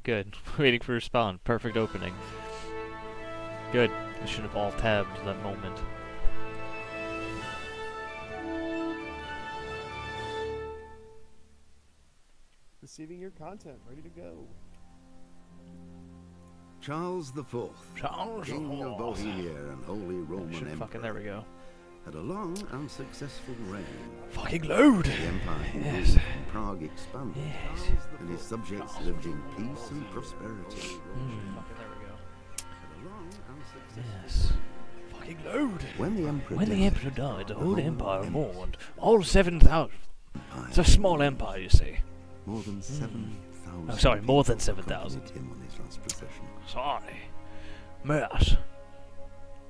good. Waiting for respawn. Perfect opening. Good. I should have all tabbed that moment. Receiving your content, ready to go. Charles IV, King of Bohemia and Holy Roman Emperor. Fucking there we go. Had a long and successful reign. Fucking load! The empire Yes. in Prague expanded, Yes. and his subjects lived in peace and prosperity. Fucking there we go. Had a long and successful Yes. Fucking load! When the Emperor died, the whole empire mourned. All 7,000. It's a small empire, you see. More than 7,000. Oh, sorry, more than people 7,000. accompanied him on his last procession. Sorry. Yes.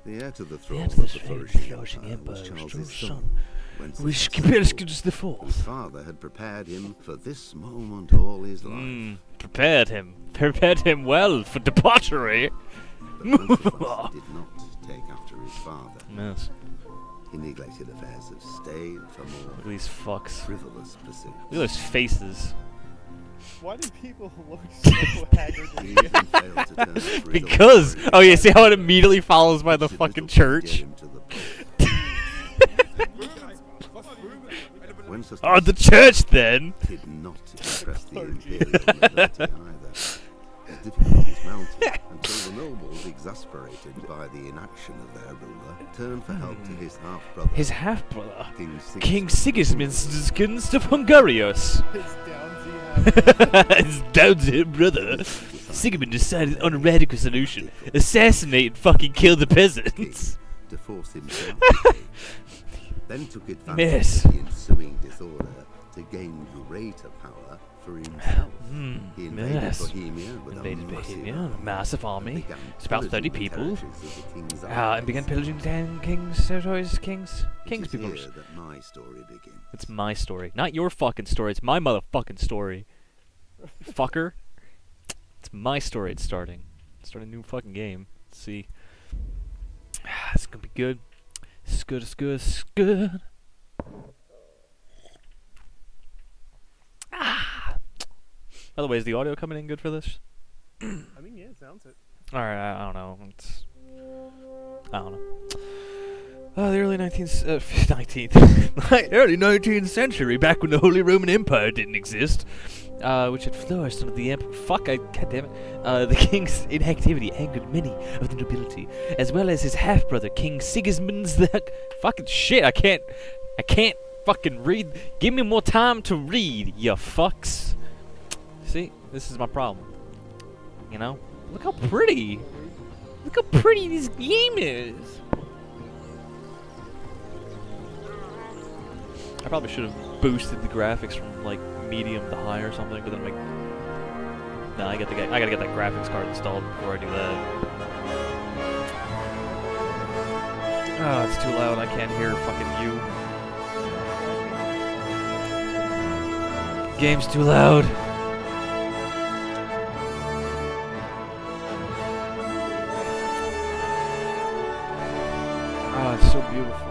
The heir to the The throne end of of the the flourishing empire was Charles' Charles' son, son, which Wenceslas, compares the whose fourth. father had prepared him for this moment all his life. Prepared him well for debauchery. But Wenceslas did not take after his father. Yes. He neglected affairs of state for more Look at these fucks. frivolous pursuits. Look at those faces. Why do people look so haggard? He even failed to turn for his Because, own oh yeah, see how it immediately follows by the should fucking little get church? him to the Wenceslas Oh, the church then! did not impress the imperial nobility either. The difficulties mounted until the nobles, exasperated by the inaction of their ruler, turned for help to his half-brother, His half-brother, King King Sigismund of Hungarius. His downsy His down brother. Sigmund decided on a radical solution. Assassinate and fucking kill the peasants. to force himself to pay. Then took advantage Miss. of the ensuing disorder to gain greater power for himself. He invaded yes. Bohemia with Invaded a massive Bohemia, a army massive and army. began It's about 30 pillaging the people. territories of the king's And allies. began pillaging 10 kings, territories, kings It is people. here that my story begins. It's my story. Not your fucking story, it's my motherfucking story. Fucker. It's my story, it's starting. Start a new fucking game. Let's see. This is gonna be good. This is good, it's good, it's good. By the way, is the audio coming in good for this? I mean, yeah, it sounds it. Alright, I don't know. I don't know. The early early 19th century, back when the Holy Roman Empire didn't exist, which had flourished under the emperor. Goddammit. The king's inactivity angered many of the nobility, as well as his half-brother, King Sigismund's the fucking shit. I can't fucking read. Give me more time to read, you fucks. See, this is my problem. You know, look how pretty. Look how pretty this game is. I probably should have boosted the graphics from like medium to high or something, but then I'm like, nah, I gotta get that graphics card installed before I do that. Oh, it's too loud. I can't hear fucking you. Game's too loud. Oh, it's so beautiful.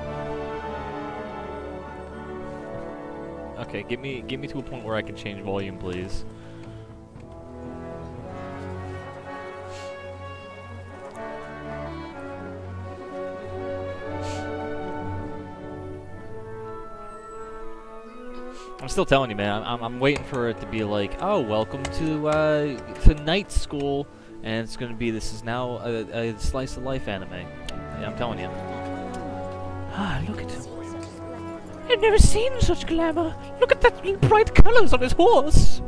Okay, get me to a point where I can change volume, please. I'm still telling you, man. I'm waiting for it to be like, oh, welcome to night school, and it's gonna be this is now a slice of life anime. Yeah, I'm telling you. Ah, look at him. I've never seen such glamour. Look at that bright colors on his horse.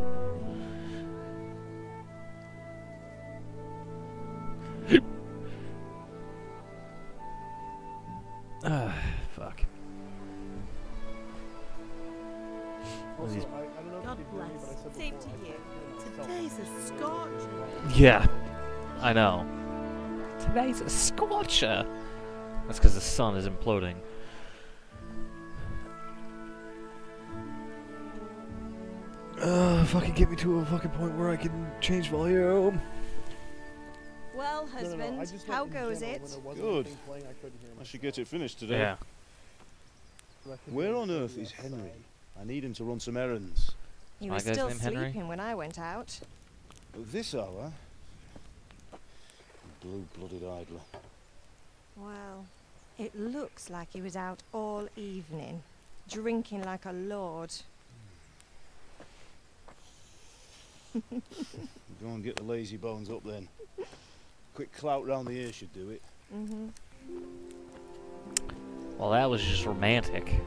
Fuck. Also, I don't know God if you heard me, but I said bless. Same before, to you. I Today's a scorcher. Yeah, I know. Today's a scorcher. That's because the sun is imploding. Fucking get me to a fucking point where I can change volume. Well, No, husband, I just how meant in goes general, it? when there wasn't Good. anything playing, I couldn't hear I much. should get it finished today. Yeah. But I could Where hear on the earth TV is Henry? outside. I need him to run some errands. You My were guy's still name Henry? sleeping when I went out. At this hour? Blue-blooded idler. Well, it looks like he was out all evening, drinking like a lord. Go and get the lazy bones up then. Quick clout round the ear should do it. Mm-hmm. Well, that was just romantic.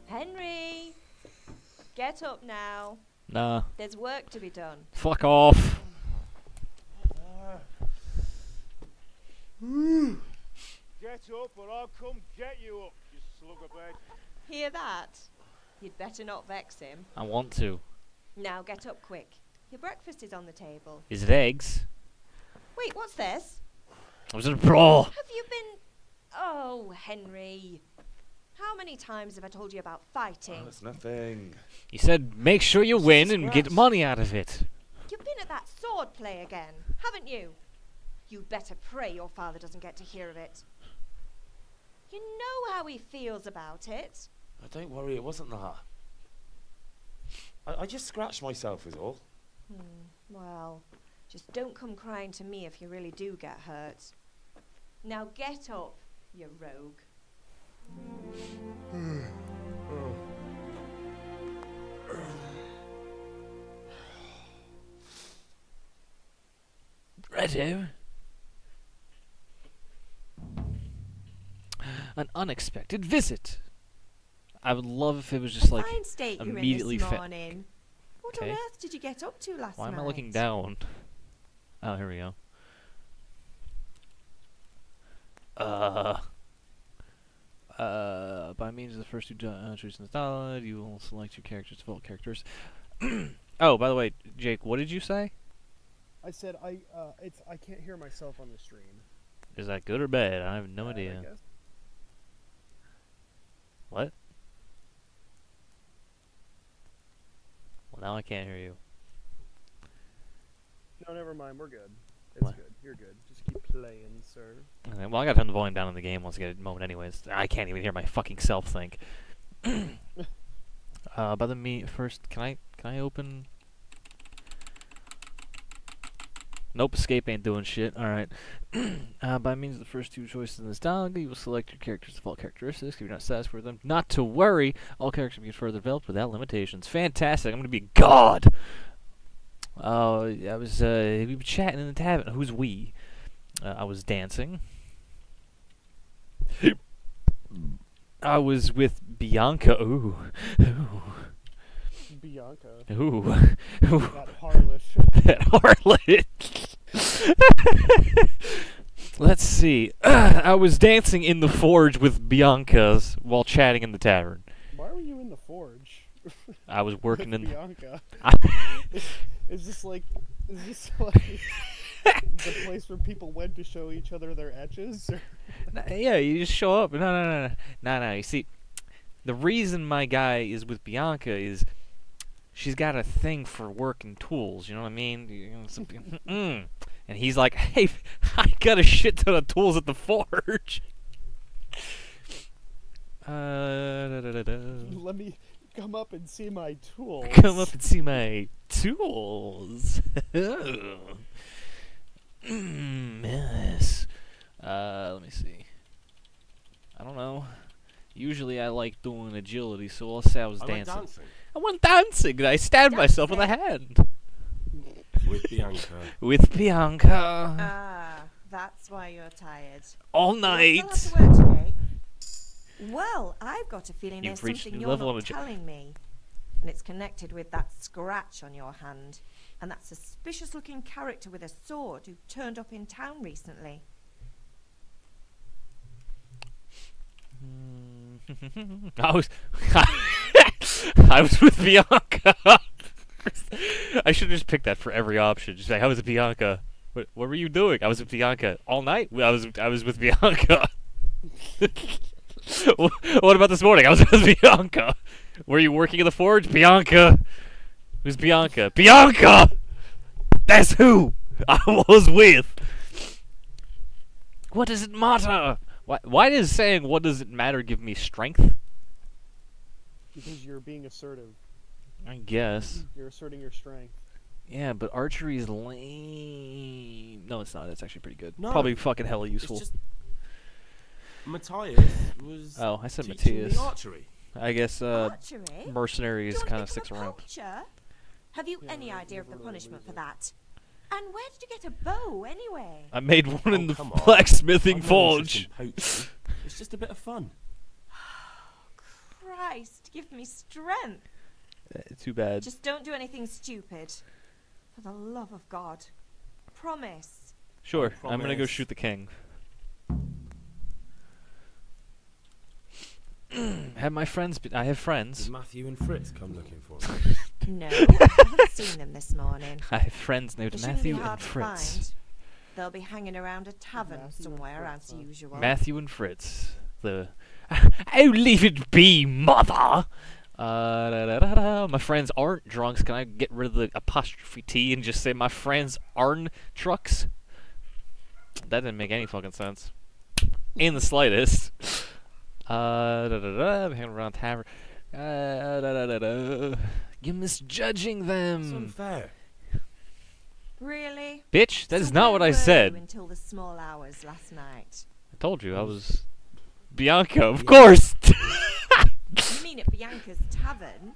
Henry! Get up now. Nah. There's work to be done. Fuck off. Get up or I'll come get you up, you slug of bed. Hear that? You'd better not vex him. I want to. Now get up quick. Your breakfast is on the table. Is it eggs? Wait, what's this? Was it a brawl? Have you been... Oh, Henry. How many times have I told you about fighting? Oh, it's nothing. You said make sure you win and get money out of it. You've been at that sword play again, haven't you? You'd better pray your father doesn't get to hear of it. You know how he feels about it. Oh, don't worry, it wasn't that. I just scratched myself is all. Well, just don't come crying to me if you really do get hurt. Now get up, you rogue. Righto. An unexpected visit. I would love if it was just like Fine state you're immediately in this morning. What on Okay. earth did you get up to last Why night? am I looking down? Oh, here we go. By means of the first two choices in the dialogue, you will select your character's default characters. Oh, by the way, Jake, what did you say? I said I can't hear myself on the stream. Is that good or bad? I have no I idea. guess. What? Well, now I can't hear you. No, never mind. We're good. It's What? good. You're good. Just keep playing, sir. Okay, well, I gotta turn the volume down in the game once I get a moment anyways. I can't even hear my fucking self think. By the me first, can I open? Nope, escape ain't doing shit. Alright. By means of the first two choices in this dialogue, you will select your character's default characteristics. If you're not satisfied with them, not to worry. All characters can be further developed without limitations. Fantastic. I'm gonna be God. I was we were chatting in the tavern. Who's we? I was dancing. I was with Bianca. Ooh. Ooh. Bianca. Ooh. That harlot. That harlot. Let's see. I was dancing in the forge with Bianca's while chatting in the tavern. Why were you in the forge? I was working With in Bianca. I Is this like the place where people went to show each other their etches? Or? Yeah, you just show up. No. You see, the reason my guy is with Bianca is she's got a thing for working tools. You know what I mean? And he's like, hey, I got a shit ton of tools at the forge. Let me come up and see my tools. Come up and see my tools. Yes. Let me see. I don't know. Usually I like doing agility, so I'll say I was dancing. I went dancing and I stabbed myself with a hand. With Bianca. With Bianca. Ah, that's why you're tired. All You night. still have to work today? Well, I've got a feeling You've there's reached a something new you're level not of telling me. And it's connected with that scratch on your hand. And that suspicious-looking character with a sword who turned up in town recently. I was with Bianca. I should have just picked that for every option. Just like I was with Bianca. What were you doing? I was with Bianca all night. I was with Bianca. What about this morning? I was with Bianca. Were you working in the forge? Bianca. Who's Bianca? Bianca! That's who I was with. What does it matter? Why does saying what does it matter give me strength? Because you're being assertive. I guess. You're asserting your strength. Yeah, but archery is lame. No, it's not. It's actually pretty good. No. Probably fucking hella It's useful. just Matthias was Oh, I said teaching Matthias. me archery. I guess Archery? mercenaries Do you kind want of to become sticks a around. poacher? Have you Yeah, any I've idea of the never really punishment believed for it. that? And where did you get a bow anyway? I made one in Oh, the come on. blacksmithing I'm no forge. interest in poaching. It's just a bit of fun. Christ, give me strength. Too bad. Just don't do anything stupid. For the love of God. Promise. Sure, I'm gonna go promise. shoot the king. Have my friends? I have friends. Did Matthew and Fritz come looking for me? No, I haven't seen them this morning. I have friends They named shouldn't Matthew be hard and to Fritz. find. They'll be hanging around a tavern Matthew and somewhere Fritz, as huh? usual. Matthew and Fritz. The oh, leave it be, mother. My friends aren't drunks. Can I get rid of the apostrophe T and just say my friends aren't trucks? That didn't make any fucking sense. In the slightest. I'm hanging around tavern. You're misjudging It's them. unfair. Really? Bitch, that is So not where what I were said. you until the small hours last night. I told you, I was Bianca, of course. You mean at Bianca's tavern?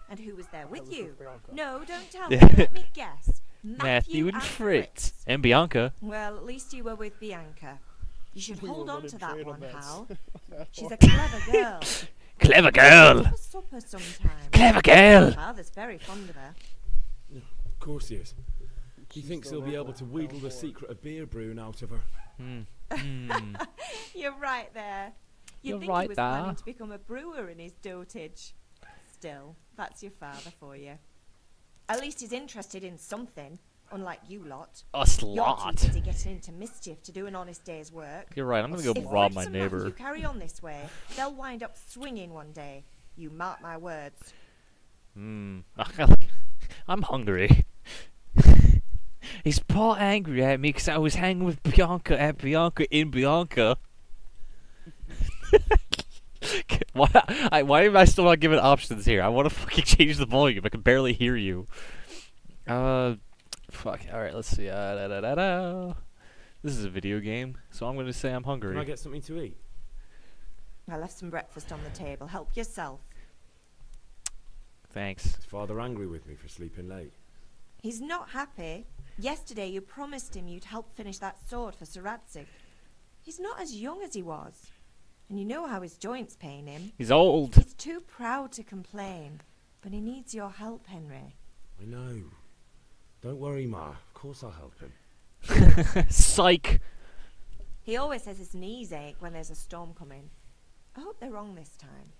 And who was there with was you? with Bianca. No, don't tell me. Let me guess. Matthew and Fritz. And Bianca. Well, at least you were with Bianca. You should We hold were on running to that trade on one, bets. Hal. She's a clever girl. Clever girl. Have a supper sometime. Clever girl. Father's very fond of her. Of course he is. He She's thinks still he'll be there able for to it. wheedle Go the for it. secret of beer brewing out of her. You're right there. You'd You're think right he was there. planning to become a brewer in his dotage. Still, that's your father for you. At least he's interested in something, unlike you lot. Us You're too lot. busy getting into mischief to do an honest day's work. You're right, I'm gonna go If rob Fritz my and Matthew neighbor. carry on this way, they'll wind up swinging one day. You mark my words. I'm hungry. He's Paul angry at me because I was hanging with Bianca at Bianca in Bianca. Why am I still not given options here? I want to fucking change the volume. I can barely hear you. Fuck. Alright, let's see. This is a video game, so I'm gonna say I'm hungry. Can I get something to eat? I left some breakfast on the table. Help yourself. Thanks. Is Father angry with me for sleeping late? He's not happy. Yesterday you promised him you'd help finish that sword for Sir Radzig. He's not as young as he was. And you know how his joints pain him. He's old. He's too proud to complain. But he needs your help, Henry. I know. Don't worry, Ma. Of course I'll help him. Psych. He always says his knees ache when there's a storm coming. I hope they're wrong this time.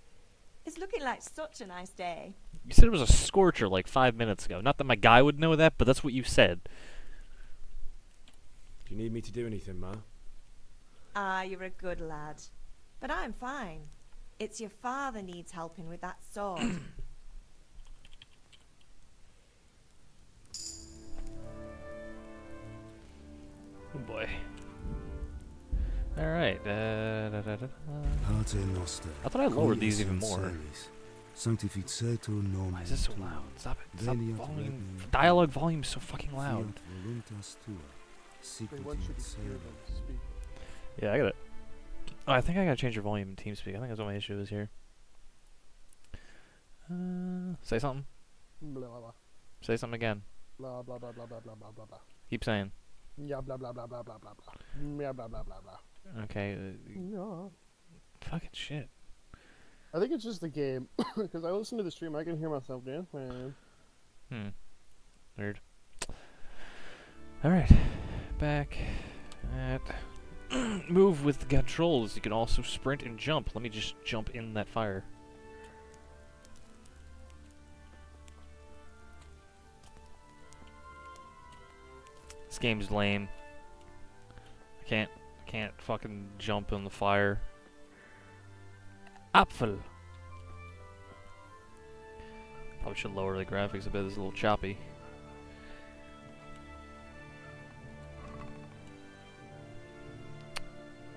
It's looking like such a nice day. You said it was a scorcher like 5 minutes ago. Not that my guy would know that, but that's what you said. Do you need me to do anything, Ma? Ah, you're a good lad. But I'm fine. It's your father needs helping with that sword. Oh boy. Alright. I thought I lowered these even more. Why is this so loud? Stop it. Stop volume. Dialogue volume is so fucking loud. Wait, one should be clear to speak. Yeah, I got it. Oh, I think I gotta change your volume in TeamSpeak. I think that's what my issue is here. Say something. Blah blah blah. Say something again. Blah blah blah blah blah blah blah blah blah. Keep saying. Yeah, blah blah blah blah blah blah blah. Yeah, blah blah blah blah. Okay. Yeah. Fucking shit. I think it's just the game, because I listen to the stream, I can hear myself dance, man. Weird. Alright. Back at... Move with the controls. You can also sprint and jump. Let me just jump in that fire. This game's lame. I can't fucking jump in the fire. Apfel. Probably should lower the graphics a bit. It's a little choppy.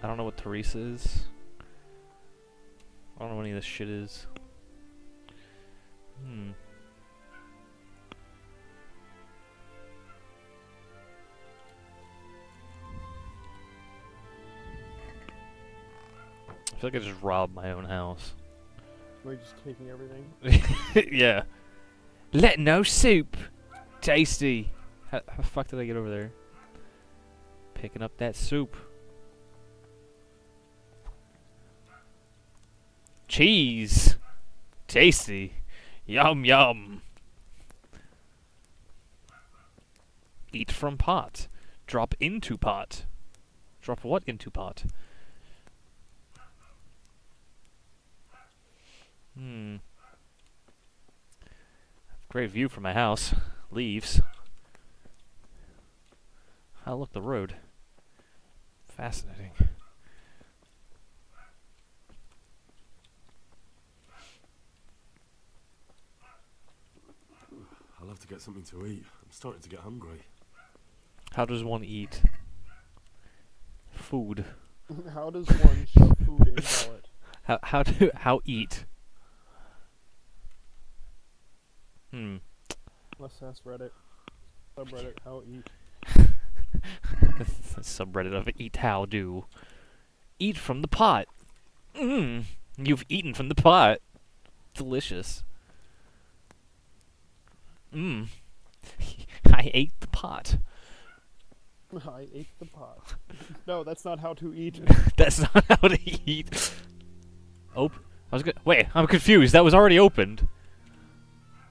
I don't know what Teresa is. I don't know what any of this shit is. I feel like I just robbed my own house. We're just taking everything. Yeah. Let no soup. Tasty. How the fuck did I get over there? Picking up that soup. Cheese. Tasty. Yum yum. Eat from pot. Drop into pot. Drop what into pot? Great view from my house. Leaves. Oh, look, the road. Fascinating. I'll have to get something to eat. I'm starting to get hungry. How does one eat? Food. How does one shove food in palate? How eat? Let's ask Reddit. Subreddit, how eat. Subreddit of eat how do. Eat from the pot. You've eaten from the pot. Delicious. I ate the pot. I ate the pot. No, that's not how to eat. That's not how to eat. Wait, I'm confused. That was already opened.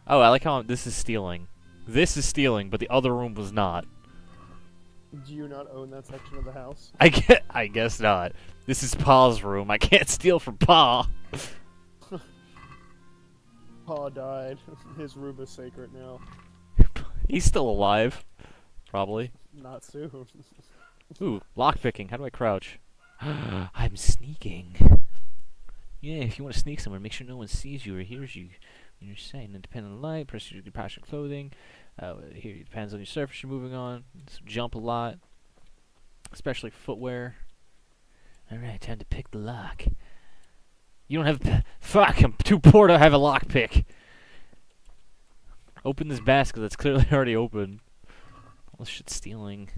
Oh, I like how this is stealing. This is stealing, but the other room was not. Do you not own that section of the house? I guess not. This is Pa's room. I can't steal from Pa. Pa died. His room is sacred now. He's still alive. Probably. Not soon. Ooh, lockpicking. How do I crouch? I'm sneaking. Yeah, if you want to sneak somewhere, make sure no one sees you or hears you. You're saying, and depending on the light, press your clothing. Here, it depends on your surface you're moving on. So jump a lot. Especially footwear. Alright, time to pick the lock. You don't have... Fuck, I'm too poor to have a lockpick. Open this basket that's clearly already open. All this shit's stealing.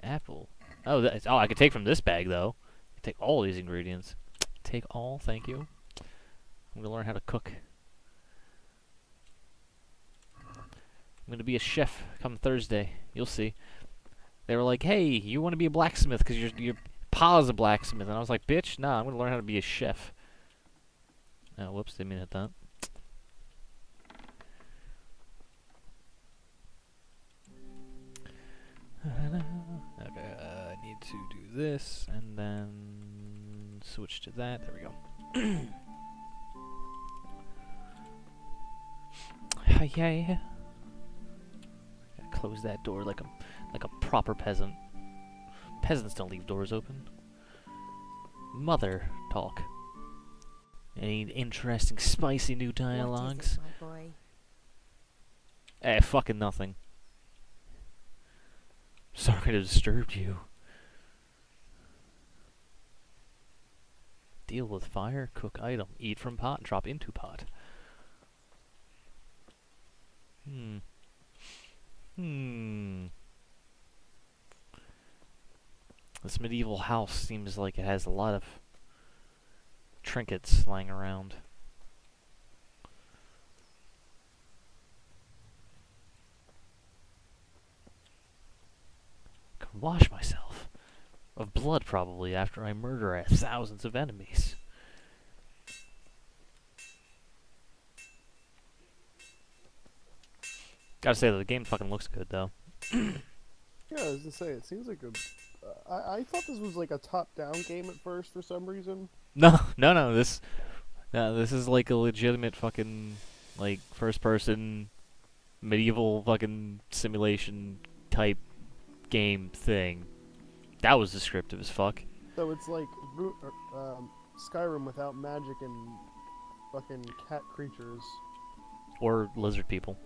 Apple. Oh, I could take from this bag, though. I could take all these ingredients. Take all, thank you. I'm gonna learn how to cook. I'm gonna be a chef come Thursday. You'll see. They were like, hey, you want to be a blacksmith because your pa's a blacksmith. And I was like, bitch, nah, I'm gonna learn how to be a chef. Oh, whoops, didn't mean to hit that. Okay, I need to do this, and then switch to that. There we go. Yeah. Gotta close that door like a proper peasant. Peasants don't leave doors open. Mother talk. Any interesting, spicy new dialogues? What is it, my boy? Fucking nothing. Sorry to disturb you. Deal with fire, cook item, eat from pot, drop into pot. This medieval house seems like it has a lot of trinkets lying around. Could wash myself. Of blood, probably, after I murder thousands of enemies. Gotta say, the game fucking looks good, though. Yeah, I was gonna say, it seems like a... I thought this was like a top-down game at first for some reason. No, this is like a legitimate fucking, like, first-person medieval fucking simulation type game thing. That was descriptive as fuck. So it's like Skyrim without magic and fucking cat creatures. Or lizard people.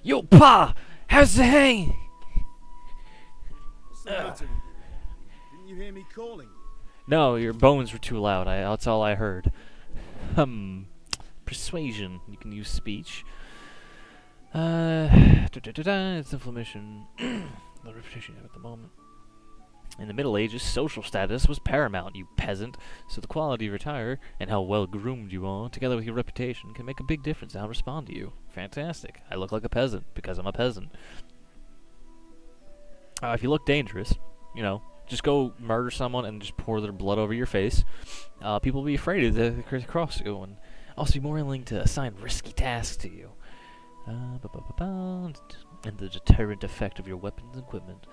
Yo, Pa! How's the hay? What's the matter with you? Didn't you hear me calling you? No, your bones were too loud. That's all I heard. Persuasion. You can use speech. It's inflammation. The reputation you have at the moment. In the Middle Ages, social status was paramount, you peasant. So the quality of your attire and how well groomed you are, together with your reputation, can make a big difference in how I respond to you. Fantastic. I look like a peasant because I'm a peasant. If you look dangerous, you know, just go murder someone and just pour their blood over your face. People will be afraid to cross you, and also be more willing to assign risky tasks to you. And the deterrent effect of your weapons and equipment.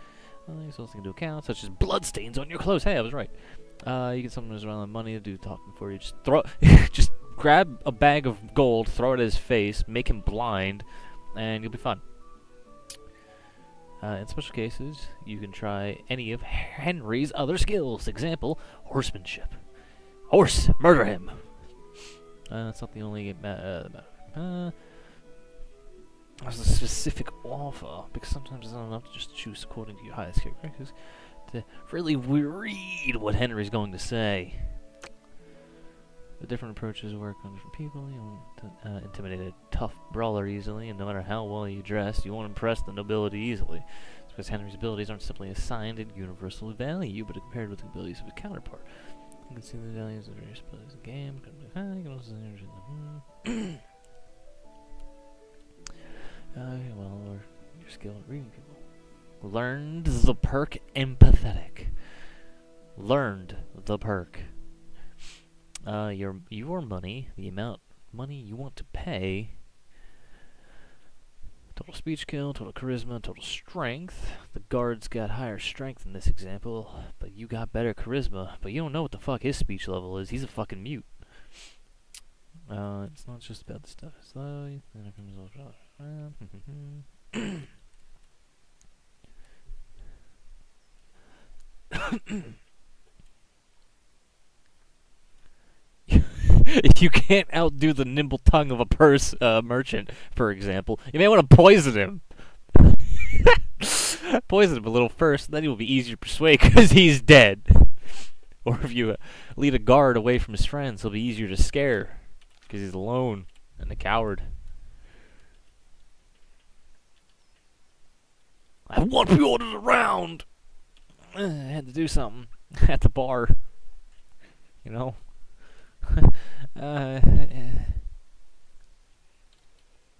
These also into account, such as bloodstains on your clothes. Hey, I was right. You get someone who's around money to do talking for you. Just throw, just grab a bag of gold, throw it at his face, make him blind, and you'll be fine. In special cases, you can try any of Henry's other skills. Example, horsemanship. Horse, murder him. That's not the only there's a specific offer, because sometimes it's not enough to just choose according to your highest characteristics to really read what Henry's going to say. The different approaches work on different people. You won't intimidate a tough brawler easily, and no matter how well you dress, you won't impress the nobility easily. It's because Henry's abilities aren't simply assigned in universal value, but compared with the abilities of his counterpart. You can see the values of various abilities in the game. You can also well, or your skill at reading people. Learned the perk empathetic. Learned the perk. Your money, the amount of money you want to pay. Total speech skill, total charisma, total strength. The guard's got higher strength in this example, but you got better charisma. But you don't know what the fuck his speech level is. He's a fucking mute. It's not just about the stuff. Slowly. If you can't outdo the nimble tongue of a merchant, for example, you may want to poison him. Poison him a little first, then he will be easier to persuade because he's dead. Or if you lead a guard away from his friends, he'll be easier to scare because he's alone and a coward. I want to be ordered around. I had to do something at the bar, you know.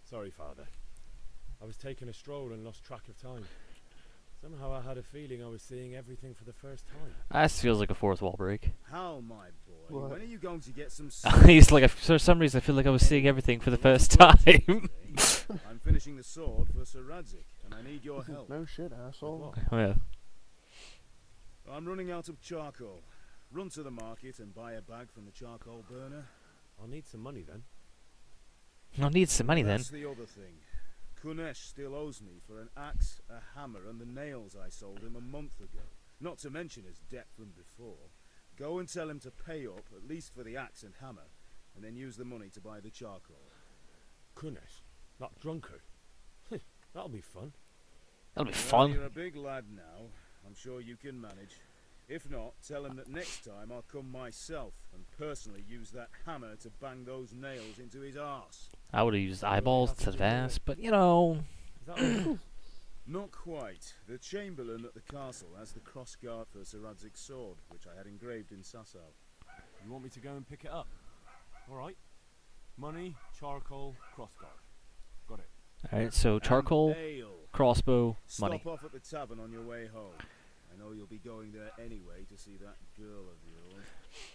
Sorry, Father. I was taking a stroll and lost track of time. Somehow I had a feeling I was seeing everything for the first time. That feels like a fourth wall break. How, my boy? What? When are you going to get some He's like, for some reason, I feel like I was seeing everything for the first time. I'm finishing the sword for Sir Radzik, and I need your help. No shit, asshole. Oh, yeah. I'm running out of charcoal. Run to the market and buy a bag from the charcoal burner. I'll need some money then. I'll need some money then. That's the other thing. Kunesh still owes me for an axe, a hammer, and the nails I sold him a month ago. Not to mention his debt from before. Go and tell him to pay up, at least for the axe and hammer, and then use the money to buy the charcoal. Kunesh, that drunkard. That'll be fun. That'll be Well, fun. you're a big lad now. I'm sure you can manage. If not, tell him that next time I'll come myself and personally use that hammer to bang those nails into his arse. I would have used eyeballs instead of ass, but you know. Is that all? Not quite. The Chamberlain at the castle has the cross guard for Sir Radzik's sword, which I had engraved in Sasau. You want me to go and pick it up? Alright. Money, charcoal, crossguard. Got it. Alright, so charcoal, And ale. crossbow, money. Stop off at the tavern on your way home. I know you'll be going there anyway to see that girl of yours.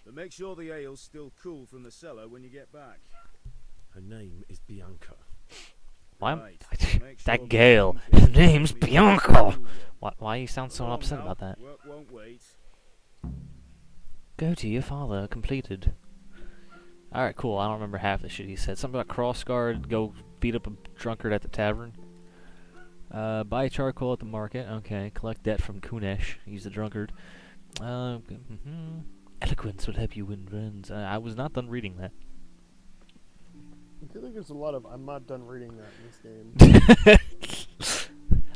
But make sure the ale's still cool from the cellar when you get back. Her name is Bianca. Why? Right. Make That sure Gale. Bianca His name's is really Bianca. cool. Why you sound so Come on upset now, about that? Work won't wait. Go to your father. Completed. Alright, cool. I don't remember half the shit he said. Something about crossguard. Go beat up a drunkard at the tavern. Buy charcoal at the market. Okay. Collect debt from Kunesh. He's the drunkard. Eloquence would help you win friends. I was not done reading that. I feel like there's a lot of I'm not done reading that in this game.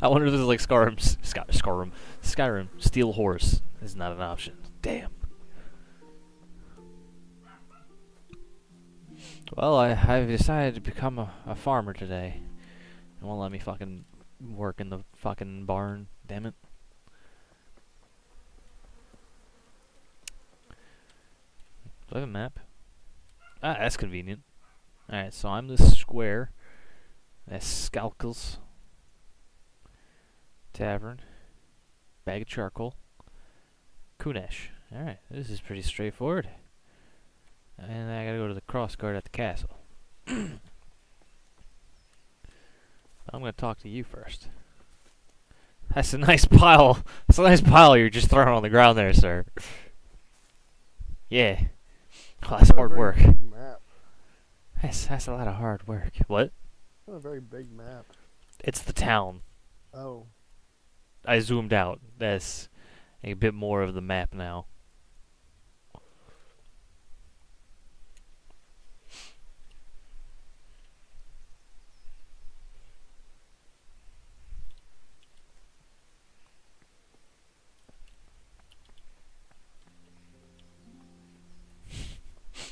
I wonder if this is like Skyrim. Steel horse is not an option. Damn. Well, I've decided to become a farmer today. It won't let me fucking work in the fucking barn. Damn it. Do I have a map? Ah, that's convenient. Alright, so I'm this square. That's Skalkels. Tavern. Bag of charcoal. Kunesh. Alright, this is pretty straightforward. And I gotta go to the cross guard at the castle. I'm gonna talk to you first. That's a nice pile. That's a nice pile you're just throwing on the ground there, sir. Yeah. Oh, that's hard work. Map. That's a lot of hard work. What? Not a very big map. It's the town. Oh. I zoomed out. That's a bit more of the map now.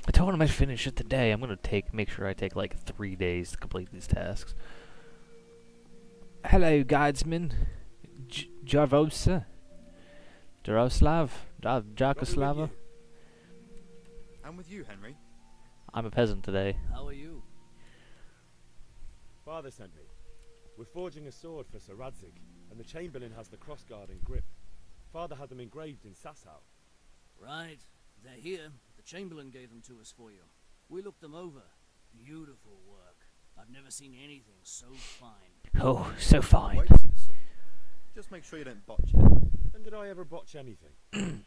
I told him I'd finish it today. I'm gonna make sure I take like 3 days to complete these tasks. Hello, guardsman. Jarvosa. Jaroslav. Jakoslava. I'm with you, Henry. I'm a peasant today. How are you? Father sent me. We're forging a sword for Sir Radzig, and the Chamberlain has the crossguard and grip. Father had them engraved in Sasau. Right. They're here. The Chamberlain gave them to us for you. We looked them over. Beautiful work. I've never seen anything so fine. Oh, so fine. Wait to see the sword. Just make sure you don't botch it. When did I ever botch anything?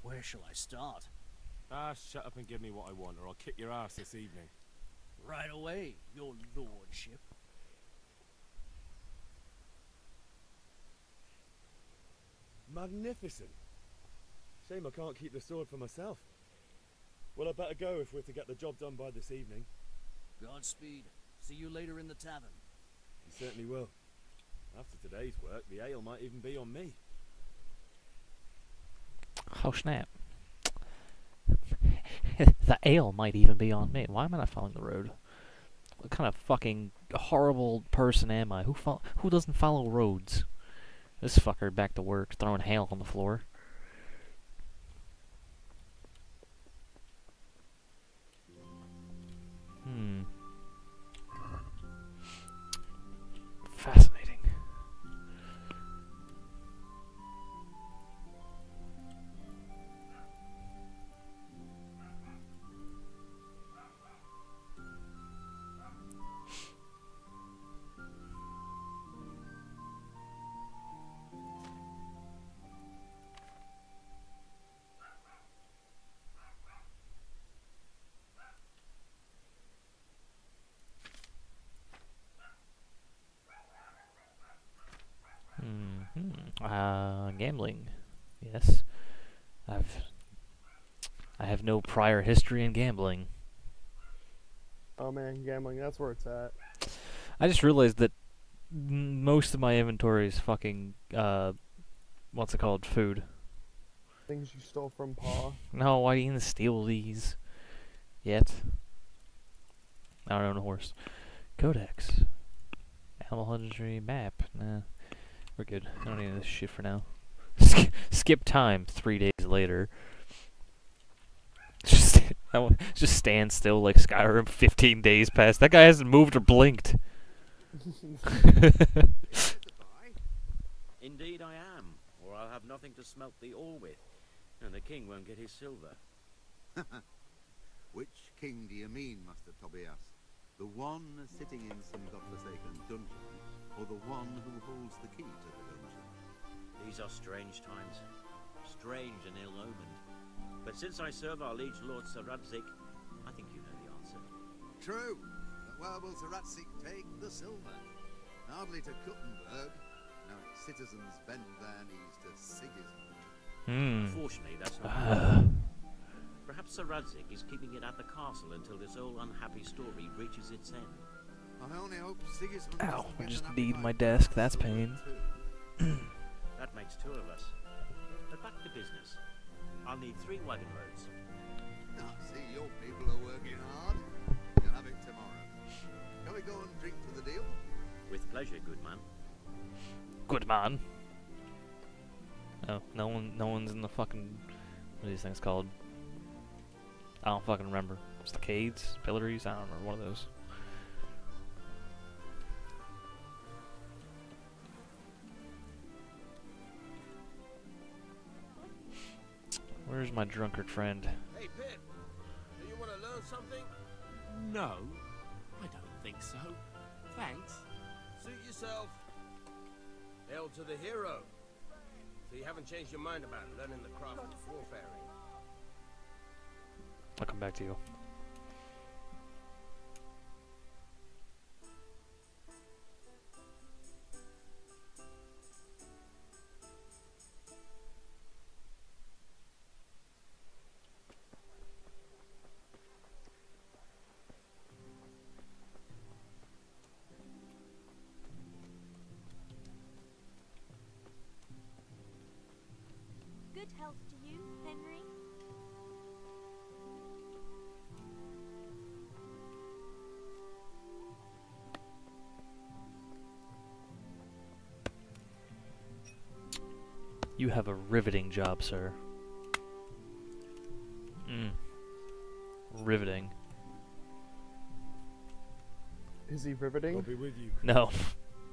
Where shall I start? Ah, shut up and give me what I want, or I'll kick your ass this evening. Right away, your lordship. Magnificent. Shame I can't keep the sword for myself. Well, I better go if we're to get the job done by this evening. Godspeed. See you later in the tavern. You certainly will. After today's work, the ale might even be on me. Oh, snap. The ale might even be on me. Why am I not following the road? What kind of fucking horrible person am I? Who doesn't follow roads? This fucker back to work, throwing hail on the floor. Fascinating. Gambling. Yes. I have no prior history in gambling. Oh man, gambling, that's where it's at. I just realized that most of my inventory is fucking, what's it called? Food. Things you stole from Pa. No, I didn't steal these. Yet. I don't own a horse. Codex. Animal husbandry map. Nah. We're good. I don't need this shit for now. Skip time 3 days later. Just stand still like Skyrim 15 days past. That guy hasn't moved or blinked. Indeed I am, or I'll have nothing to smelt the ore with, and the king won't get his silver. Which king do you mean, Master Tobias? The one sitting in some godforsaken dungeon, or the one who holds the key to the dungeon? These are strange times, strange and ill-omened. But since I serve our liege lord Sir Radzig, I think you know the answer. True, but where will Sir Radzig take the silver? Hardly to Kuttenberg. Now its citizens bend their knees to Sigismund. Fortunately, that's not Perhaps Sir Radzig is keeping it at the castle until this old unhappy story reaches its end. I only hope Sigismund Ow, doesn't I get just an kneed appetite my for desk, our that's silver pain. too. That makes 2 of us. But back to business. I'll need 3 wagon loads. I see your people are working hard. You'll have it tomorrow. Can we go and drink to the deal? With pleasure, good man. Good man. Oh, no one's in the fucking, what are these things called? I don't fucking remember. Stockades? Pillories? I don't remember, one of those. Where's my drunkard friend? Hey, Pip, do you want to learn something? No, I don't think so. Thanks. Suit yourself. Hail to the hero. So you haven't changed your mind about learning the craft of warfaring? I'll come back to you. Good health to you, Henry. You have a riveting job, sir. Riveting. Is he riveting? I'll be with you. No.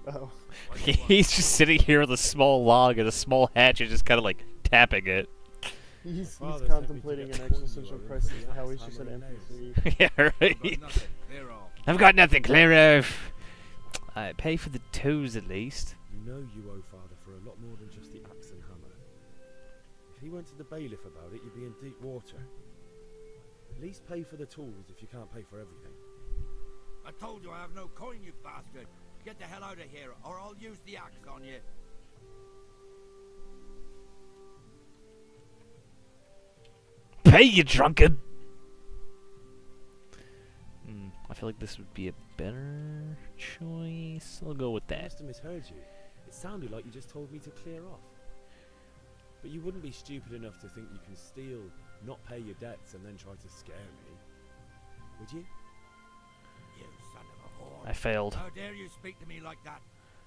Oh. He's just sitting here with a small log and a small hatchet, just kind of like tapping it. He's Father sent me to contemplating get an corn existential meal crisis and of how he's hammer just an and NPC. Yeah, right. I've got nothing clear of. I pay for the toes at least. You know you owe Father for a lot more than just the axe and hammer. If he went to the bailiff about it, you'd be in deep water. At least pay for the tools if you can't pay for everything. I told you I have no coin, you bastard. Get the hell out of here, or I'll use the axe on you. Pay, you drunkard! I feel like this would be a better choice. I'll go with I that. must have misheard you. It sounded like you just told me to clear off. But you wouldn't be stupid enough to think you can steal, not pay your debts, and then try to scare me. Would you? You son of a whore. I failed. How dare you speak to me like that?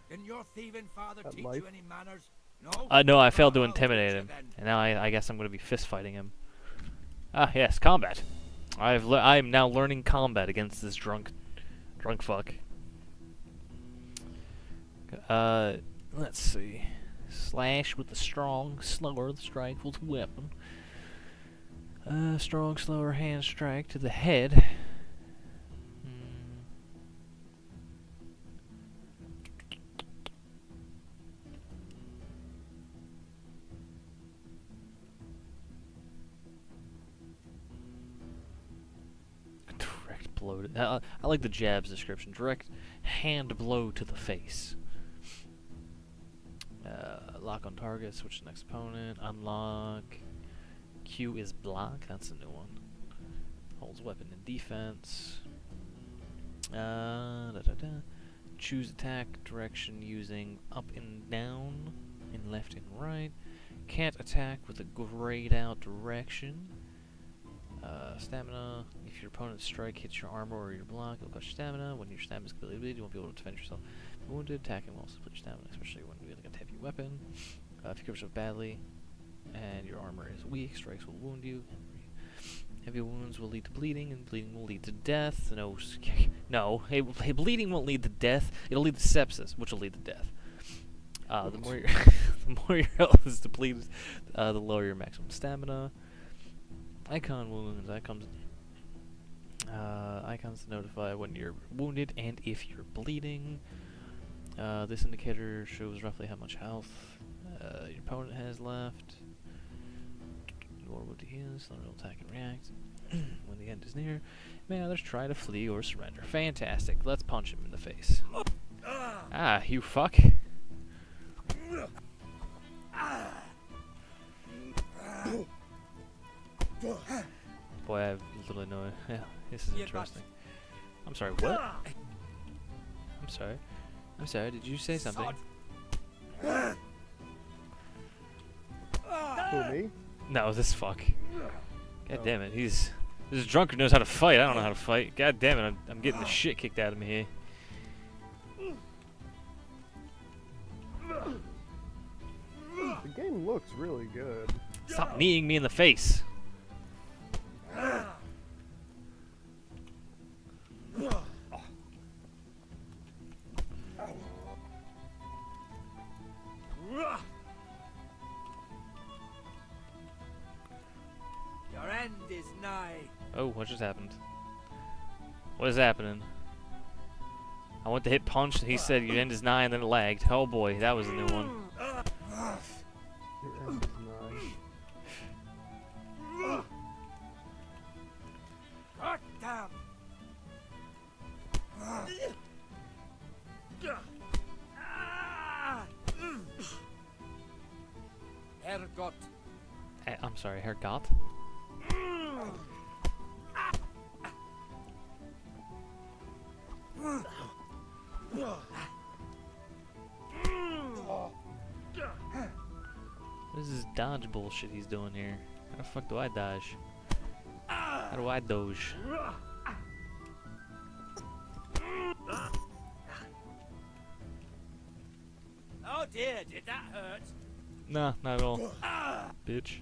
Didn't your thieving father teach life? you any manners? No? No, I failed to Well, I'll intimidate teach you him. then. And now I guess I'm going to be fist fighting him. Ah, yes, combat. I am now learning combat against this drunk fuck. Let's see. Slash with the strong, slower the strike with the weapon. Strong, slower hand strike to the head. Direct blow to... I like the jab's description. Direct hand blow to the face. Lock on target, switch to next opponent, unlock. Q is block, that's a new one. Holds weapon in defense. Choose attack direction using up and down, and left and right. Can't attack with a grayed out direction. Stamina, if your opponent's strike hits your armor or your block, it'll cost you stamina. When your stamina is completely depleted, you won't be able to defend yourself. Wounded, attacking will split your stamina, especially when wielding a heavy weapon. If you cover yourself badly and your armor is weak, strikes will wound you. Heavy wounds will lead to bleeding, and bleeding will lead to death. No, bleeding won't lead to death. It'll lead to sepsis, which will lead to death. The more your the more your health is depleted, the lower your maximum stamina. Icon wounds. Icons to notify when you're wounded and if you're bleeding. This indicator shows roughly how much health your opponent has left. More wound he is, so they'll attack and react. When the end is near, may others try to flee or surrender. Fantastic. Let's punch him in the face. Ah, you fuck. Boy, I have literally no... Yeah, this is interesting. I'm sorry, what? I'm sorry. I'm sorry. Did you say something? Who, me? No, this fuck. God damn it. This drunkard knows how to fight. I don't know how to fight. God damn it. I'm getting the shit kicked out of me here. The game looks really good. Stop kneeing me in the face. Your end is nigh. Oh, what just happened? What is happening? I went to hit punch and he said your end is nigh and then it lagged. Oh boy, that was a new one. Your end is nigh. God damn. Hergot. I'm sorry, Hergot? This is dodge bullshit he's doing here. How the fuck do I dodge? How do I doge? Oh dear, did that hurt? Nah, not at all. Bitch.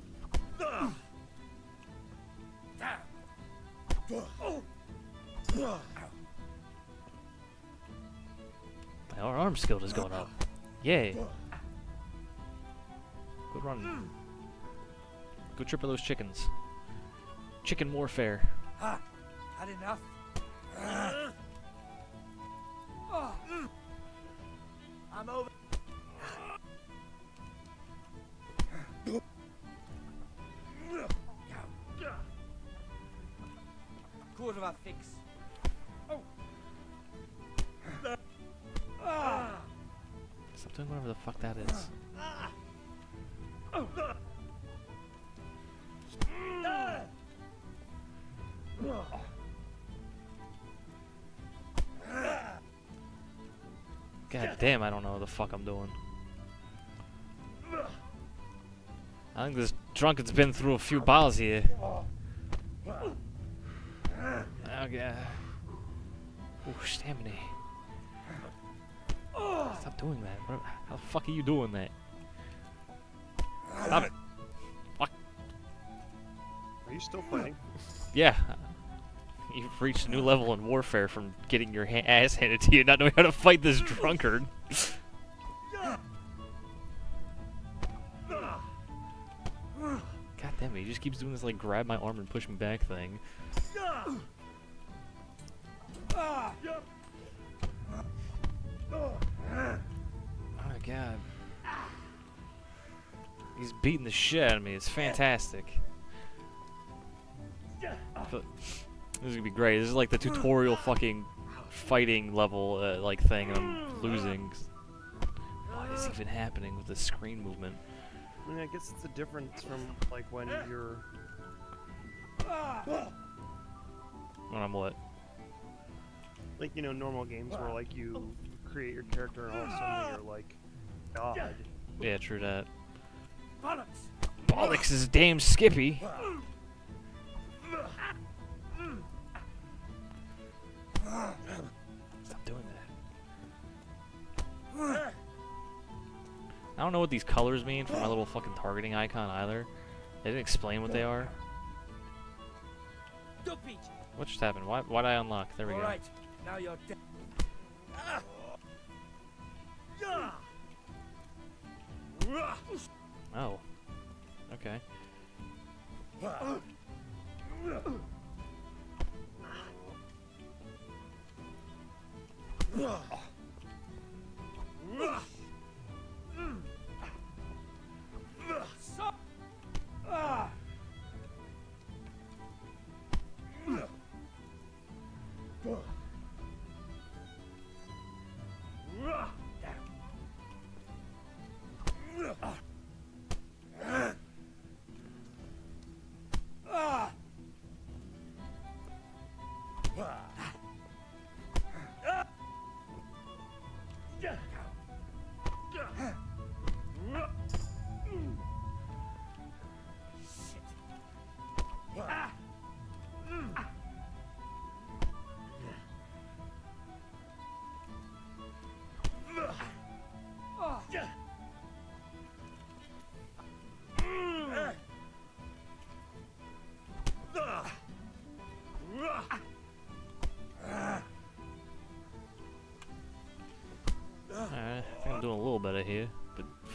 Our arm skill is going up. Yay. Good run. Go triple those chickens. Chicken warfare. Ha! Had enough? I'm over. Quarter of a fix. Stop doing whatever the fuck that is. God damn, I don't know what the fuck I'm doing. I think this drunkard's been through a few bottles here. Okay. Ooh, stamina. Stop doing that. How the fuck are you doing that? Stop it. Fuck. Are you still playing? Yeah. You've reached a new level in warfare from getting your ass handed to you, not knowing how to fight this drunkard. God damn it, he just keeps doing this like grab my arm and push me back thing. Oh my god. He's beating the shit out of me, it's fantastic. This is gonna be great. This is like the tutorial fucking fighting level like thing and I'm losing. What is even happening with the screen movement? I mean, I guess it's a difference from like when you're. When I'm what? Like, you know, normal games where like you create your character and all of a sudden you're like God. Yeah, true that. Bollocks! Bollocks is damn Skippy. Stop doing that. I don't know what these colors mean for my little fucking targeting icon either. They didn't explain what they are. What just happened? Why'd I unlock? There we go. Alright, now you're dead. Oh. Okay.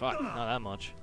Fuck, not that much.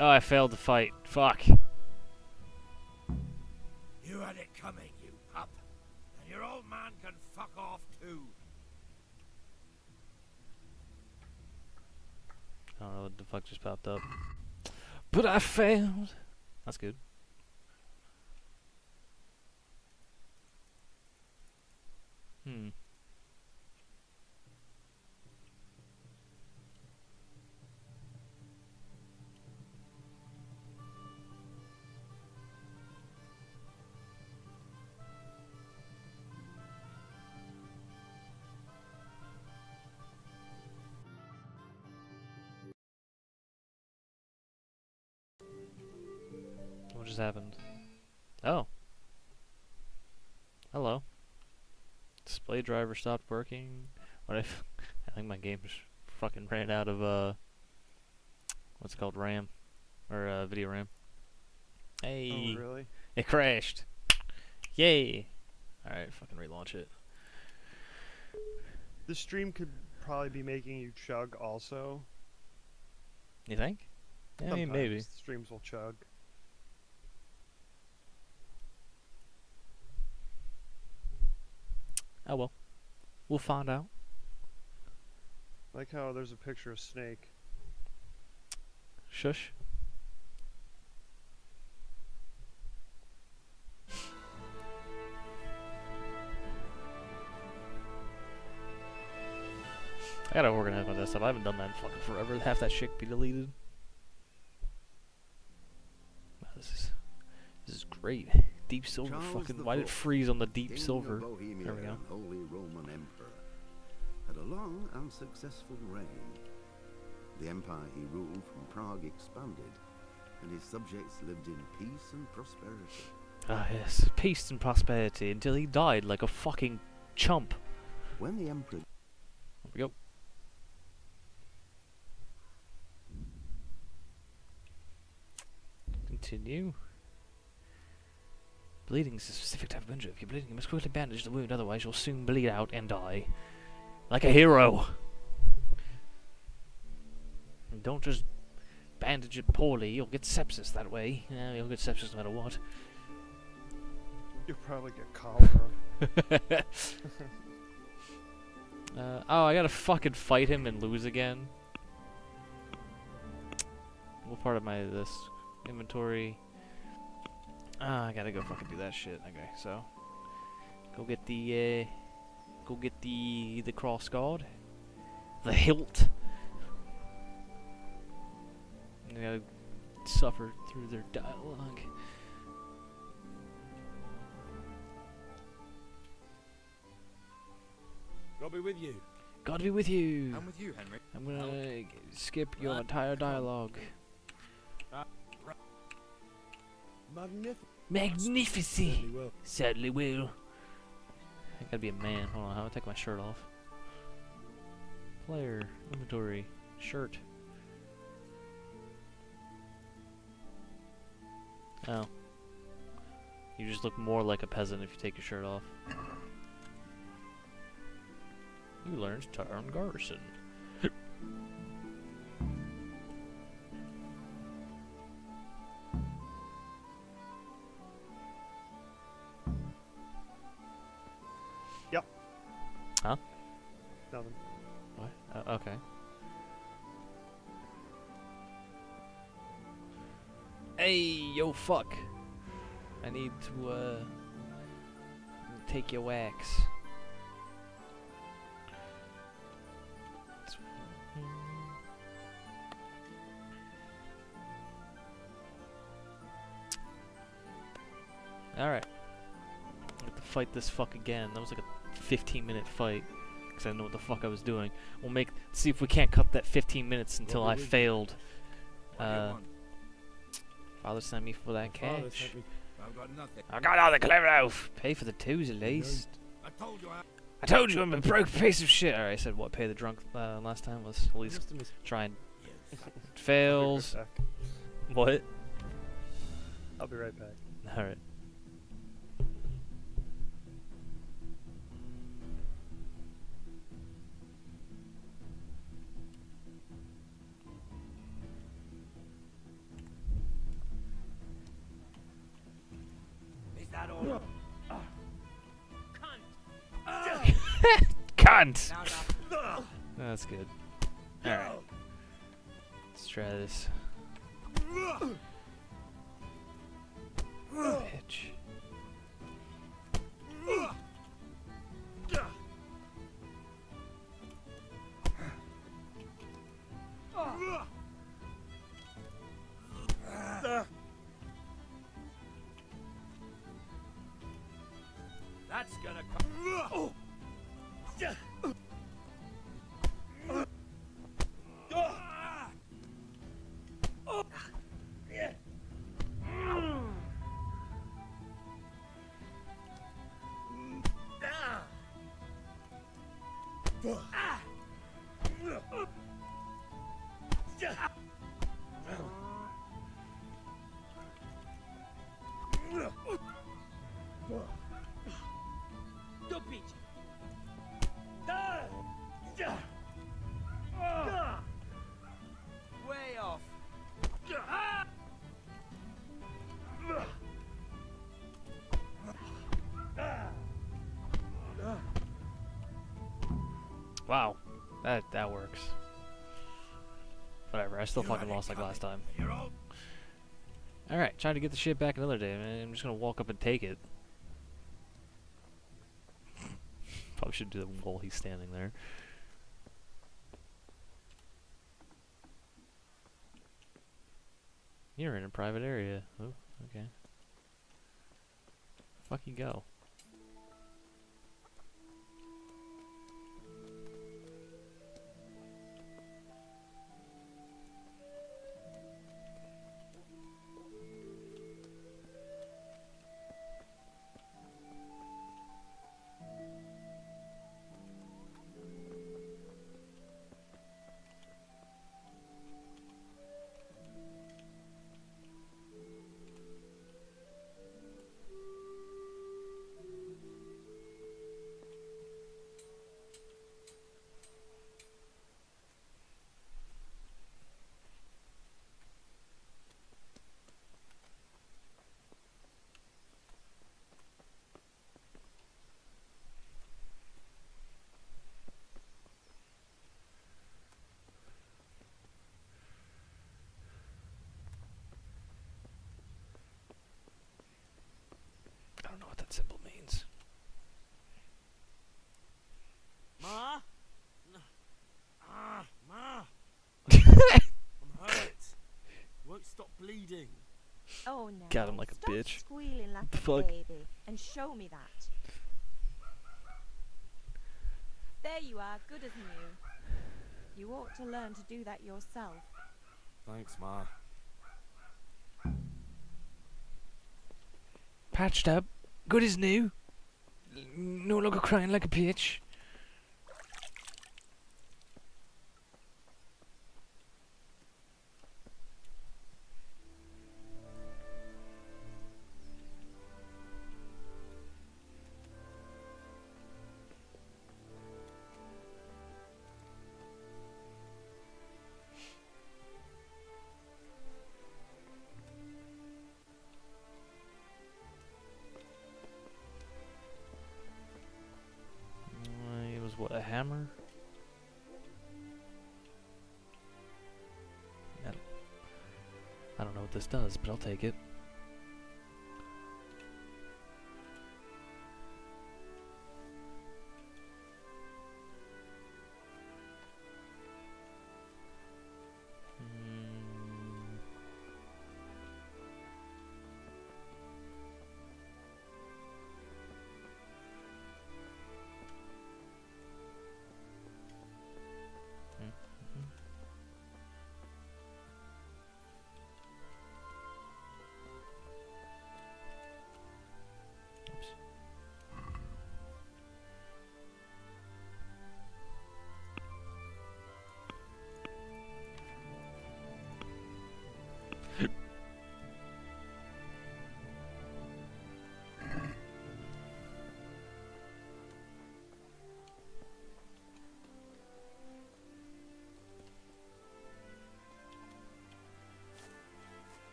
Oh, I failed to fight. Fuck. You had it coming, you pup. And your old man can fuck off too. I don't know what the fuck just popped up. But I failed. That's good. Hmm. What just happened? Oh. Hello. Display driver stopped working. What if I think my game just fucking ran out of what's it called, RAM or video RAM. Hey. Oh, really? It crashed. Yay. All right, fucking relaunch it. The stream could probably be making you chug also. You think? Yeah, I mean, maybe. Sometimes streams will chug. Oh well. We'll find out. Like how there's a picture of Snake. Shush. I gotta organize my desktop. I haven't done that in fucking forever. Half that shit be deleted. Wow, this is great. Deep silver. Charles Fucking. the Why did it Fourth, freeze on the deep King of silver? Bohemia There we go. and Holy Roman Emperor, had a long and successful reign. The empire he ruled from Prague expanded, and his subjects lived in peace and prosperity. Ah yes, peace and prosperity until he died like a fucking chump. When the emperor... There we go. Continue. Bleeding is a specific type of injury. If you're bleeding, you must quickly bandage the wound, otherwise you'll soon bleed out and die. Like a hero! And don't just bandage it poorly, you'll get sepsis that way. Yeah, you'll get sepsis no matter what. You'll probably get cholera. Oh, I gotta fucking fight him and lose again. What part of this inventory? Ah, I gotta go fucking do that shit. Okay, so go get the cross guard, the hilt. And I gotta suffer through their dialogue. God be with you. God be with you. I'm with you, Henry. I'm gonna skip your entire dialogue. Magnificent. Certainly will. I gotta be a man. Hold on, how do I take my shirt off? Player, inventory, shirt. Oh. You just look more like a peasant if you take your shirt off. You learned to turn garrison. Yep. Huh? Nothing. What? Okay. Hey, yo, fuck. I need to, take your wax. Alright. I have to fight this fuck again. That was like a 15-minute fight. Because I didn't know what the fuck I was doing. See if we can't cut that 15 minutes until I failed. Father sent me for that cash. I've got nothing. I got all the clever elf. Pay for the twos at least. I told you I'm a broke piece of shit. Alright, I said what? Pay the drunk last time. Let's at least try and fails. What? I'll be right back. Alright. Is that all? Cunt! That's good. Alright. Let's try this. Bitch. That's gonna come. Way off. Wow. That works. Whatever, I still fucking lost like last time. Alright, trying to get the shit back another day, man. I'm just gonna walk up and take it. Probably should do that while he's standing there. You're in a private area. Oh, okay. Fucking go. I don't know what that symbol means. Ma? Ma! I'm hurt. Won't stop bleeding. Oh no. Got him like a Stop bitch. squealing like What the a fuck? baby and show me that. There you are, good as new. You ought to learn to do that yourself. Thanks, Ma. Patched up. Good as new. No longer crying like a bitch. It was what, a hammer? I don't know what this does, but I'll take it.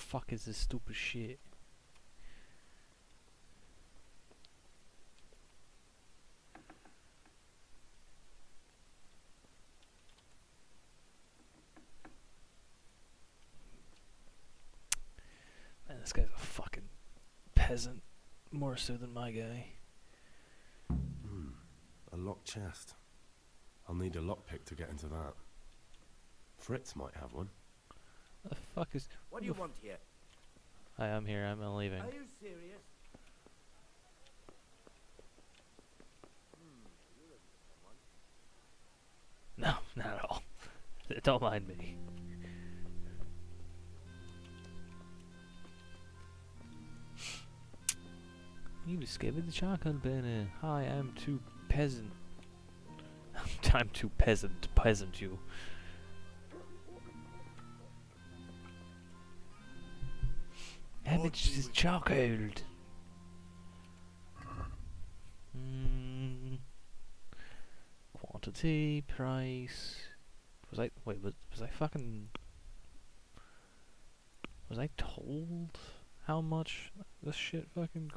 fuck is this stupid shit? Man, this guy's a fucking peasant. More so than my guy. A locked chest. I'll need a lockpick to get into that. Fritz might have one. The fuck is... What do you want here? Hi, I'm here. I'm leaving. Are you serious? No, not at all. Don't mind me. You discovered the charcoal burner. Hi, I'm too peasant. I'm too peasant to peasant you. How much is charcoal? Quantity, price. Was I fucking... Was I told how much this shit fucking...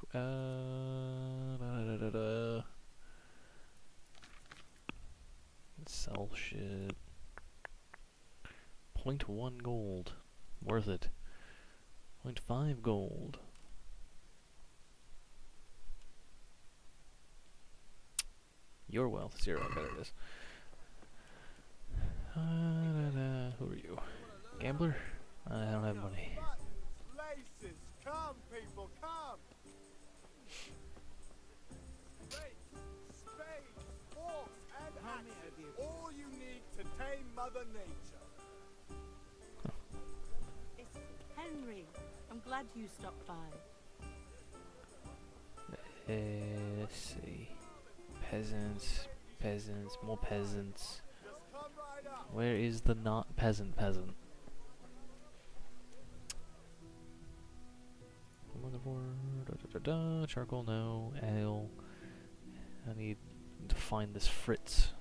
Sell shit. 0.1 gold. Worth it. 0.5 gold. Your wealth, 0. There it is. Who are you? Gambler? I don't have money. Laces, come people, come! Spades, forks, and axes. All you need to tame Mother Nature. It's Henry. I'm glad you stopped by. Let's see. Peasants, peasants, more peasants. Where is the not peasant? I'm looking for charcoal, no, ale. I need to find this Fritz.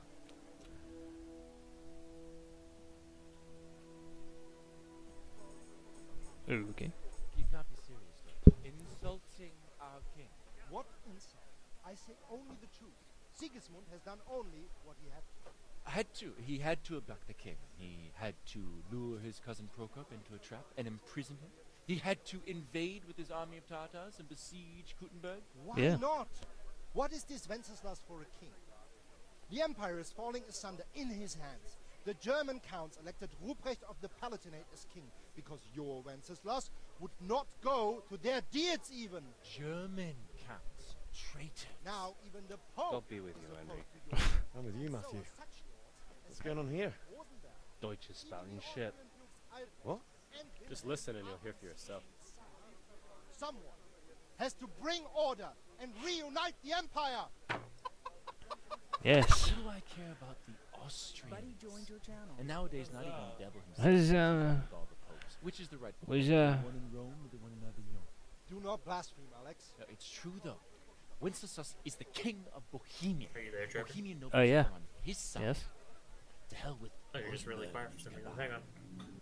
Ooh, okay. You can't be serious, though. Insulting our king. What insult? I say only the truth. Sigismund has done only what he had to. He had to abduct the king. He had to lure his cousin Prokop into a trap and imprison him. He had to invade with his army of Tartars and besiege Kuttenberg. Why not? What is this Wenceslas for a king? The empire is falling asunder in his hands. The German counts elected Ruprecht of the Palatinate as king because your Wenceslas would not go to their deeds even. German counts. Traitor. Now even the Pope. God be with you, Henry. I'm with you, Matthew. What's going on here? Deutsch is spouting shit. What? Just listen and you'll hear for yourself. Someone has to bring order and reunite the empire. Yes. What do I care about the Austrians? Buddy joined your channel. And nowadays, not even the devil What is, himself. All the popes. Which is the right pope? Was, The one in Rome or the one in Avignon? Do not blaspheme, Alex. No, it's true though. Wenceslas is the king of Bohemia. Are you there, Trevor? Bohemian nobles Oh, yeah. are on his side. Yes. To hell with. Oh, you're just really quiet for some reason. Hang on.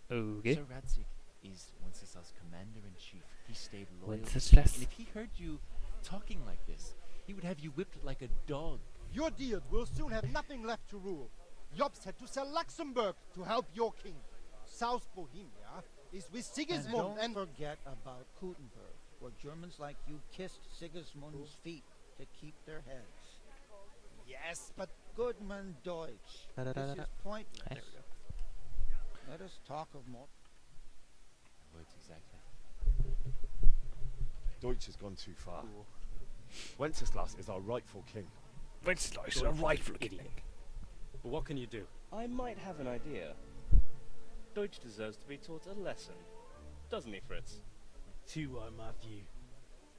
Okay. Sir Radzik is Wenceslas' commander-in-chief. He stayed loyal. Wenceslas. And if he heard you talking like this, he would have you whipped like a dog. Your deed will soon have nothing left to rule. Jobst had to sell Luxembourg to help your king. South Bohemia is with Sigismund and don't forget about Kuttenberg, where Germans like you kissed Sigismund's feet to keep their heads. Yes, but Goodman Deutsch. This is pointless. There we go. Let us talk of more. Words exactly. Deutsch has gone too far. Wenceslas is our rightful king. Wenceslas is our rightful king. But what can you do? I might have an idea. Deutsch deserves to be taught a lesson. Doesn't he, Fritz? Too right, Matthew.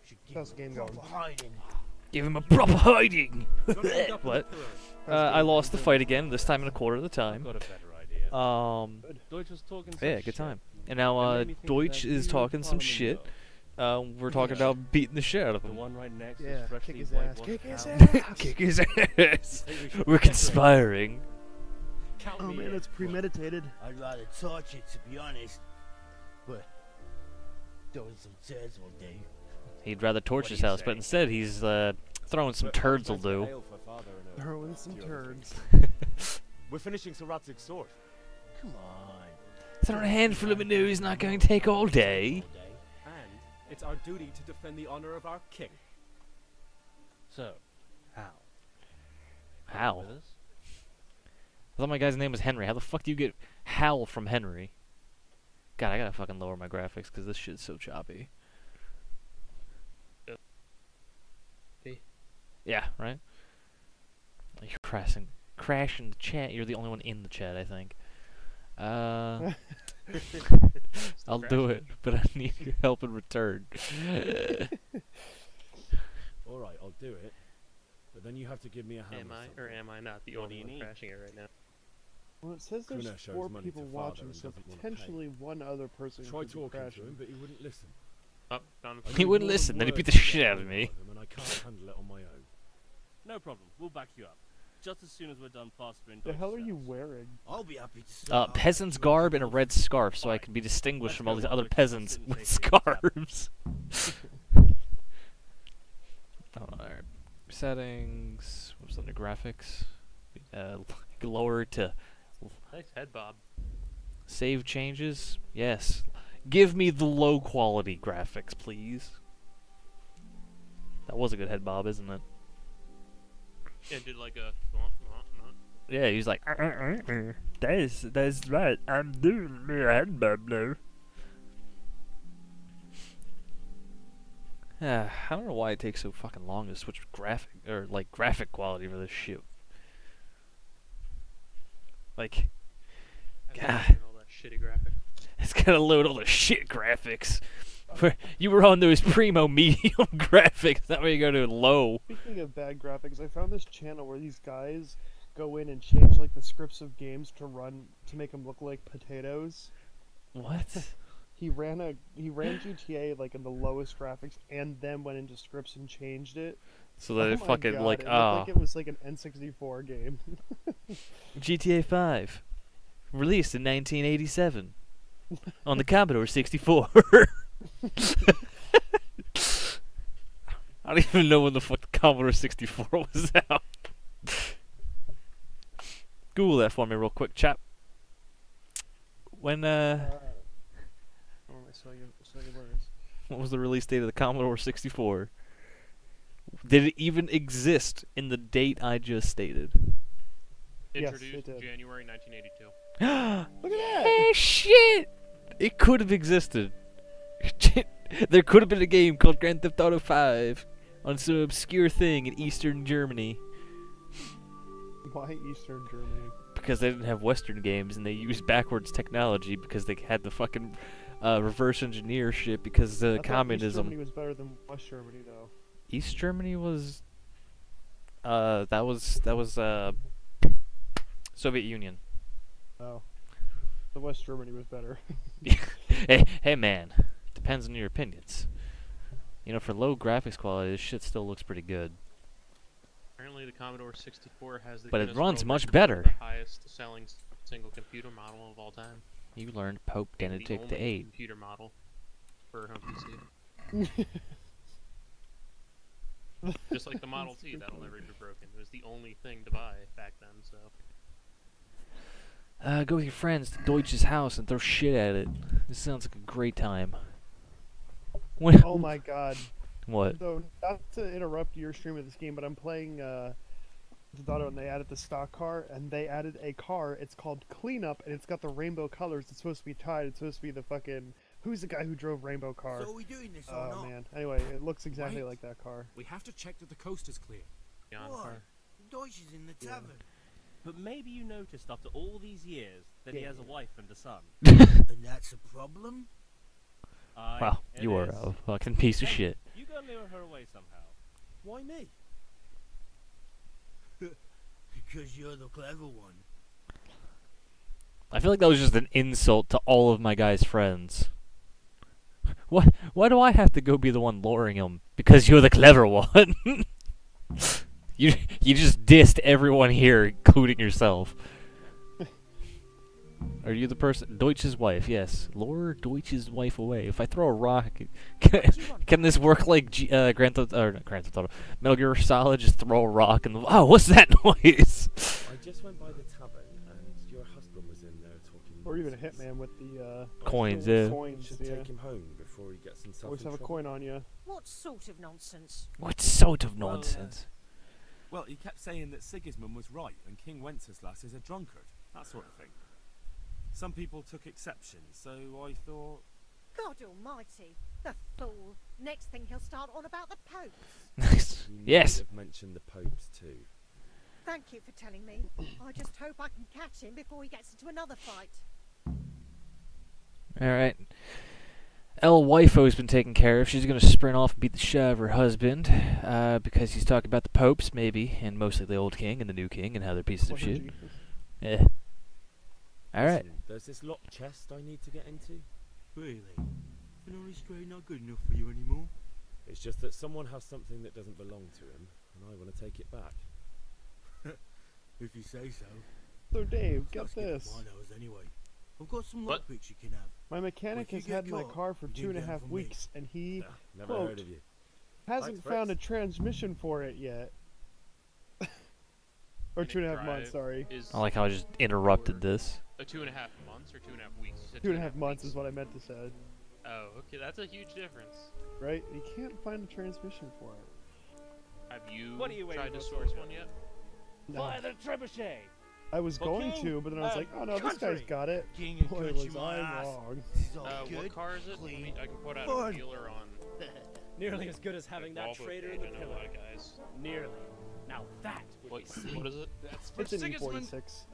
Should give How's the game going? hiding. Give him a proper hiding! What? I lost the fight again, this time in a quarter of the time. I've got a better idea. Deutsch was talking some Yeah, shit. good time. And now, Deutsch is talking some shit. We're talking about beating the shit out of The him. one right next Yeah, is freshly kick his white ass. washed Kick his out. ass. Kick his ass! We're conspiring. Count Oh me man, in. that's premeditated. I'd rather torch it, to be honest. But Doing some turds will do. He'd rather torch his house, but instead he's throwing some turds will do. Throwing some turds. We're finishing Sir Radzig's sword. Come on. Throwing a handful of manure is not going to take all day. And it's our duty to defend the honor of our king. So, how? Hal? I thought my guy's name was Henry. How the fuck do you get Hal from Henry? God, I gotta fucking lower my graphics because this shit's so choppy. Yeah, right? You're crashing the chat. You're the only one in the chat, I think. I'll do it, but I need your help in return. Alright, I'll do it. But then you have to give me a hand. Am I not the only one crashing it right now? Well, it says there's Kuna shows 4 money people to father watching, and so doesn't wanna potentially one other person Try could be talking to crashing. him, but he wouldn't listen. He wouldn't listen, then he beat the shit out of me. And I can't handle it on my own. No problem. We'll back you up. Just as soon as we're done plastering. The hell are you wearing? I'll be happy to start. Peasant's garb and a red scarf, so I can be distinguished from all these other peasants with scarves. Alright. Settings. What's under graphics? Lower to. Nice head bob. Save changes? Yes. Give me the low quality graphics, please. That was a good head bob, isn't it? Yeah, did like a. Yeah, he's like. That's right. I'm doing me a head bob now. I don't know why it takes so fucking long to switch graphic quality for this shit. Like, God. All that shitty graphic. It's gotta load all the shit graphics. You were on those primo medium graphics. That way you go to low. Speaking of bad graphics, I found this channel where these guys go in and change like the scripts of games to make them look like potatoes. What? He ran GTA like in the lowest graphics and then went into scripts and changed it. So that it fucking God, like it looked like it was like an N64 game. GTA 5, released in 1987 on the Commodore 64. I don't even know when the fuck the Commodore 64 was out. Google that for me real quick, chap. When what was the release date of the Commodore 64? Did it even exist in the date I just stated? Introduced January 1982. Look at that! Hey, shit! It could have existed. There could have been a game called Grand Theft Auto 5 on some obscure thing in Eastern Germany. Why Eastern Germany? Because they didn't have Western games and they used backwards technology because they had the fucking reverse engineer shit because communism. East Germany was better than West Germany, though. East Germany was. That was Soviet Union. Oh. The West Germany was better. Hey man, depends on your opinions. You know, for low graphics quality, this shit still looks pretty good. Apparently, the Commodore 64 has the But it Guinness runs World much Record better. for the highest-selling single computer model of all time. You learned Pope And Benedict the only VIII. computer model for a home PC. Just like the Model T, that'll never be broken. It was the only thing to buy back then, so. Go with your friends to Deutsch's house and throw shit at it. This sounds like a great time. Oh my god. What? So, not to interrupt your stream of this game, but I'm playing the daughter and they added the stock car, and they added a car, it's called Cleanup, and it's got the rainbow colors, it's supposed to be tied, it's supposed to be the fucking... Who's the guy who drove Rainbow Car? So are we doing this or Oh not? man. Anyway, it looks exactly Right. like that car. We have to check that the coast is clear. What? Deutsch is in the tavern. But maybe you noticed after all these years that he has a wife and a son. And that's a problem? Aye, Wow, it you are is. a fucking piece of Hey, shit. You go lure her away somehow. Why me? Because you're the clever one. I feel like that was just an insult to all of my guy's friends. Why do I have to go be the one luring him? Because you're the clever one. You just dissed everyone here, including yourself. Are you the person? Deutsch's wife, yes. Lure Deutsch's wife away. If I throw a rock, can this work like Grand Theft, or not Grand Theft Auto, Metal Gear Solid? Just throw a rock and oh, what's that noise? I just went by the tavern and your husband was in there talking. Or even a hitman with the coins. Coins. Should take him home before he gets himself. Always in have a trouble. coin on you. What sort of nonsense? What sort of nonsense? Well, he kept saying that Sigismund was right and King Wenceslas is a drunkard. That sort of thing. Some people took exception, so I thought... God almighty, the fool. Next thing he'll start on about the Pope. Nice. You Yes. might have mentioned the popes too. Thank you for telling me. I just hope I can catch him before he gets into another fight. Alright. El Wifo's been taken care of. She's gonna sprint off and beat the shit out of her husband, because he's talking about the popes, maybe, and mostly the old king and the new king and how they're pieces of shit. Yeah. Alright. Listen, there's this locked chest I need to get into. Really? Finale straight not good enough for you anymore? It's just that someone has something that doesn't belong to him, and I want to take it back. If you say so. So Dave, It's get not skipping this. my nose anyway. I've got some What? lockpicks you can have. My mechanic Well, has if you had get my caught, car for you didn't 2.5 get 'em from me. weeks, and he Never quote, heard of you. hasn't Thanks, found a Fritz. transmission for it yet. Or And 2.5 drive months, sorry. is I like how I just interrupted this. 2.5 months or 2.5 weeks? You said 2.5 months is what I meant to say. Oh, okay, that's a huge difference. Right? You can't find a transmission for it. Have you What are you waiting tried to for, source soldier? one yet? No. Fire the trebuchet! I was going King, to, but then I was like, oh no, this guy's country. got it. King and Boy, country, was my I ass. wrong. This is all What good, car is it? clean, I can put out fun. a dealer on. Nearly as good as having that Volvo traitor page, in the I know a pillar. lot of guys. Nearly. Now that would be sweet. What is it? That's for It's an Sigismund. E46,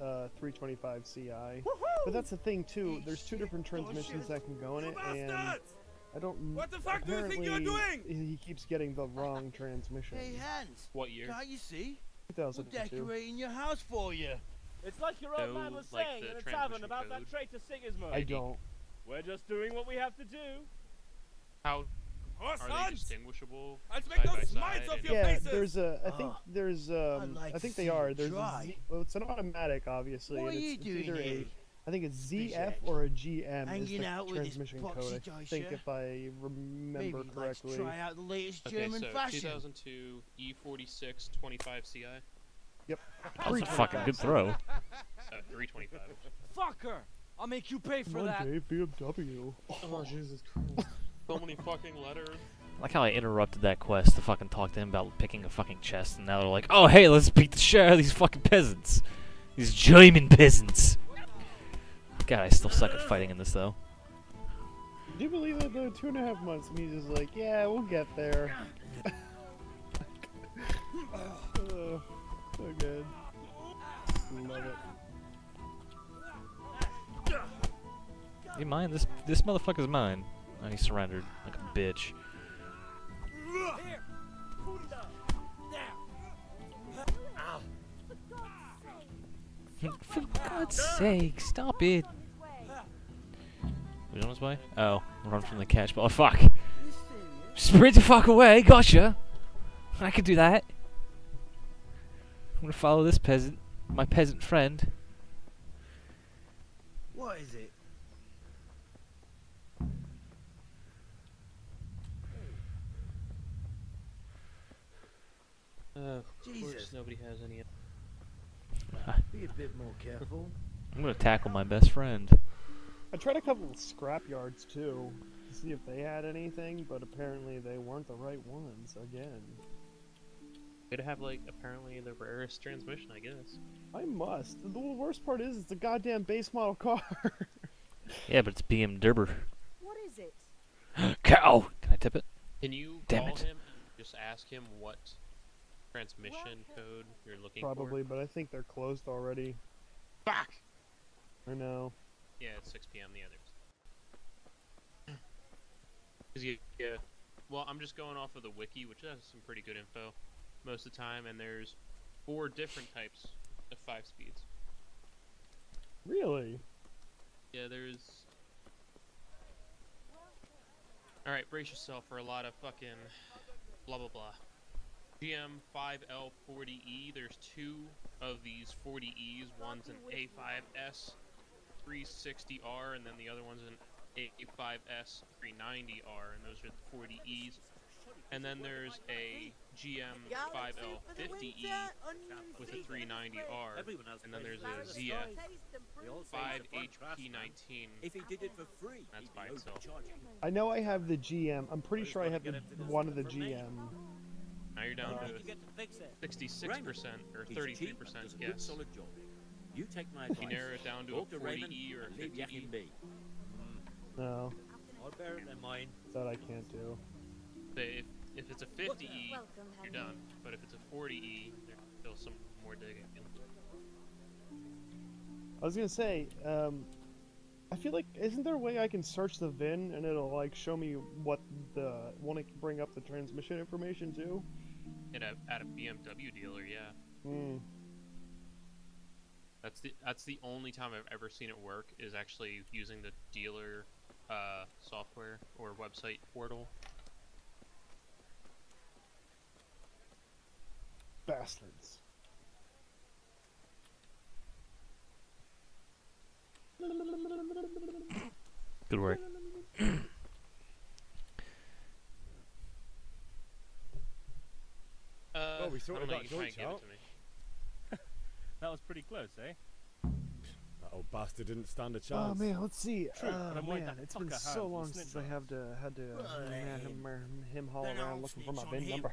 325 CI. But that's the thing too. There's two different transmissions that can go in it, and I don't. What the fuck do you think you're apparently, doing? He keeps getting the wrong transmission. Hey, Hans. What year? Can't you see? We're 2002. decorating your house for you. It's like your old No, man was like saying the in a tavern transmission about that code. traitor Sigismund. I don't. We're just doing what we have to do. How Horse are they hunts! distinguishable? Let's make side those by smites side off and- your Yeah, faces. there's a. I think Oh, there's. like I think to they see are. you There's. try. Well, it's an automatic, obviously. What and are you it's doing either here? I think it's ZF Fish or a GM is Hanging the out with this transmission boxy code. I think Joycer? if I remember Maybe let's correctly. try out the latest Okay, German so fashion. 2002 E46 25 CI. Yep. That's a fucking good throw. 325. Fucker! I'll make you pay for Come on, that. Dave, BMW. Oh, Jesus Christ. So many fucking letters. I like how I interrupted that quest to fucking talk to him about picking a fucking chest, and now they're like, oh hey, let's beat the shit out of these fucking peasants. These German peasants. God, I still suck at fighting in this though. Do you believe that though? 2.5 months, and he's just like, yeah, we'll get there. So good. Love it. You mind? This motherfucker's mine. Oh, he surrendered like a bitch. For God's sake, stop it! He's on his way? Oh, run from the catch. Oh fuck! Sprint the fuck away! Gotcha! I could do that. I'm gonna follow this peasant, my peasant friend. What is it? Of course Jesus. nobody has any. Be a bit more careful. I'm gonna tackle my best friend. I tried a couple of scrap yards too to see if they had anything, but apparently they weren't the right ones again. Could have like apparently the rarest transmission, I guess. I must. The worst part is it's a goddamn base model car. Yeah, but it's BMW. What is it? Cow! Can I tip it? Can you Damn call it. him? And just ask him what transmission code you're looking Probably, for. but I think they're closed already. Fuck! I know. Yeah, it's 6 p.m. the others. 'Cause yeah. Well, I'm just going off of the wiki, which has some pretty good info most of the time, and there's 4 different types of 5 speeds. Really? Yeah, there's... Alright, brace yourself for a lot of fucking blah blah blah. GM 5L40E, there's 2 of these 40Es. One's an A5S 360R, and then the other one's an A5S 390R, and those are the 40Es. And then there's a GM 5L50E with a 390R, and then there's a ZF 5HP19. If he did it for free, that's by itself. I know I have the GM. I'm pretty sure I have one of the GM. Now you're down to 66% or 33% guess. You take my advice. You narrow it down to a 40E or a 50E. No. I'll bear it in mind. That I can't do. If it's a 50E, you're done. But if it's a 40E, there's still some more digging. I was gonna say, I feel like, isn't there a way I can search the VIN and it'll like show me what want to bring up the transmission information too? At a BMW dealer, yeah. Hmm. That's the only time I've ever seen it work, is actually using the dealer software or website portal. Bastards. Good work. Well, we sorted that Deutsch out. That was pretty close, eh? That old bastard didn't stand a chance. Oh man, let's see. True, but I'm worried Man, that it's been fucker so Hans will long snitch since on I us. had to him haul around looking for my VIN number.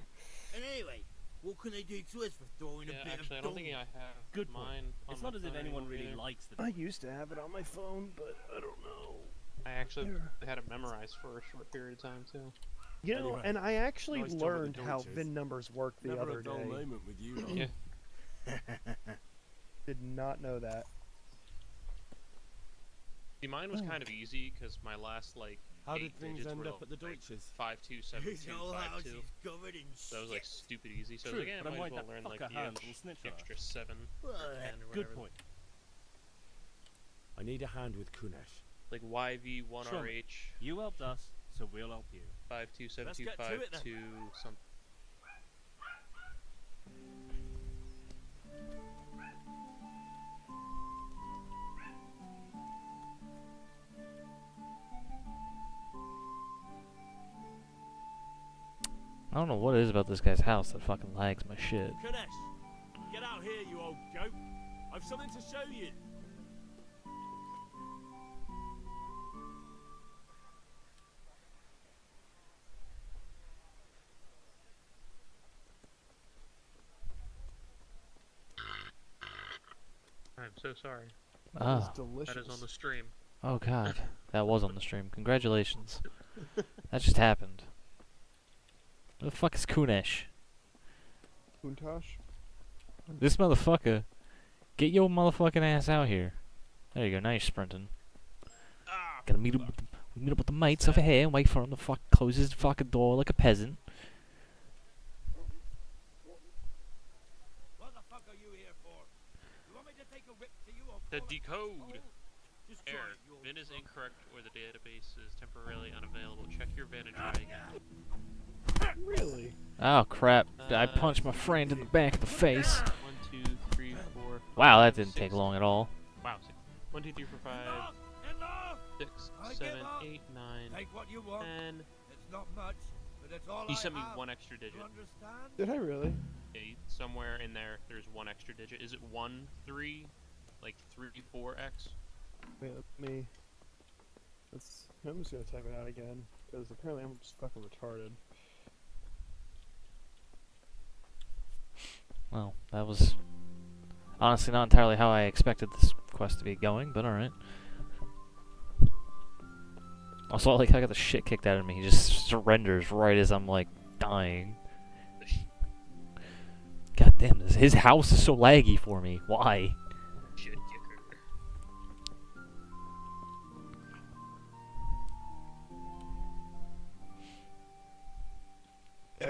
And anyway, what can they do to us for throwing a bit Actually, I of don't think I have Good mine. point. It's on not as my if phone anyone anymore really either. likes the. I used to have it on my phone, but I don't know. I actually had it memorized for a short period of time too. You know, Anyway, and I actually nice job with the learned how Deutsches. VIN numbers work the Never other a dull day. moment with you, though. Yeah. Did not know that. See, mine was kind of easy because my last How 8 did things digits end were up at the like Deutsches? 527252. covered in So that was like stupid easy. So I True, was like, yeah, but I'm might as worried well learn that like fucker the Hans will snitch on us. extra 7 or 10 or Good whatever. point. I need a hand with Kunesh. Like YV1RH You helped us, so we'll help you. 527252 something. I don't know what it is about this guy's house that fucking lags my shit. Kadesh, get out here, you old goat. I've something to show you. I'm so sorry. Ah. That is on the stream. Oh god, that was on the stream. Congratulations. That just happened. Who the fuck is Kunesh? Kuntosh? This motherfucker. Get your motherfucking ass out here. There you go, now you're sprinting. Gotta meet up with the mates over here and wait for him to fuck close his fucking door like a peasant. What the fuck are you here for? You want me to take a rip to you or The decode. Just try Error. it, you old VIN is fuck. incorrect or the database is temporarily unavailable. Check your VIN and try again. Really? Oh crap, I punched my friend in the back of the face. 1, 2, 3, 4. Wow, that 5, didn't 6. take long at all. Wow. 1, 2, 3, 4, 5, 6, I 7, give up. 8, 9, Take what you want. 10. It's not much, but it's all He I sent me have. one extra digit. You understand? Did I really? Yeah, somewhere in there, there's one extra digit. Is it 1, 3, like 3, 4x? Wait, let me. I'm just gonna type it out again because apparently I'm just fucking retarded. Well, that was honestly not entirely how I expected this quest to be going, but alright. Also, like, I got the shit kicked out of me. He just surrenders right as I'm, like, dying. God damn this. His house is so laggy for me. Why? Shit kicker.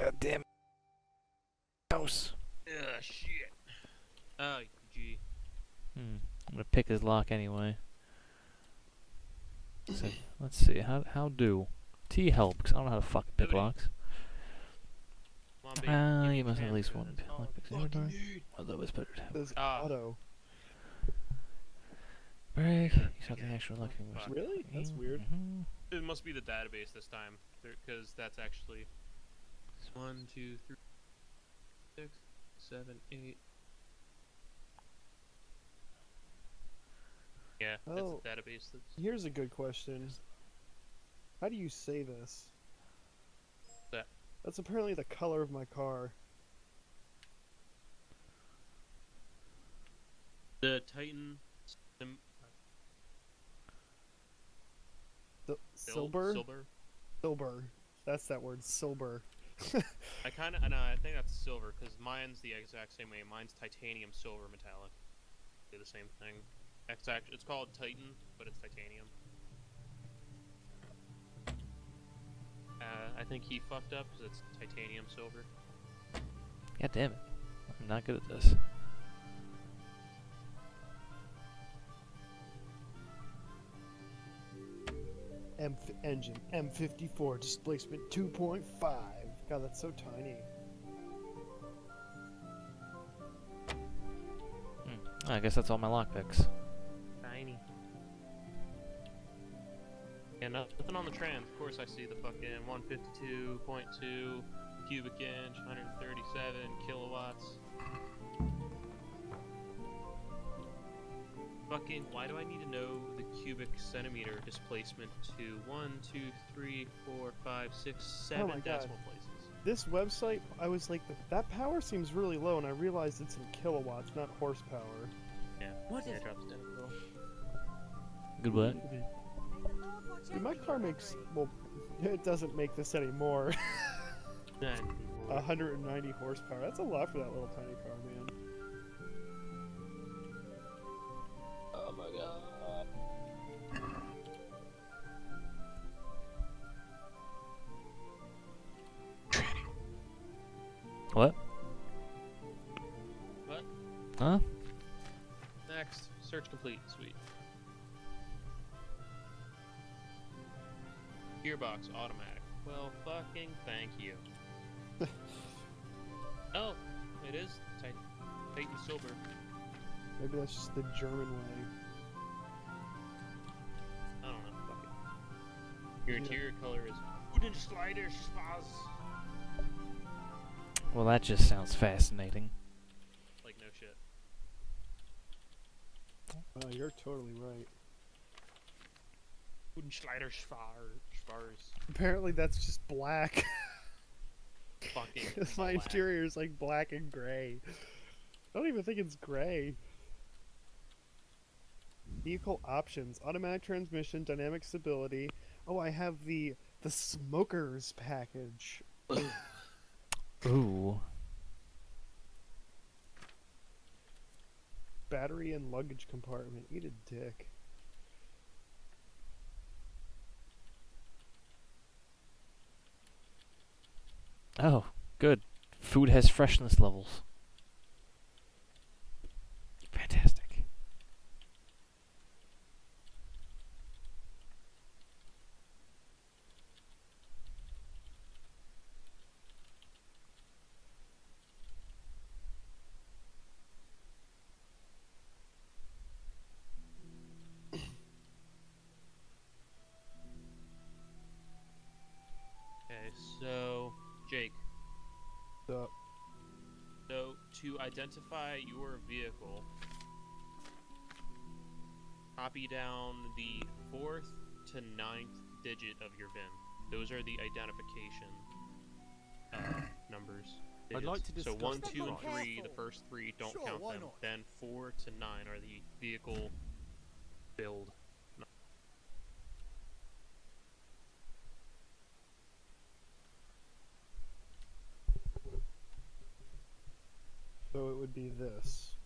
God damn it. House. Shit. Oh, gee. I'm gonna pick his lock anyway. So, let's see. How do T help? Because I don't know how to fucking pick locks. You must have at least one lock picks in inventory. Although it's better to have. There's auto. Break. You saw the actual looking. Really? That's weird. It must be the database this time, because that's actually 1, 2, 3, 6, 7, 8. Yeah, that's Oh, the database. Here's a good question. How do you say this? That. That's apparently the color of my car. The Titan. Silber? Silver. Silber. That's that word, silber. I think that's silver because mine's the exact same way. Mine's titanium silver metallic. They're the same thing. It's called Titan, but it's titanium. I think he fucked up because it's titanium silver. God damn it. I'm not good at this. Engine M54 displacement 2.5. God, that's so tiny. I guess that's all my lockpicks. Tiny. Yeah, nothing on the trans. Of course, I see the fucking 152.2 cubic inch, 137 kilowatts. Fucking, why do I need to know the cubic centimeter displacement to 1, 2, 3, 4, 5, 6, 7 my God. decimal places? This website, I was like, that power seems really low, and I realized it's in kilowatts, not horsepower. Yeah. What yeah, is- drops down a little. Good what? Dude, my car makes, well, it doesn't make this anymore. 190 horsepower. That's a lot for that little tiny car, man. Oh my god. What? What? Huh? Next. Search complete. Sweet. Gearbox automatic. Well, fucking thank you. Oh, it is Titan Silver. Maybe that's just the German way. I don't know. Fuck it. Your interior color is wooden slider schwarz. Well, that just sounds fascinating. Like no shit. You're totally right. Wooden slider schwarz. Apparently that's just black. Fucking My black. interior is like black and gray. I don't even think it's gray. Vehicle options: automatic transmission, dynamic stability. Oh, I have the smokers package. Ooh. Battery and luggage compartment. Eat a dick. Oh, good. Food has freshness levels. Fantastic. Okay, so Jake. So to identify your vehicle, copy down the 4th to 9th digit of your VIN. Those are the identification numbers. I'd like to So discuss 1, the 2, and price. 3, the first 3 don't Sure, count why them. not? Then 4 to 9 are the vehicle build. So it would be this.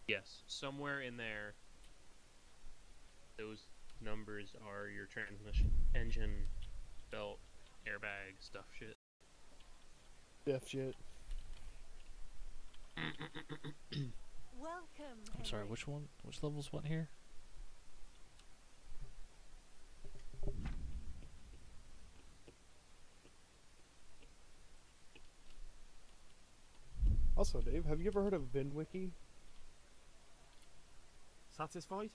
Yes, somewhere in there, those numbers are your transmission, engine, belt, airbag, stuff shit. Def shit. Welcome. I'm sorry, which one? Which level's what here? Also, Dave, have you ever heard of VinWiki? Satisfied?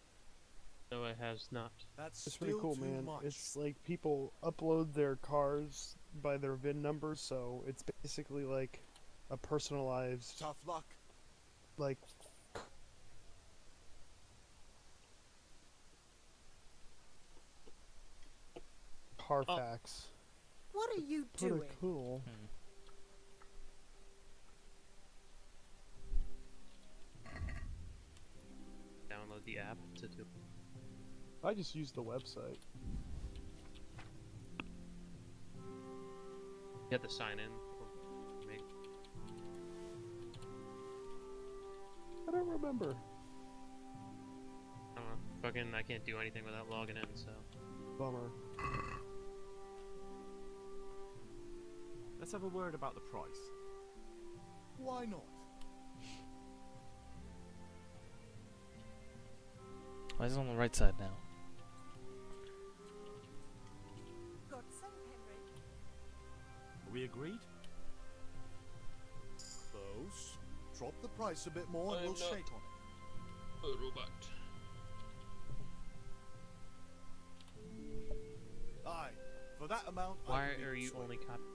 No, it has not. That's It's pretty still cool, too man. much. It's like people upload their cars by their VIN numbers, so it's basically like a personalized, Tough luck. like, Carfax. What are you Pretty doing? cool. Download the app to do. I just used the website. You have to sign in. Or make... I don't remember. I don't know. Fucking, I can't do anything without logging in, so. Bummer. Let's have a word about the price. Why not? Why is it on the right side now? God send Henry. Are we agreed? Close. Drop the price a bit more and we'll shake on it. A robot. Aye. For that amount, Why I can are be you persuaded. only copying?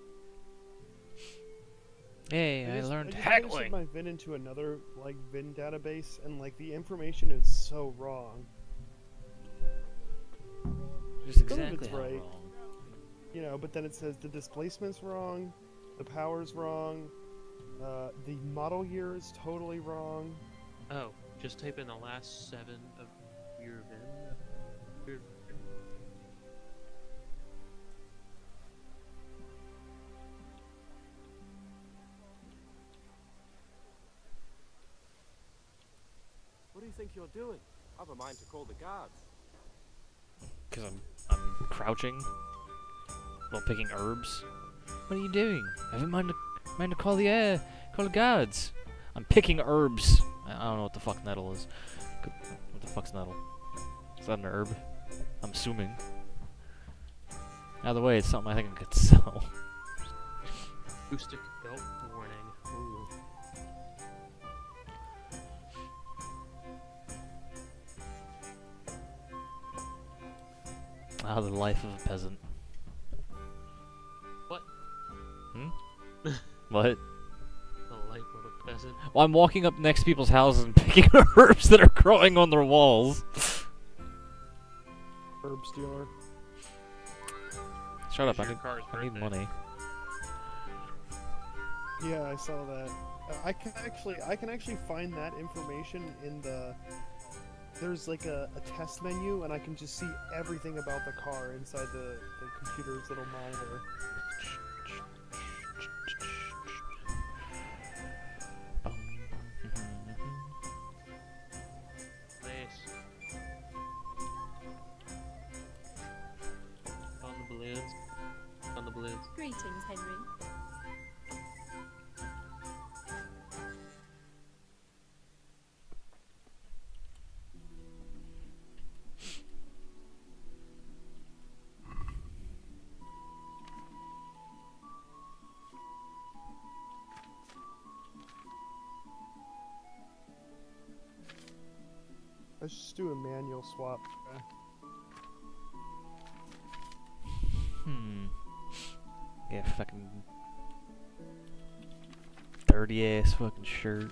Hey, I just learned registered haggling. my VIN into another like VIN database, and like the information is so wrong. Just Some of exactly it's how right, wrong. you know, but then it says the displacement's wrong, the power's wrong, the model year is totally wrong. Oh, just type in the last 7 of your VIN. Your... What do you think you're doing? I've a mind to call the guards. Because I'm crouching while picking herbs. What are you doing? I have a mind to call the guards. I'm picking herbs. I don't know what the fuck nettle is. What the fuck's nettle? Is that an herb? I'm assuming. Either way, it's something I think I could sell. Acoustic belt warning. Ooh. Ah, the life of a peasant. What? Hmm? What? The life of a peasant. Well, I'm walking up next to people's houses and picking herbs that are growing on their walls. Herb stealer. Shut up, Here's I your car's need birthday. money. Yeah, I saw that. I can actually find that information in the. There's like a test menu, and I can just see everything about the car inside the computer's little monitor. Nice. On the balloons. On the balloons. Greetings, Henry. Let's just do a manual swap. Yeah, fucking dirty ass fucking shirt.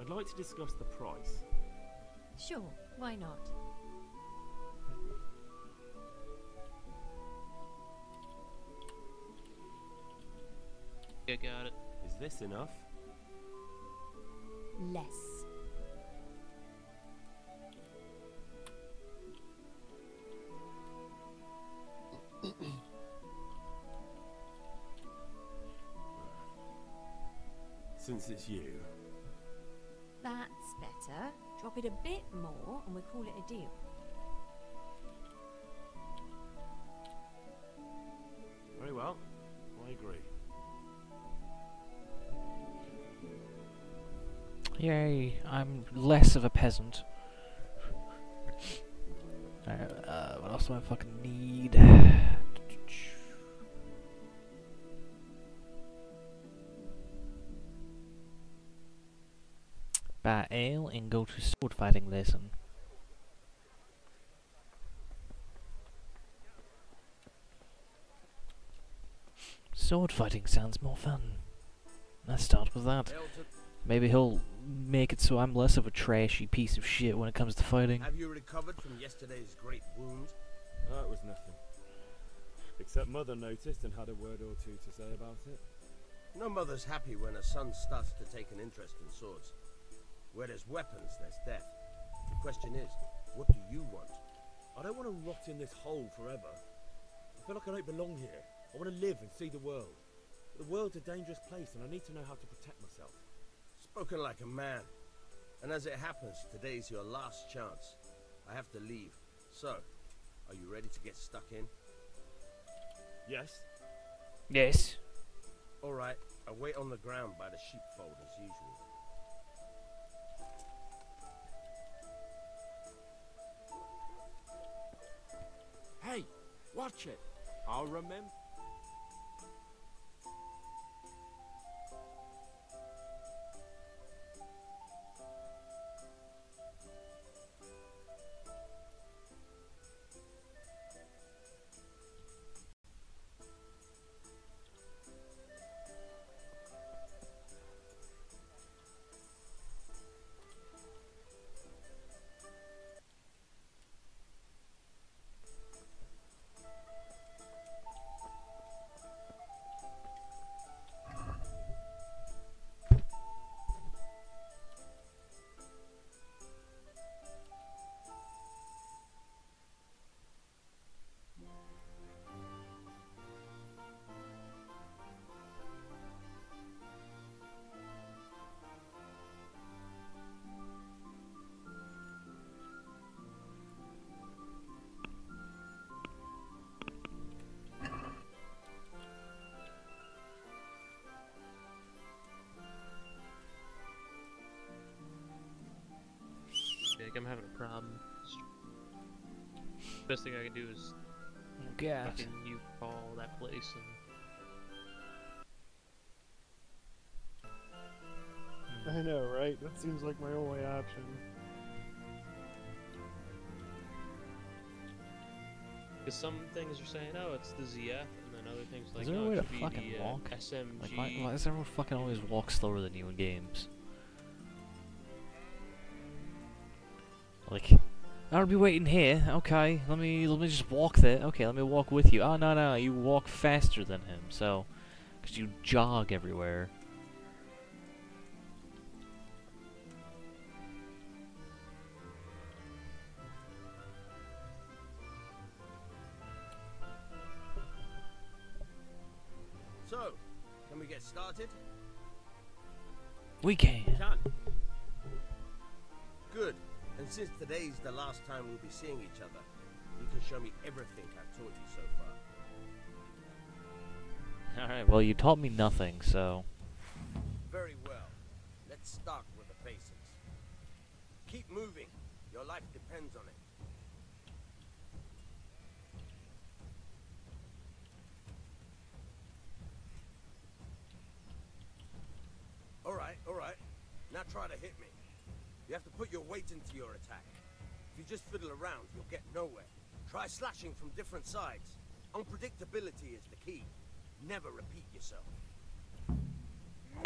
I'd like to discuss the price. Sure, why not? Yeah, got it. Is this enough? Less. Since it's you. That's better. Drop it a bit more and we'll call it a deal. Very well. I agree. Yay, I'm less of a peasant. Alright, what else do I fucking need? Buy ale and go to sword fighting lesson. Sword fighting sounds more fun. Let's start with that. Maybe he'll make it so I'm less of a trashy piece of shit when it comes to fighting. Have you recovered from yesterday's great wound? That was nothing. Except Mother noticed and had a word or two to say about it. No mother's happy when her son starts to take an interest in swords. Where there's weapons, there's death. The question is, what do you want? I don't want to rot in this hole forever. I feel like I don't belong here. I want to live and see the world. The world's a dangerous place and I need to know how to protect myself. Spoken like a man. And as it happens, today's your last chance. I have to leave. So, are you ready to get stuck in? Yes. Yes. Alright, I'll wait on the ground by the sheepfold as usual. Hey, watch it. I'll remember. I'm having a problem. Best thing I can do is fucking you call that place and I know, right? That seems like my only option. because some things are saying, oh, it's the ZF, and then other things like, Is there a oh, way it to should be fucking the walk? SMG. Like, why does everyone fucking always walk slower than you in games? Like, I'll be waiting here. Okay, let me just walk there. Okay, let me walk with you. Oh no, you walk faster than him. So, because you jog everywhere. So, can we get started? We can. Good. And since today's the last time we'll be seeing each other, you can show me everything I've taught you so far. Alright, well, you taught me nothing, so. Very well. Let's start with the basics. Keep moving. Your life depends on it. Alright. Now try to hit me. You have to put your weight into your attack. If you just fiddle around, you'll get nowhere. Try slashing from different sides. Unpredictability is the key. Never repeat yourself.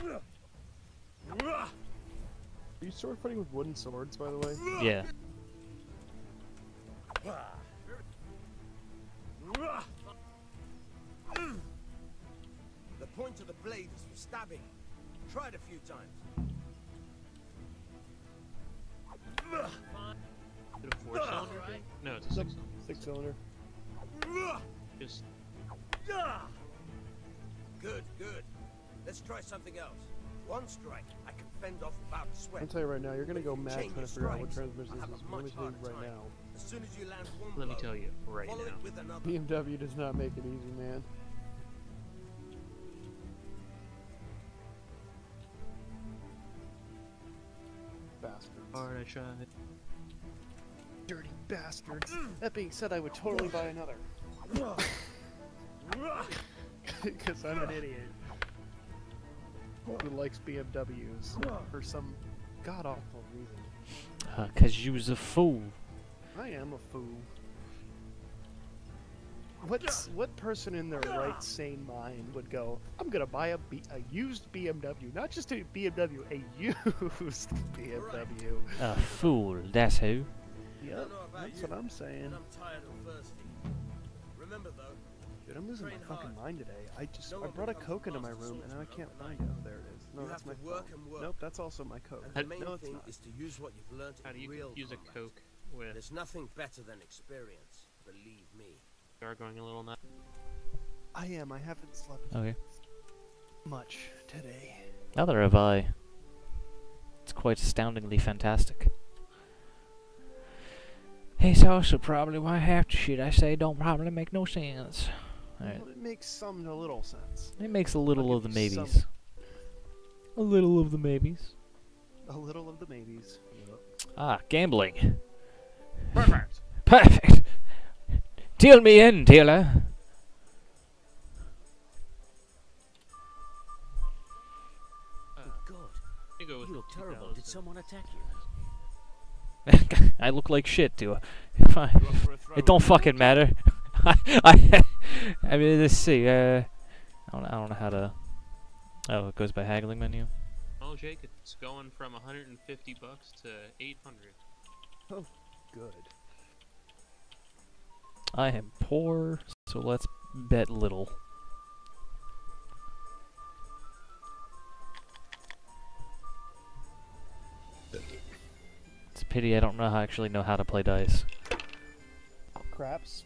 Are you sword fighting with wooden swords, by the way? Yeah. The point of the blade is for stabbing. Try it a few times. Is it a 4-cylinder thing? No, it's a 6-cylinder. 6-cylinder. Just Good. Let's try something else. One strike, I can fend off without sweat. I'll tell you right now, you're gonna go mad Chain trying to your figure out what strikes, transmission I'll have is. a Let me much tell you harder right time. now. As soon as you land one Let me blow, tell you right follow it now. with another. BMW does not make it easy, man. Bastards. Hard I tried. Dirty bastards. That being said, I would totally buy another. Because I'm an idiot who likes BMWs for some god-awful reason. 'Cause you was a fool. I am a fool. What person in their right sane mind would go, I'm gonna buy a used BMW, not just a BMW, a used BMW. A fool, that's who. Yep, that's what I'm saying. I'm tired and thirsty. Remember though, Dude, I'm losing my fucking mind today. I brought a Coke into my room and now I can't find it. Oh, there it is. No, you that's have my to work phone. and work. Nope, that's also my Coke. And the main No, it's thing not. is to use what you've learned How do in you real use a combat. Coke with? There's nothing better than experience, believe me. You are going a little nuts. I am. I haven't slept Okay. much today. Neither have I. It's quite astoundingly fantastic. It's also probably why half the shit I say don't probably make no sense. Alright. Well, it makes some a little sense. It makes a little of the give you maybes. A little of the maybes. A little of the maybes. Yep. Ah, gambling. Perfect. Perfect. Deal me in, dealer. God, You go with you the look terrible. 2000. Did someone attack you? I look like shit, do I? It don't fucking matter. I mean, let's see. I don't know how to. Oh, it goes by haggling menu. Oh, Jake, it's going from 150 bucks to 800. Oh, good. I am poor, so let's bet little. It's a pity I don't actually know how to play dice. Craps.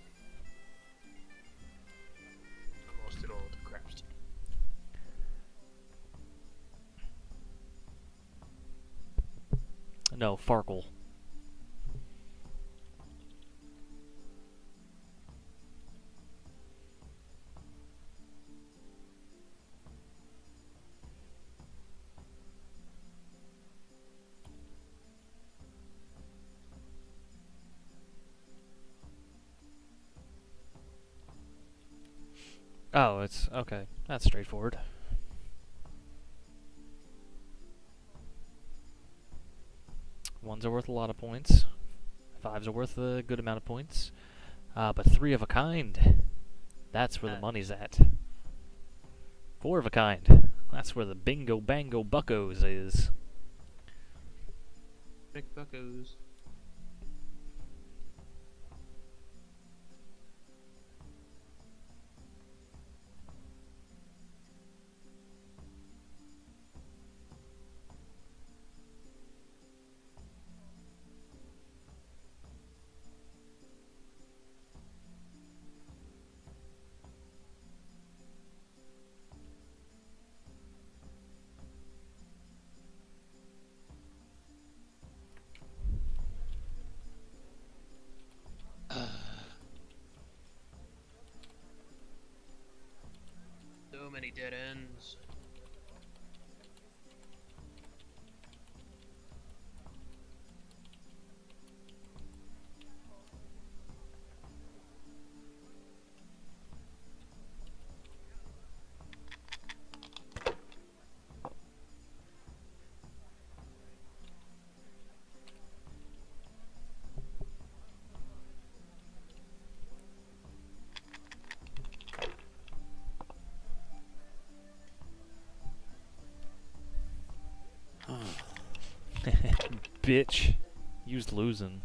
I lost it all to craps. No, Farkle. Oh, it's okay. That's straightforward. Ones are worth a lot of points. Fives are worth a good amount of points. But 3 of a kind, that's where the money's at. 4 of a kind, that's where the bingo bango buckos is. Big buckos. So many dead ends. Bitch. Used losing.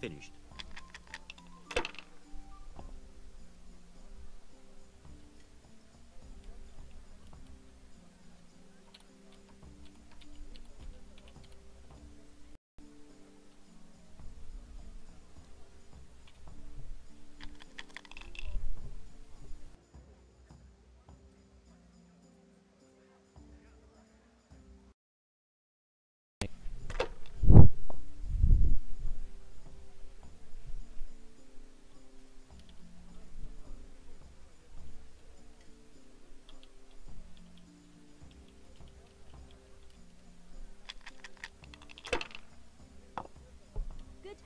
Finished.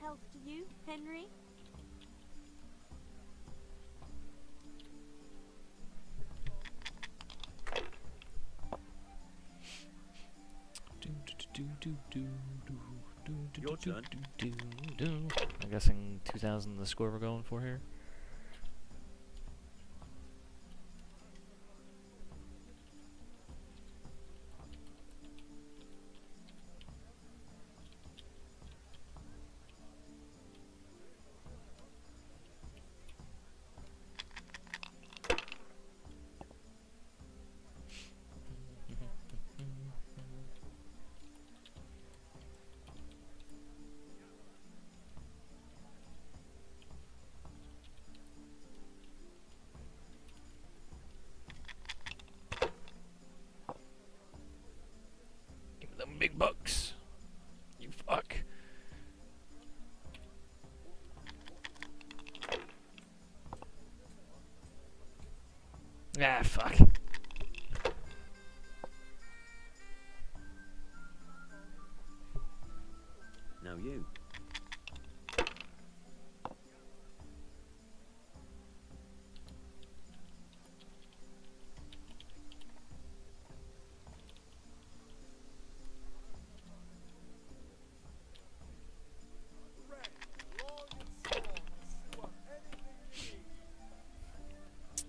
health to you, Henry. Your turn. I'm guessing 2,000 the score we're going for here. Them big bucks. You fuck. Ah, fuck. Now you.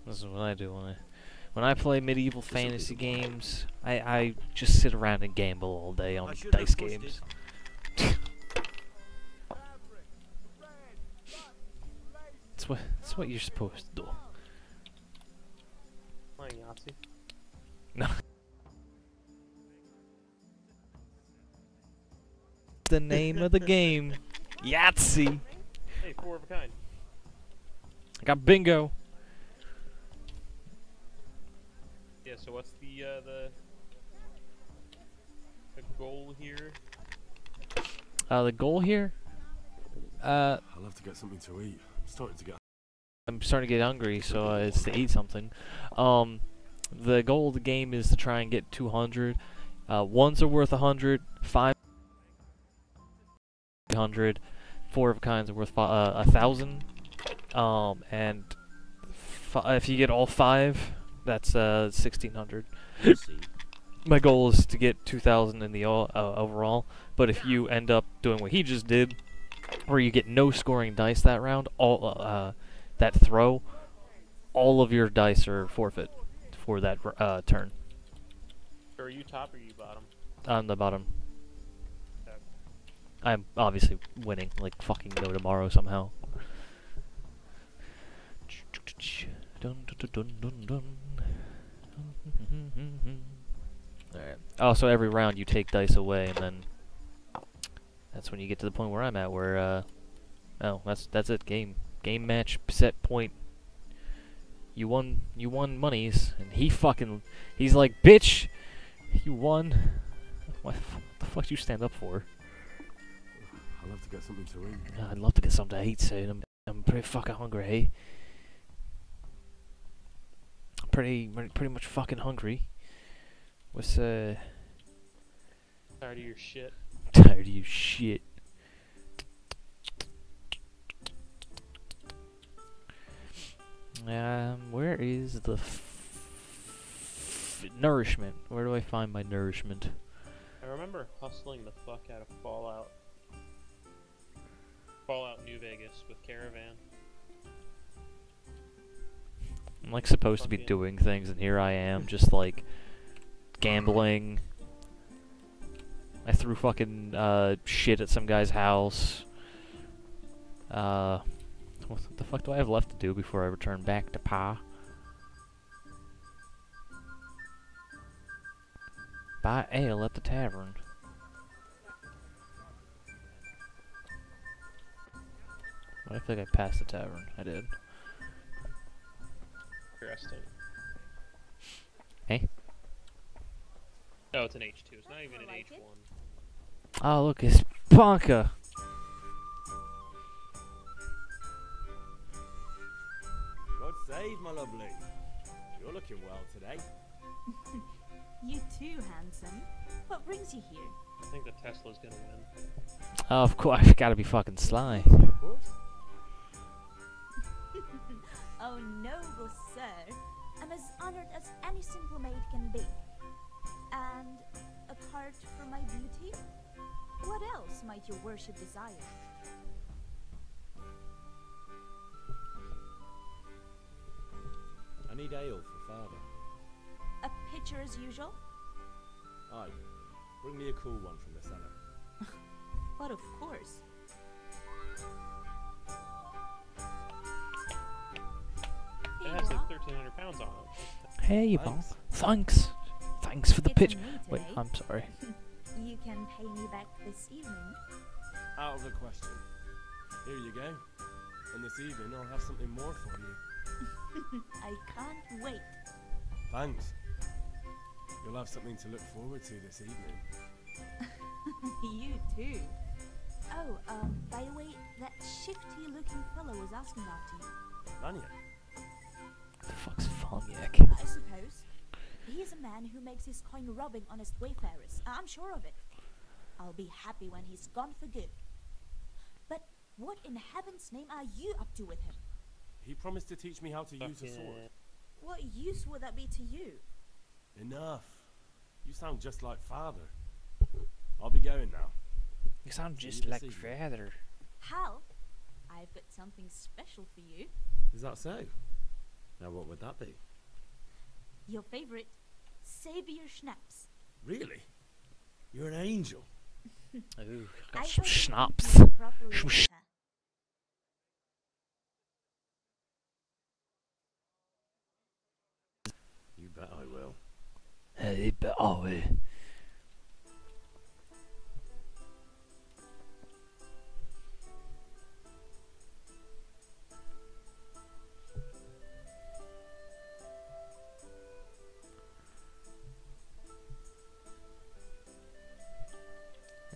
This is what I do when I play medieval fantasy games. I just sit around and gamble all day on dice games. That's what you're supposed to do. Playing Yahtzee. No. The name of the game, Yahtzee. Hey, 4 of a kind. I got bingo. Yeah. So what's the goal here? The goal here. I'll have to get something to eat. I'm I'm starting starting to get. to get hungry, so it's to eat something. The goal of the game is to try and get 200. Ones are worth 100. 5 100. 4 of a kinds are worth 1,000. And if you get all 5, that's 1,600. My goal is to get 2,000 in the overall. But if you end up doing what he just did, where you get no scoring dice that round, all that throw, all of your dice are forfeit for that turn. So are you top or are you bottom? On the bottom. Okay. I'm obviously winning, like fucking no tomorrow somehow. Alright. Oh, so every round you take dice away, and then that's when you get to the point where I'm at, where oh, that's it. Game match, set point. You won monies, and he's like, bitch, you won. What the fuck do you stand up for? I'll have to get something to eat. I'd love to get something to eat soon. I'm pretty fucking hungry, hey? I'm pretty much fucking hungry. What's Tired of your shit. Tired of your shit. Where is the nourishment? Where do I find my nourishment? I remember hustling the fuck out of Fallout New Vegas with Caravan. I'm like supposed to be doing things, and here I am, just like gambling. I threw fucking shit at some guy's house. What the fuck do I have left to do before I return back to Pa? Buy ale at the tavern. I think I passed the tavern. I did. Interesting. Hey? Oh, it's an H2. It's not even an H1. Oh, look, it's Bonka! God save, my lovely. You're looking well today. You too, handsome. What brings you here? I think the Tesla's gonna win. Oh, of course, I've got to be fucking Sly. Oh, noble sir. I'm as honored as any simple maid can be. And apart from my beauty, what else might your worship desire? I need ale for father. A pitcher as usual? Aye. Bring me a cool one from the cellar. But of course. It has like 1,300 pounds on it. Hey, Yvonne. Thanks. Thanks for the It's a pitch. me Wait, today. I'm sorry. You can pay me back this evening. Out of the question. Here you go. And this evening I'll have something more for you. I can't wait. Thanks. You'll have something to look forward to this evening. You too. Oh, by the way, that shifty-looking fellow was asking after you. Maniac? The fuck's Fogyak? I suppose. He is a man who makes his coin robbing honest wayfarers. I'm sure of it. I'll be happy when he's gone for good. But what in heaven's name are you up to with him? He promised to teach me how to use a sword. What use would that be to you? Enough. You sound just like father. I'll be going now. You sound See just you like this evening. father. Hal, I've got something special for you. Is that so? Now what would that be? Your favorite Savior Schnapps. Really? You're an angel. Ooh, I got some hope you schnapps. treat me properly Some later. You bet I will. Hey, but oh,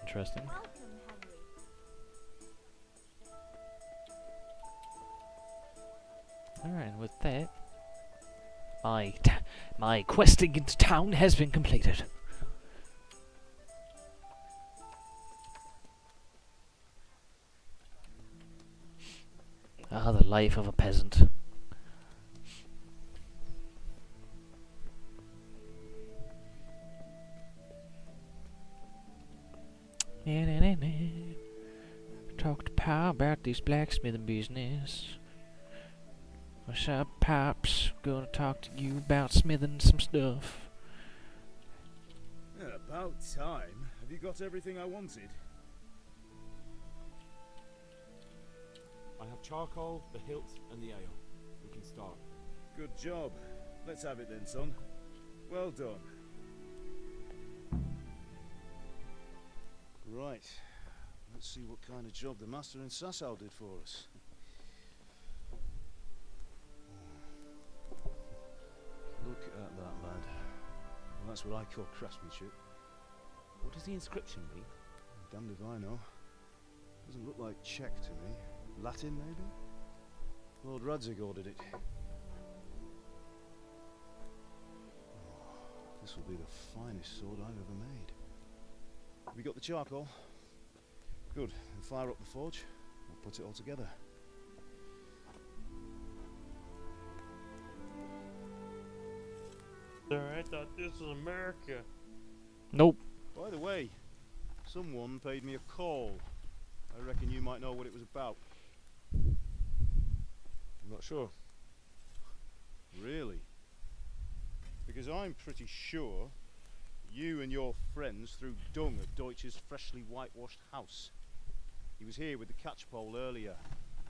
interesting. Welcome, Henry. Alright, and with that, my questing into town has been completed. Ah, the life of a peasant. Talk to Pa about this blacksmithing business. What's up, Pops? Gonna talk to you about smithing some stuff. Yeah, about time. Have you got everything I wanted? I have charcoal, the hilt, and the ale. We can start. Good job. Let's have it then, son. Well done. Right. Let's see what kind of job the master in Sasau did for us. Look at that, lad. Well, that's what I call craftsmanship. What does the inscription mean? Damned if I know. Doesn't look like Czech to me. Latin, maybe? Lord Radzig ordered it. Oh, this will be the finest sword I've ever made. Have you got the charcoal? Good. Then fire up the forge. We'll put it all together. Sir, I thought this was America. Nope. By the way, someone paid me a call. I reckon you might know what it was about. I'm not sure. Really? Because I'm pretty sure you and your friends threw dung at Deutsch's freshly whitewashed house. He was here with the catchpole earlier,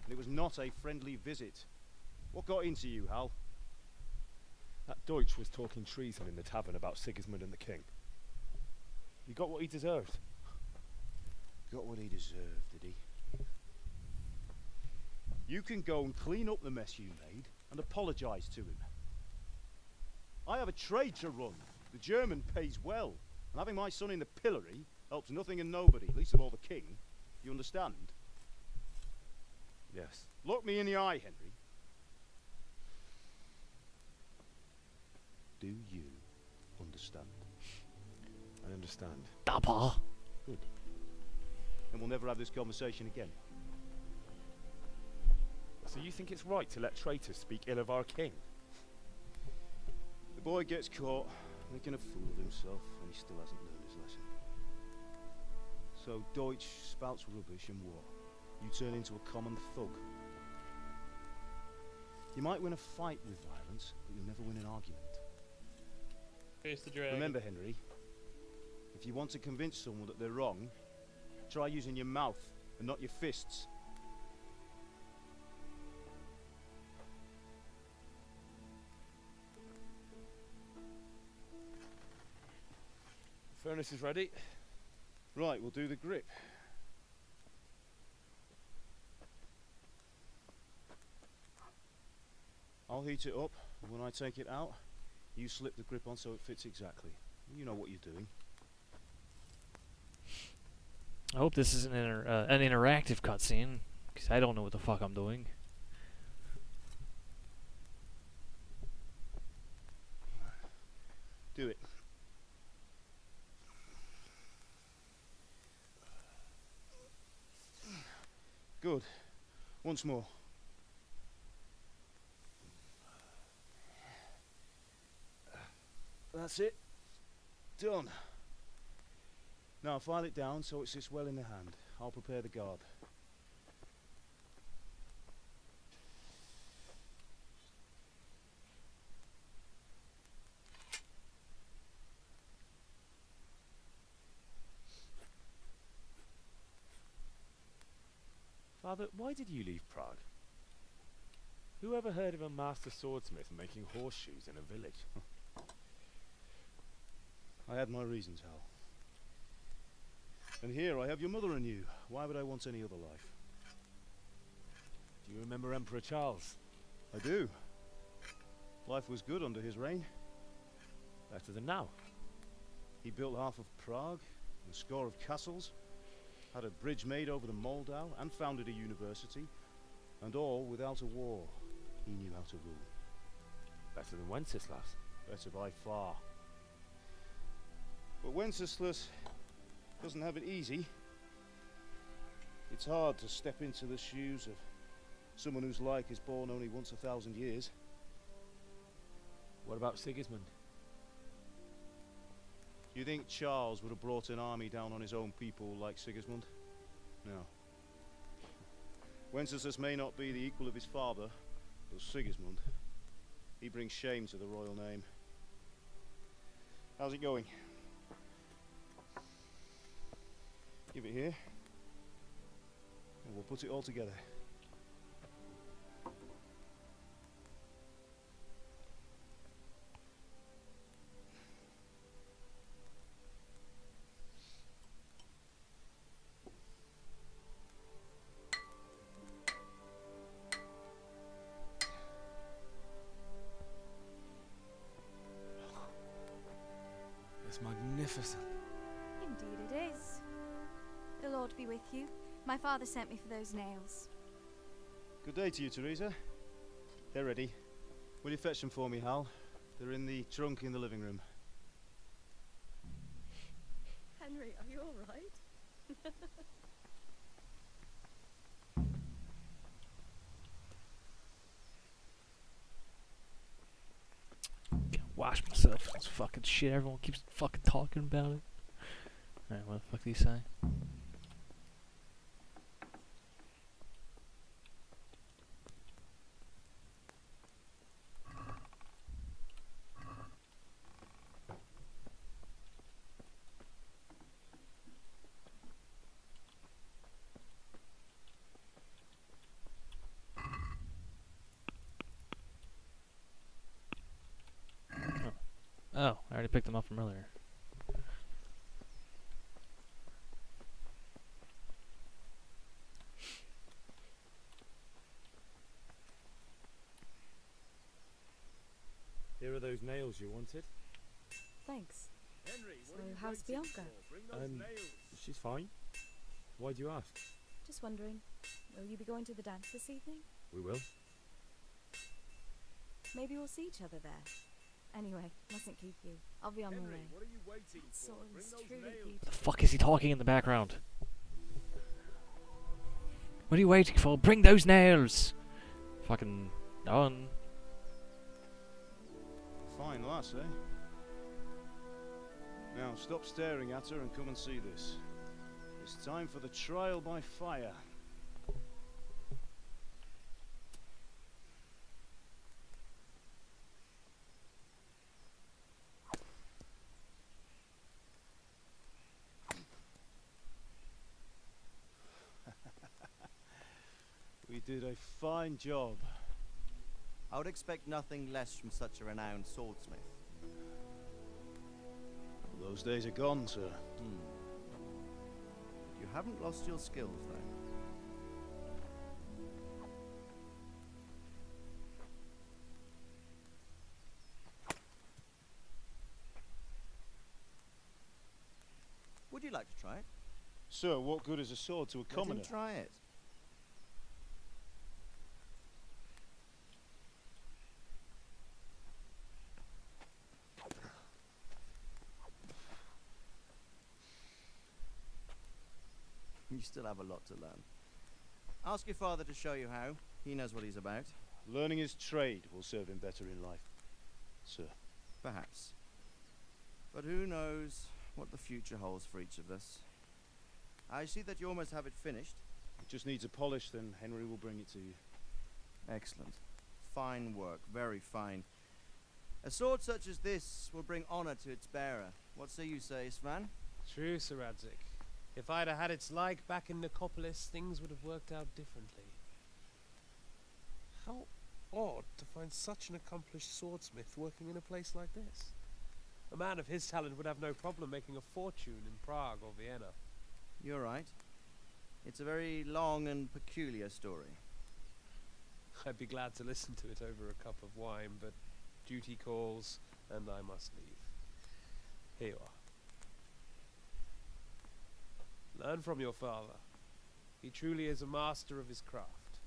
and it was not a friendly visit. What got into you, Hal? That Deutsch was talking treason in the tavern about Sigismund and the king. He got what he deserved. Got what he deserved, did he? You can go and clean up the mess you made and apologise to him. I have a trade to run. The German pays well, and having my son in the pillory helps nothing and nobody, least of all the king. You understand? Yes. Look me in the eye, Henry. Do you understand? I understand. understand. Dapper. Good. Then we'll never have this conversation again. So you think it's right to let traitors speak ill of our king? The boy gets caught, making a fool of himself, and he still hasn't learned his lesson. So Deutsch spouts rubbish, and what? You turn into a common thug. You might win a fight with violence, but you'll never win an argument. Face the dragon. Remember, Henry, if you want to convince someone that they're wrong, try using your mouth and not your fists. Furnace is ready. Right, we'll do the grip. I'll heat it up, and when I take it out, you slip the grip on so it fits exactly. You know what you're doing. I hope this isn't an interactive cutscene, because I don't know what the fuck I'm doing. Do it. Good. Once more. That's it. Done. Now file it down so it sits well in the hand. I'll prepare the guard. Father, why did you leave Prague? Who ever heard of a master swordsmith making horseshoes in a village? I had my reasons, Hal. And here I have your mother and you. Why would I want any other life? Do you remember Emperor Charles? I do. Life was good under his reign. Better than now. He built half of Prague, and a score of castles, had a bridge made over the Moldau, and founded a university, and all without a war. He knew how to rule. Better than Wenceslas. Better by far. But Wenceslas doesn't have it easy. It's hard to step into the shoes of someone whose like is born only once 1,000 years. What about Sigismund? You think Charles would have brought an army down on his own people like Sigismund? No. Wenceslas may not be the equal of his father, but Sigismund, he brings shame to the royal name. How's it going? Give it here, and we'll put it all together. It's magnificent. Indeed it is. The Lord be with you. My father sent me for those nails. Good day to you, Teresa. They're ready. Will you fetch them for me, Hal? They're in the trunk in the living room. Henry, are you all right? Can't wash myself. It's fucking shit. Everyone keeps fucking talking about it. Alright, what the fuck do you say? Oh, I already picked them up from earlier. Here are those nails you wanted. Thanks. Henry, So, how's Bianca? She's fine. Why do you ask? Just wondering, will you be going to the dance this evening? We will. Maybe we'll see each other there. Anyway, mustn't keep you. I'll be on my way. What are you waiting That for? sword Bring is those truly nails. beautiful. The fuck is he talking in the background? What are you waiting for? Bring those nails! Fucking on. Fine lass, eh? Now stop staring at her and come and see this. It's time for the trial by fire. We did a fine job. I would expect nothing less from such a renowned swordsmith. Well, those days are gone, sir. You haven't lost your skills, though. Would you like to try it? Sir, what good is a sword to a commoner? Let him try it. You still have a lot to learn. Ask your father to show you how. He knows what he's about. Learning his trade will serve him better in life, sir. Perhaps. But who knows what the future holds for each of us. I see that you almost have it finished. It just needs a polish, then Henry will bring it to you. Excellent. Fine work, very fine. A sword such as this will bring honor to its bearer. What say you, Svan? True, Sir Radzik. If I'd had its like back in Nicopolis, things would have worked out differently. How odd to find such an accomplished swordsmith working in a place like this. A man of his talent would have no problem making a fortune in Prague or Vienna. You're right. It's a very long and peculiar story. I'd be glad to listen to it over a cup of wine, but duty calls, and I must leave. Here you are. Learn from your father. He truly is a master of his craft.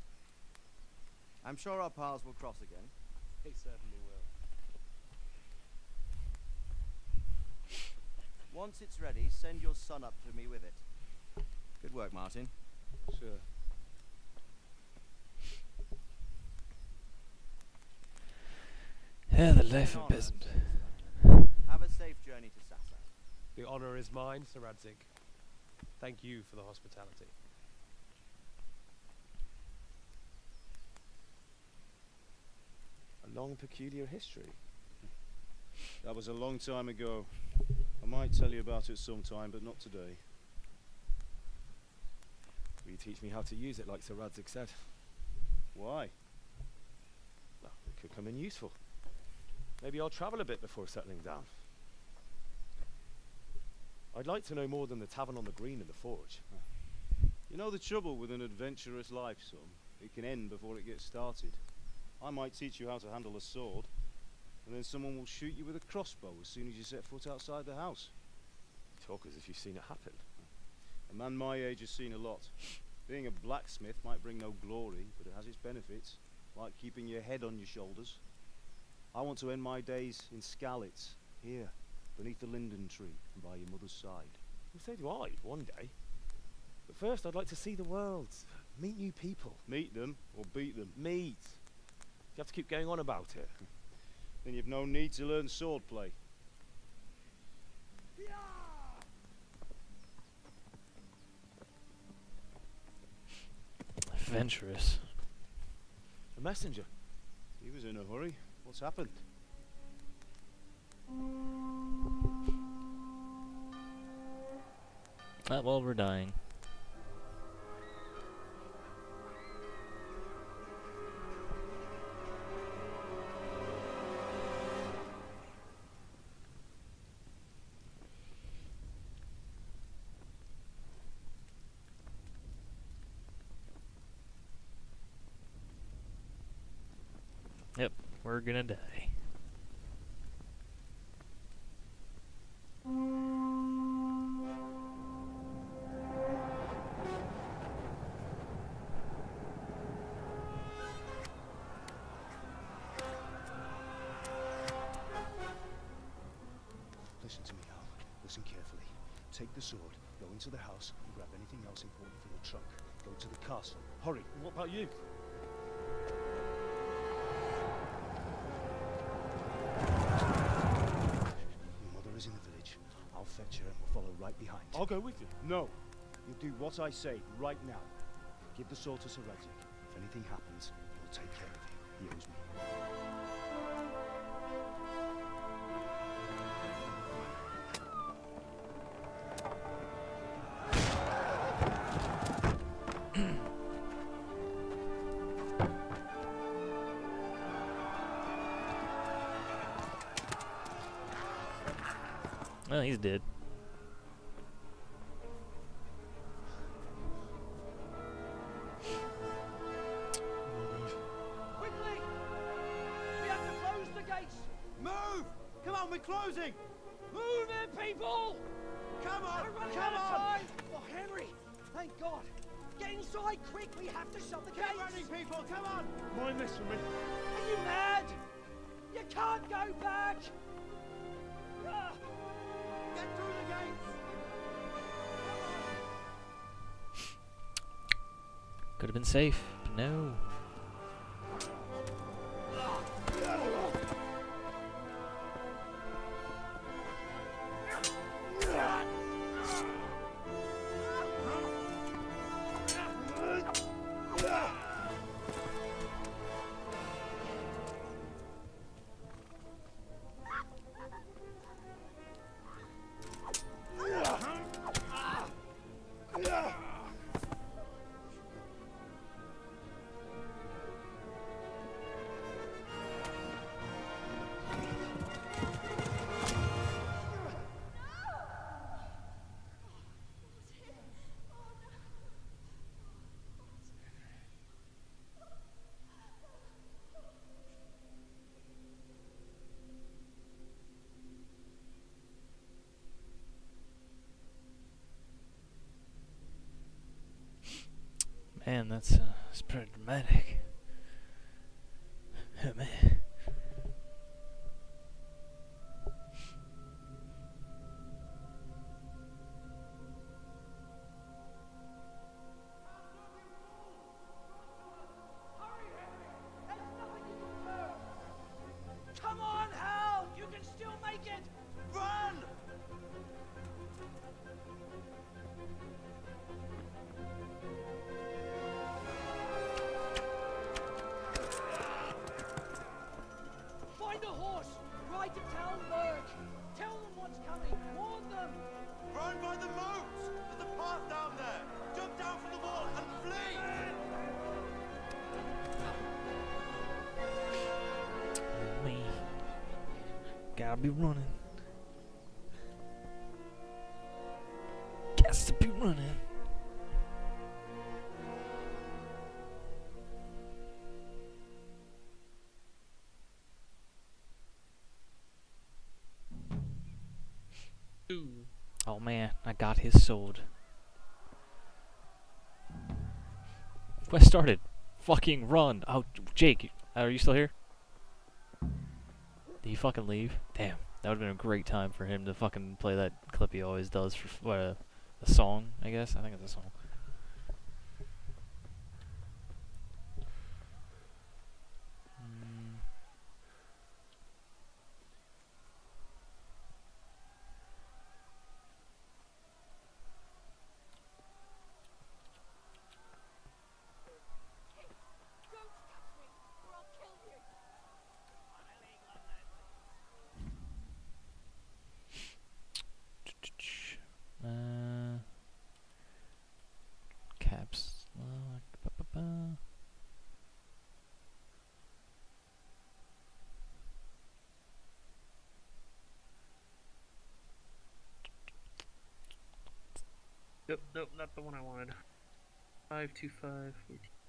I'm sure our paths will cross again. He certainly will. Once it's ready, send your son up to me with it. Good work, Martin. Sir. Yeah, the life of a peasant. Have a safe journey to Sassa. The honor is mine, Sir Radzik. Thank you for the hospitality. A long, peculiar history. That was a long time ago. I might tell you about it sometime, but not today. Will you teach me how to use it like Sir Radzik said? Why? Well, it could come in useful. Maybe I'll travel a bit before settling down. I'd like to know more than the tavern on the green and the forge. You know the trouble with an adventurous life, son? It can end before it gets started. I might teach you how to handle a sword, and then someone will shoot you with a crossbow as soon as you set foot outside the house. You talk as if you've seen it happen. A man my age has seen a lot. Being a blacksmith might bring no glory, but it has its benefits, like keeping your head on your shoulders. I want to end my days in Skalitz, here, beneath the linden tree and by your mother's side. Well, so do I, one day. But first I'd like to see the world, meet new people. Meet them, or beat them? Meet. You have to keep going on about it. Then you've no need to learn swordplay. Adventurous. A messenger. He was in a hurry. What's happened? Well, we're dying. Yep, we're gonna die. Take the sword, go into the house, and grab anything else important from the trunk. Go to the castle. Hurry! What about you? Your mother is in the village. I'll fetch her and we'll follow right behind. I'll go with you. No. You'll do what I say right now. Give the sword to Sir Radzik. If anything happens, he'll take care of you. He owes me. Well, he's dead. Quickly! We have to close the gates! Move! Come on, we're closing! Move in, people! Come on! We're running Come out of on! time! Oh, Henry! Thank God! Get inside, quick! We have to shut the Get gates! running, people! Come on! Mind this for me. Are you mad? You can't go back! Ah. Get through the gates! Could have been safe, but no. Man, that's pretty dramatic. Oh, man. Come on, Hal! You can still make it! Run! Find a horse! Ride to town, Burke! Tell them what's coming! Warn them! Run by the moat! There's a path down there! Jump down from the wall and flee! Me. Gotta be running. Guess to be running. Ooh. Oh man, I got his sword. Quest started. Fucking run. Oh, Jake, are you still here? Did he fucking leave? Damn, that would have been a great time for him to fucking play that clip he always does for a song, I guess. I think it's a song. Caps. Nope, not the one I wanted. 525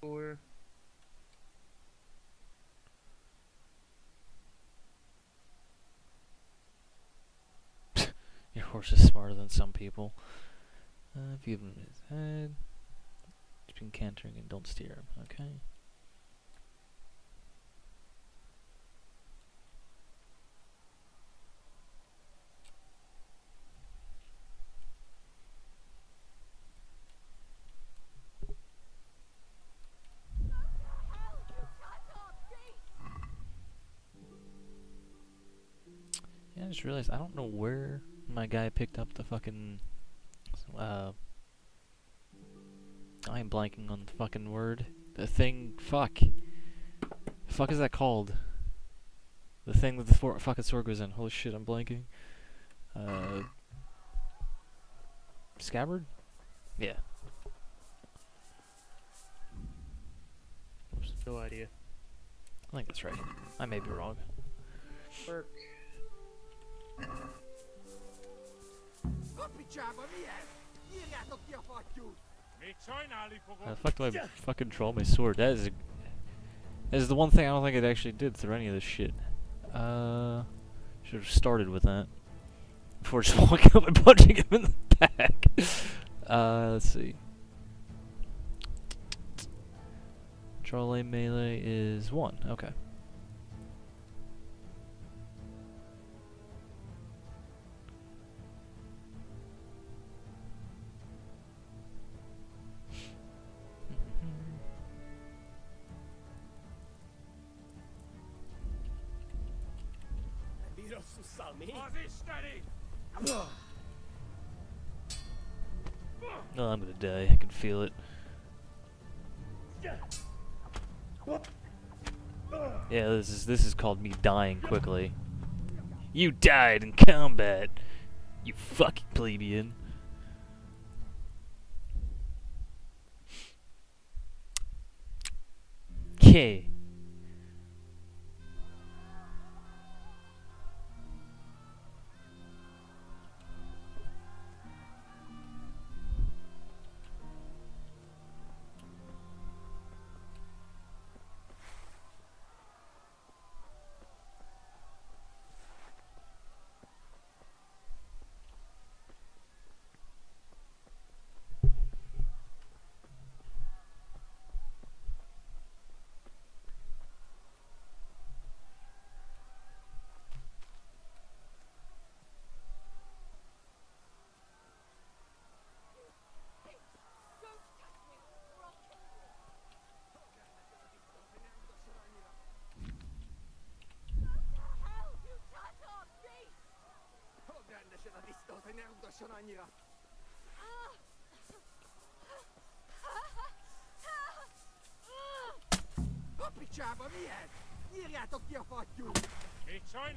44. Your horse is smarter than some people. If you give him his head, just been cantering and don't steer him. Okay. just realized I don't know where my guy picked up the fucking. I am blanking on the fucking word. The thing. Fuck. Fuck is that called? The thing that the fucking sword goes in. Holy shit, I'm blanking. Scabbard? Yeah. Oops, no idea. I think that's right. I may be wrong. Work. How the fuck do I fucking draw my sword? That is the one thing I don't think it actually did through any of this shit. Should have started with that. Before just walking up and punching him in the back. Let's see. Trolley melee is 1. Okay. Oh, I'm gonna die. I can feel it. Yeah, this is called me dying quickly. You died in combat, you fucking plebeian. Okay.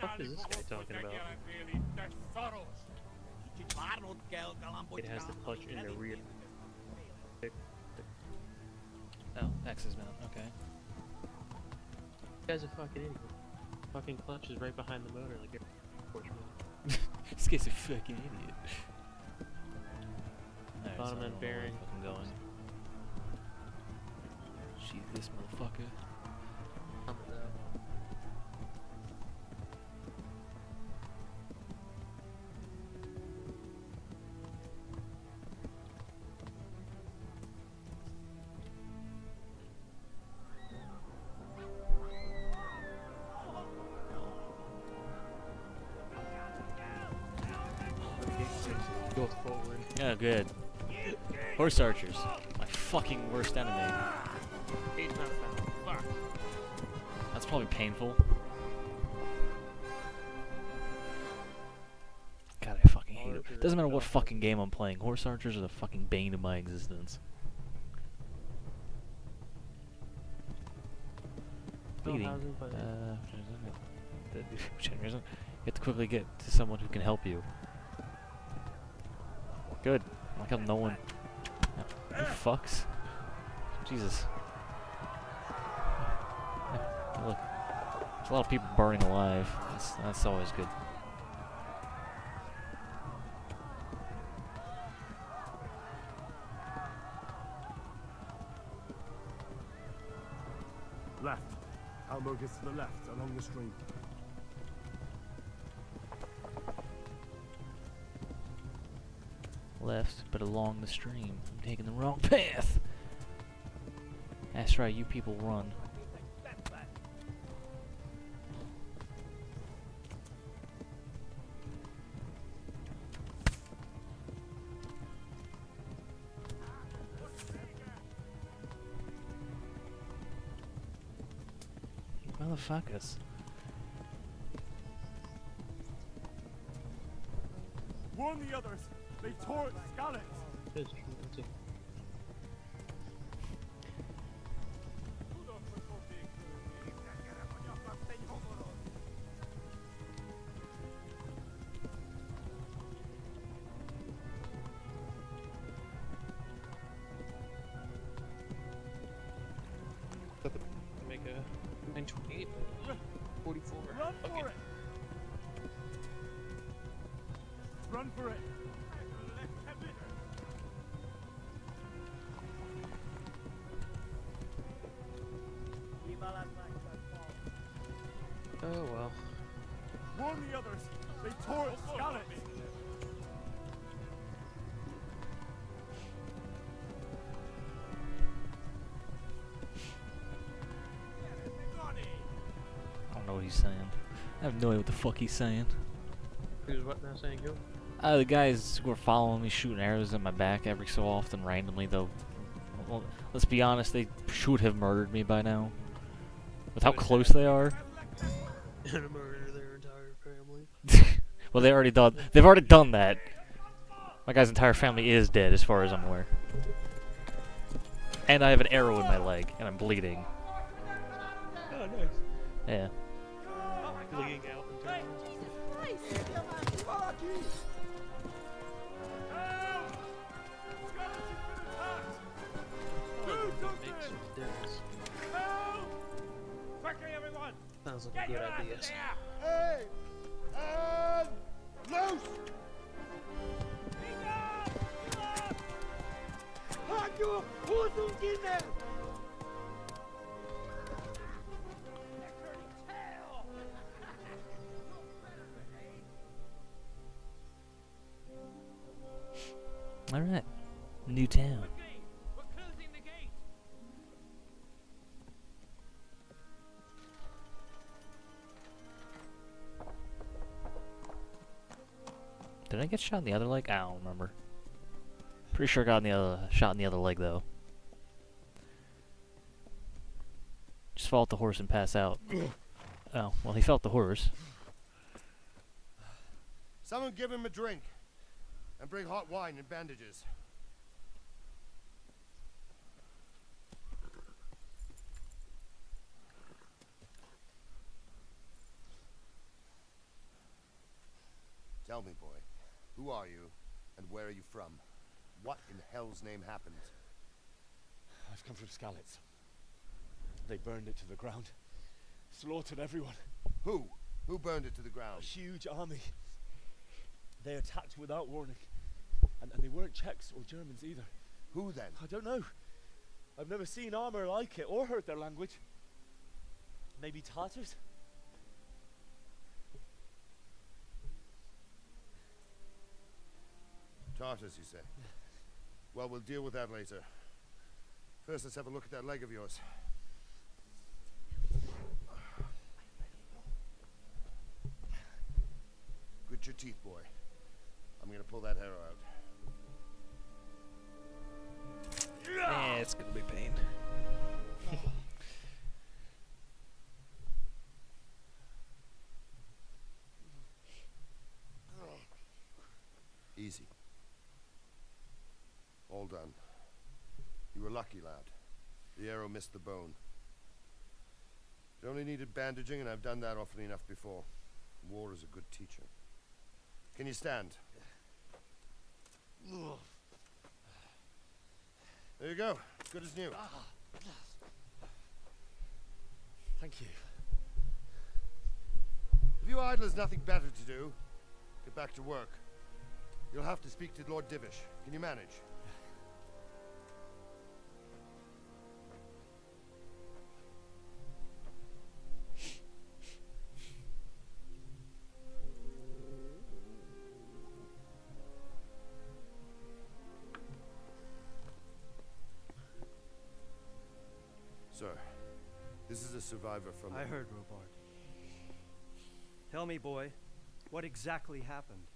What is this guy talking about? It has the clutch in the rear. Oh, X is mount. Okay. You guy's a fucking idiot. Fucking clutch is right behind the motor, like a This guy's a fucking idiot. Alright, bottom so end bearing. I'm going. Sheath this motherfucker. Go forward. Oh, good. Horse archers. My fucking worst enemy. He's not found. Fuck. That's probably painful. God, I fucking hate it. Doesn't matter what fucking game I'm playing. Horse archers are the fucking bane of my existence. Bleeding. You have to quickly get to someone who can help you. Good. Like how no one. Who fucks? Jesus. Yeah, look, there's a lot of people burning alive. That's always good. Left. Elmo gets to the left, along the stream. Left, but along the stream. I'm taking the wrong path. That's right, you people run. Motherfuckers. Warn the others. They tore at Scarlet. Make a 928, 44. Run Okay. for it. Run for it. Oh well. Warn the others. They tore at Scarlet. I don't know what he's saying. I have no idea what the fuck he's saying. Who's what now saying go? The guys who are following me shooting arrows at my back every so often randomly, though. Well, let's be honest, they should have murdered me by now. With how close they are. And murder their entire family. Well, they've already done that. My guy's entire family is dead as far as I'm aware. And I have an arrow in my leg, and I'm bleeding. Oh, nice. Yeah. Bleeding out and turning. Quickly, everyone! Sounds like a good idea. Hey! And loose! Alright. New town. Did I get shot in the other leg? I don't remember. Pretty sure I got shot in the other leg though. Just fall off the horse and pass out. Oh, well he felt the horse. Someone give him a drink. And bring hot wine and bandages. Tell me, boy, who are you, and where are you from? What in hell's name happened? I've come from Skalitz. They burned it to the ground. Slaughtered everyone. Who? Who burned it to the ground? A huge army. They attacked without warning. And they weren't Czechs or Germans either. Who then? I don't know. I've never seen armor like it or heard their language. Maybe Tartars? Tartars, you say? Well, we'll deal with that later. First, let's have a look at that leg of yours. Grit your teeth, boy. I'm gonna pull that hair out. Yeah, it's gonna be pain. Easy. All done. You were lucky, lad. The arrow missed the bone. It only needed bandaging, and I've done that often enough before. War is a good teacher. Can you stand? There you go. Good as new. Thank you. If you idlers nothing better to do, get back to work. You'll have to speak to Lord Divish. Can you manage? Sir, this is a survivor from... I heard, Robard. Tell me, boy, what exactly happened?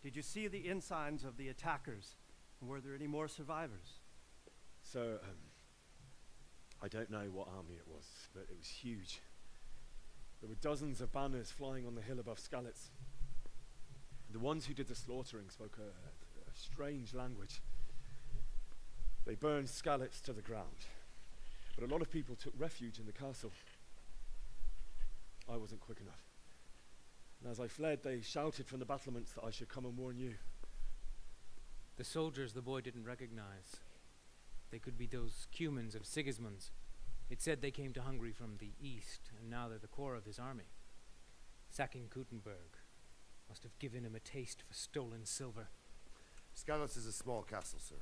Did you see the ensigns of the attackers? And were there any more survivors? So, I don't know what army it was, but it was huge. There were dozens of banners flying on the hill above Skalitz. The ones who did the slaughtering spoke a strange language. They burned Skalitz to the ground, but a lot of people took refuge in the castle. I wasn't quick enough. And as I fled, they shouted from the battlements that I should come and warn you. The soldiers the boy didn't recognize. They could be those Cumans of Sigismund's. It said they came to Hungary from the east, and now they're the core of his army. Sacking Kuttenberg must have given him a taste for stolen silver. Skalitz is a small castle, sir.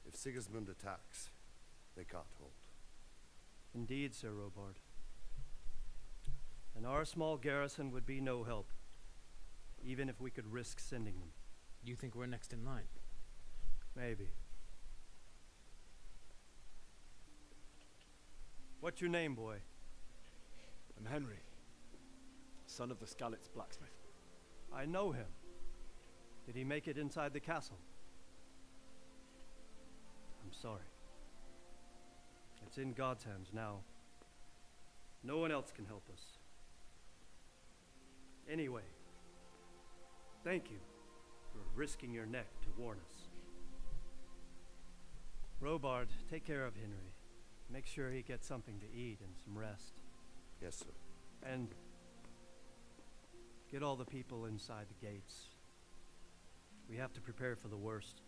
If Sigismund attacks, they can't hold. Indeed, Sir Robard. And our small garrison would be no help, even if we could risk sending them. You think we're next in line? Maybe. What's your name, boy? I'm Henry, son of the Skalitz blacksmith. I know him. Did he make it inside the castle? I'm sorry. It's in God's hands now. No one else can help us. Anyway, thank you for risking your neck to warn us. Robard, take care of Henry. Make sure he gets something to eat and some rest. Yes, sir. And get all the people inside the gates. We have to prepare for the worst.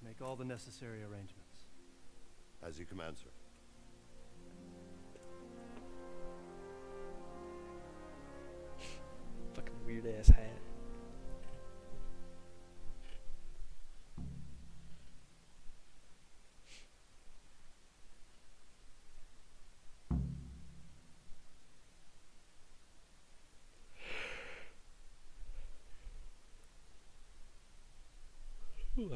Make all the necessary arrangements. As you command, sir. Fucking weird ass hat. Ooh,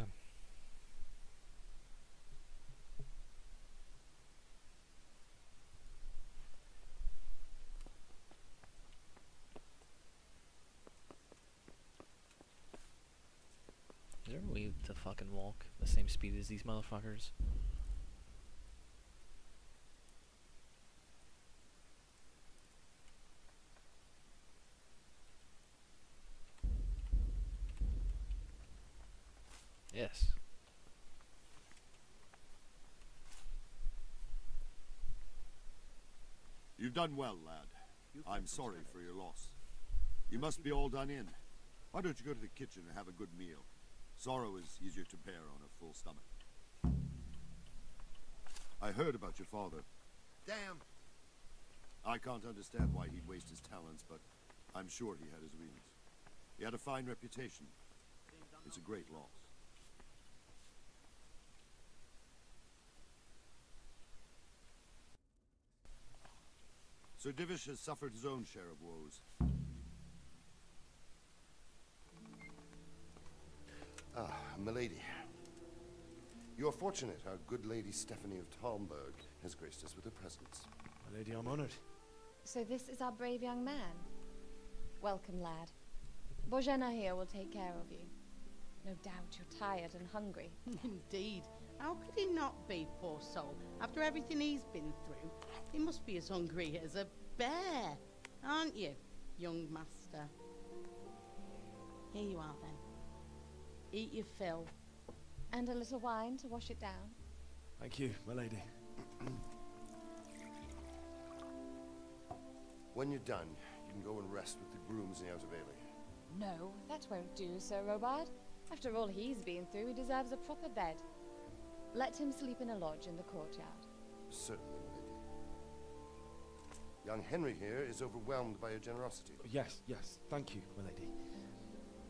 Is there a way to fucking walk the same speed as these motherfuckers? Yes. You've done well, lad. I'm sorry for your loss. You must be all done in. Why don't you go to the kitchen and have a good meal? Sorrow is easier to bear on a full stomach. I heard about your father. Damn! I can't understand why he'd waste his talents, but I'm sure he had his reasons. He had a fine reputation. It's a great loss. Sir Divish has suffered his own share of woes. Ah, milady. You are fortunate our good lady Stephanie of Talmberg has graced us with her presence. My lady, I'm honored. So this is our brave young man. Welcome, lad. Bozhena here will take care of you. No doubt you're tired and hungry. Indeed. How could he not be, poor soul? After everything he's been through, he must be as hungry as a bear, aren't you, young master? Here you are, then. Eat your fill. And a little wine to wash it down. Thank you, my lady. When you're done, you can go and rest with the grooms in the Outer Bailey. No, that won't do, Sir Robard. After all he's been through, he deserves a proper bed. Let him sleep in a lodge in the courtyard. Certainly, milady. Young Henry here is overwhelmed by your generosity. Yes, yes. Thank you, my lady.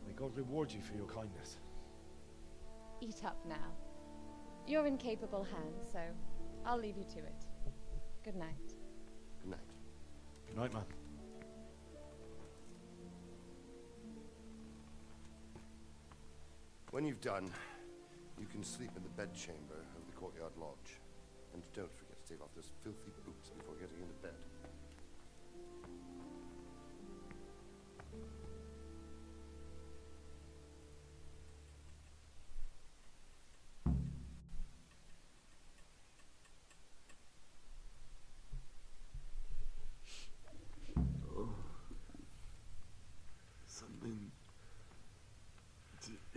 May God reward you for your kindness. Eat up now. You're in capable hands, so I'll leave you to it. Good night. Good night. Good night, man. When you've done, you can sleep in the bedchamber of the courtyard lodge. And don't forget to take off those filthy boots before getting into bed.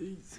Eat.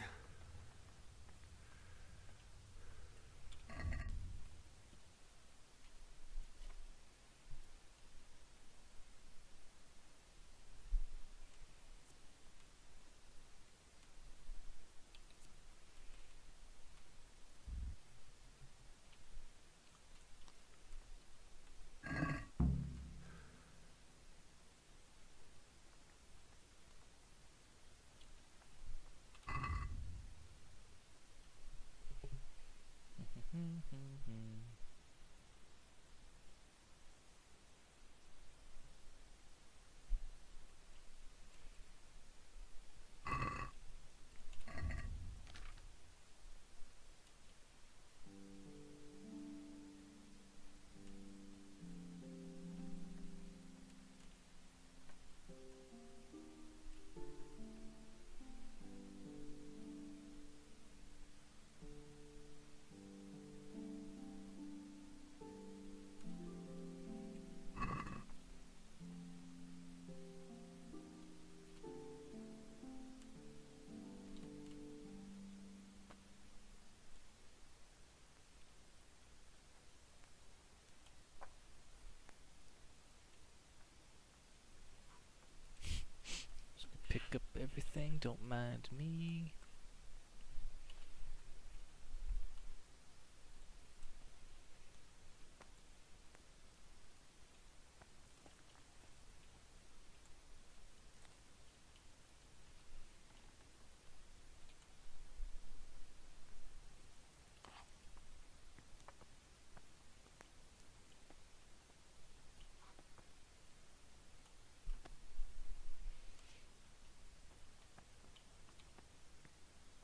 Pick up everything, don't mind me.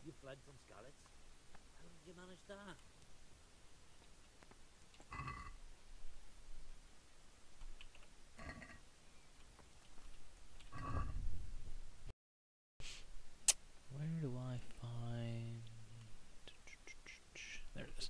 You fled from Skalitz? How did you manage that? Where do I find... There it is.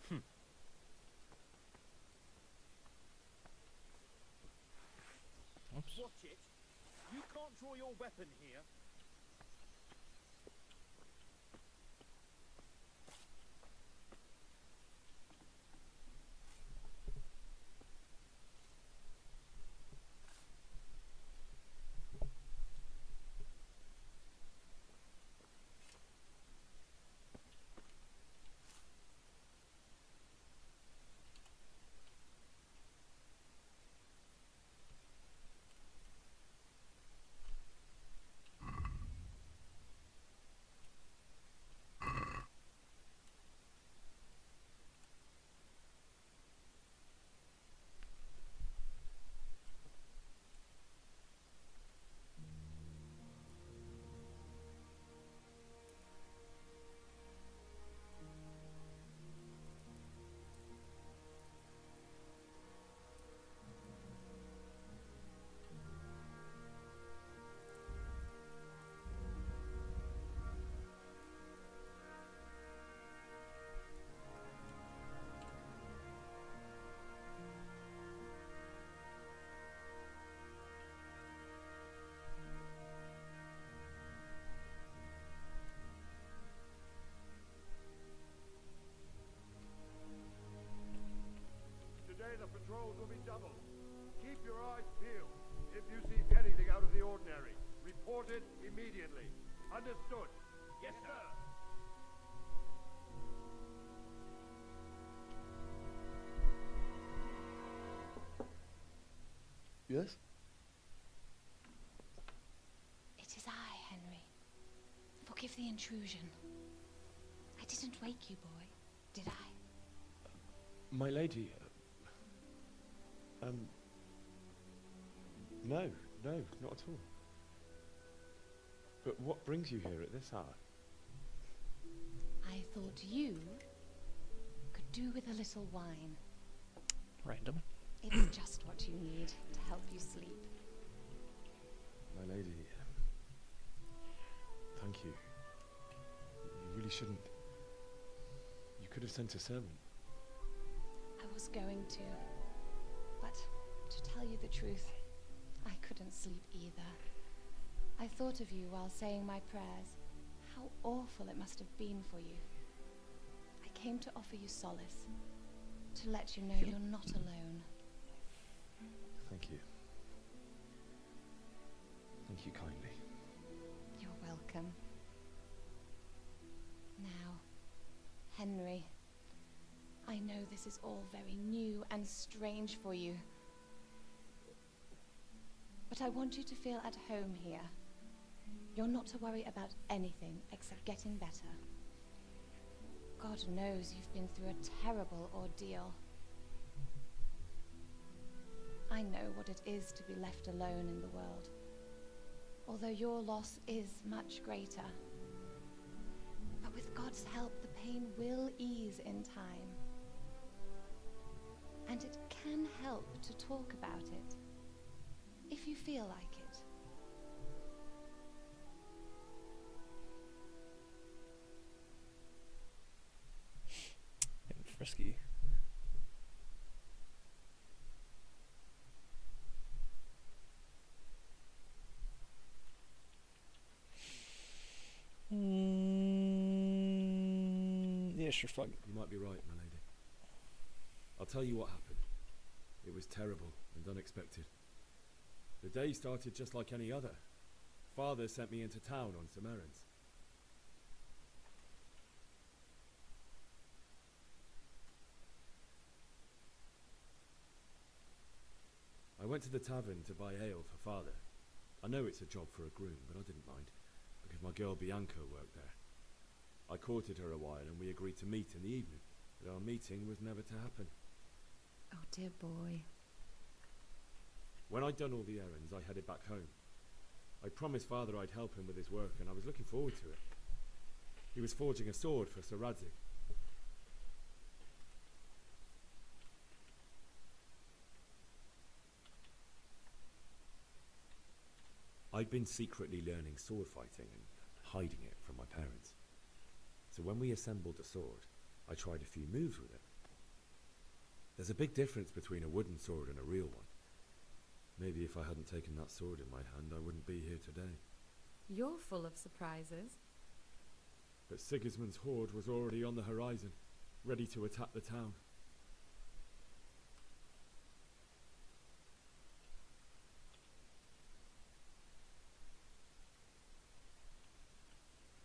Oops. Watch it. You can't draw your weapon here. will be doubled. Keep your eyes peeled. If you see anything out of the ordinary, report it immediately. Understood? Yes, sir. Yes? It is I, Henry. Forgive the intrusion. I didn't wake you, boy, did I? My lady, no, not at all. But what brings you here at this hour? I thought you could do with a little wine. Random. It's just what you need to help you sleep. My lady, thank you. You really shouldn't. You could have sent a servant. I was going to, but to tell you the truth, I couldn't sleep either. I thought of you while saying my prayers. How awful it must have been for you. I came to offer you solace, to let you know you're not alone. Thank you. Thank you kindly. You're welcome. Now, Henry, I know this is all very new and strange for you, but I want you to feel at home here. You're not to worry about anything except getting better. God knows you've been through a terrible ordeal. I know what it is to be left alone in the world, although your loss is much greater. But with God's help, the pain will ease in time. And it can help to talk about it, if you feel like it. Frisky. Yeah, sure, fuck. You might be right, my lady. I'll tell you what happened. It was terrible and unexpected. The day started just like any other. Father sent me into town on some errands. I went to the tavern to buy ale for Father. I know it's a job for a groom, but I didn't mind, because my girl Bianca worked there. I courted her a while and we agreed to meet in the evening, but our meeting was never to happen. Oh, dear boy. When I'd done all the errands, I headed back home. I promised Father I'd help him with his work, and I was looking forward to it. He was forging a sword for Sir Radzik. I'd been secretly learning sword fighting and hiding it from my parents. So when we assembled the sword, I tried a few moves with it. There's a big difference between a wooden sword and a real one. Maybe if I hadn't taken that sword in my hand, I wouldn't be here today. You're full of surprises. But Sigismund's horde was already on the horizon, ready to attack the town.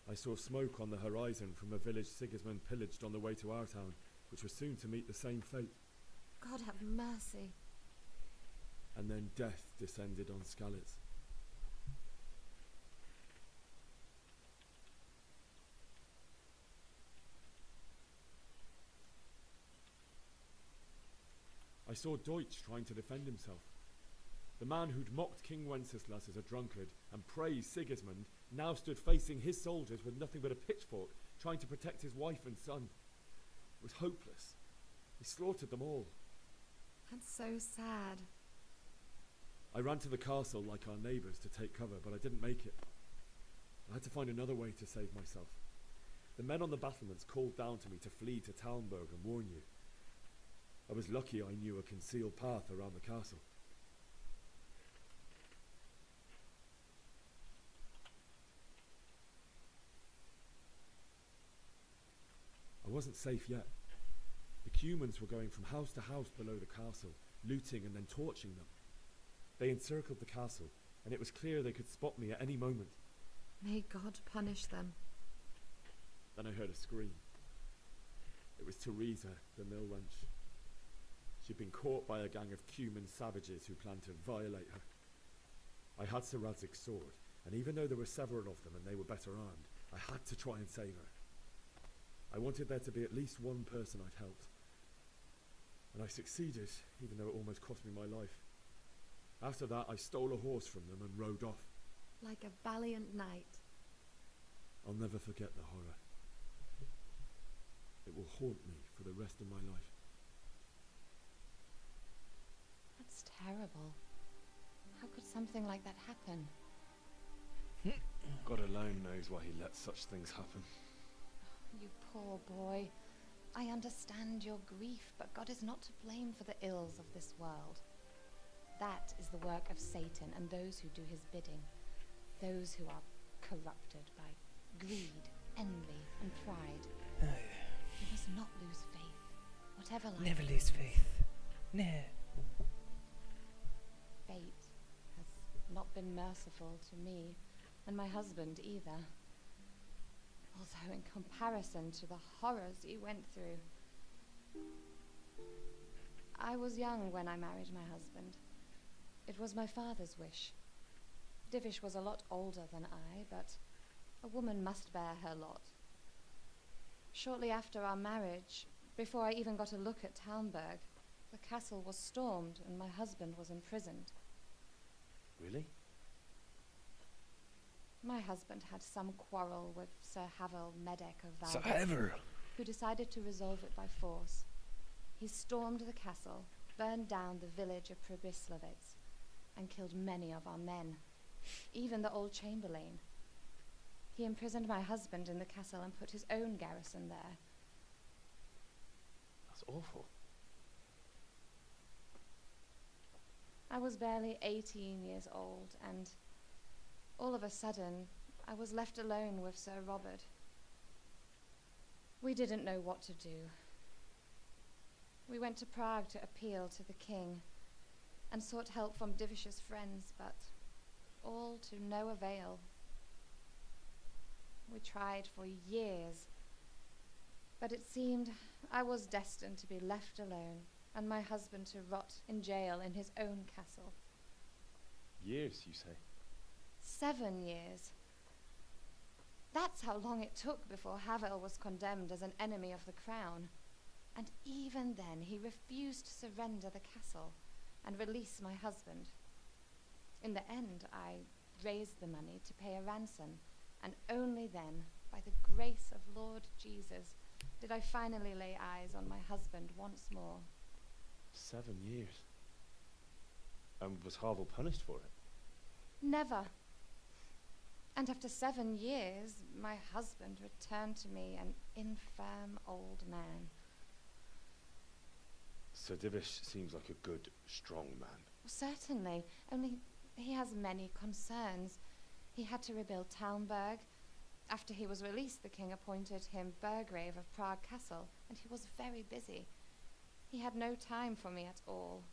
I saw smoke on the horizon from a village Sigismund pillaged on the way to our town, which was soon to meet the same fate. God have mercy. And then death descended on Skalitz. I saw Deutsch trying to defend himself. The man who'd mocked King Wenceslas as a drunkard and praised Sigismund now stood facing his soldiers with nothing but a pitchfork, trying to protect his wife and son. It was hopeless. He slaughtered them all. That's so sad. I ran to the castle like our neighbours to take cover, but I didn't make it. I had to find another way to save myself. The men on the battlements called down to me to flee to Talmberg and warn you. I was lucky I knew a concealed path around the castle. I wasn't safe yet. The Cumans were going from house to house below the castle, looting and then torching them. They encircled the castle, and it was clear they could spot me at any moment. May God punish them. Then I heard a scream. It was Teresa, the mill wench. She'd been caught by a gang of Cuman savages who planned to violate her. I had Sir Radzig's sword, and even though there were several of them and they were better armed, I had to try and save her. I wanted there to be at least one person I'd helped. And I succeeded, even though it almost cost me my life. After that, I stole a horse from them and rode off. Like a valiant knight. I'll never forget the horror. It will haunt me for the rest of my life. That's terrible. How could something like that happen? God alone knows why he lets such things happen. You poor boy. I understand your grief, but God is not to blame for the ills of this world. That is the work of Satan and those who do his bidding. Those who are corrupted by greed, envy, and pride. You must not lose faith, whatever life Never brings. lose faith. Never. Fate has not been merciful to me, and my husband either. Although in comparison to the horrors he went through. I was young when I married my husband. It was my father's wish. Divish was a lot older than I, but a woman must bear her lot. Shortly after our marriage, before I even got a look at Talmberg, the castle was stormed and my husband was imprisoned. Really? My husband had some quarrel with Sir Havel Medek of Sir Valdez, Havel. who decided to resolve it by force. He stormed the castle, burned down the village of Probislavitz, and killed many of our men, even the old chamberlain. He imprisoned my husband in the castle and put his own garrison there. That's awful. I was barely 18 years old, and all of a sudden, I was left alone with Sir Robert. We didn't know what to do. We went to Prague to appeal to the king and sought help from Divish's friends, but all to no avail. We tried for years, but it seemed I was destined to be left alone and my husband to rot in jail in his own castle. Years, you say? 7 years. That's how long it took before Havel was condemned as an enemy of the crown. And even then he refused to surrender the castle and release my husband. In the end, I raised the money to pay a ransom, and only then, by the grace of Lord Jesus, did I finally lay eyes on my husband once more. 7 years. And was Havel punished for it? Never. And after 7 years, my husband returned to me an infirm old man. Sir Divish seems like a good, strong man. Certainly, only he has many concerns. He had to rebuild Talmberg. After he was released, the king appointed him Burgrave of Prague Castle, and he was very busy. He had no time for me at all.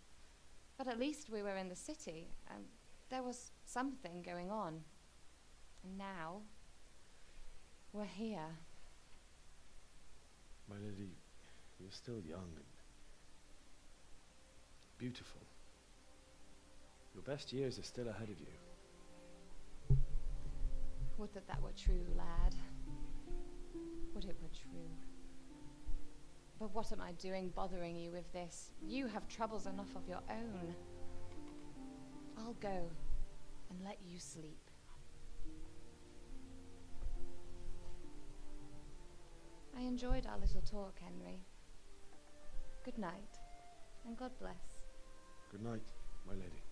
But at least we were in the city, and there was something going on. And now, we're here. My lady, you're still young and beautiful. Your best years are still ahead of you. Would that that were true, lad. Would it were true. But what am I doing bothering you with this? You have troubles enough of your own. I'll go and let you sleep. I enjoyed our little talk, Henry. Good night, and God bless. Good night, my lady.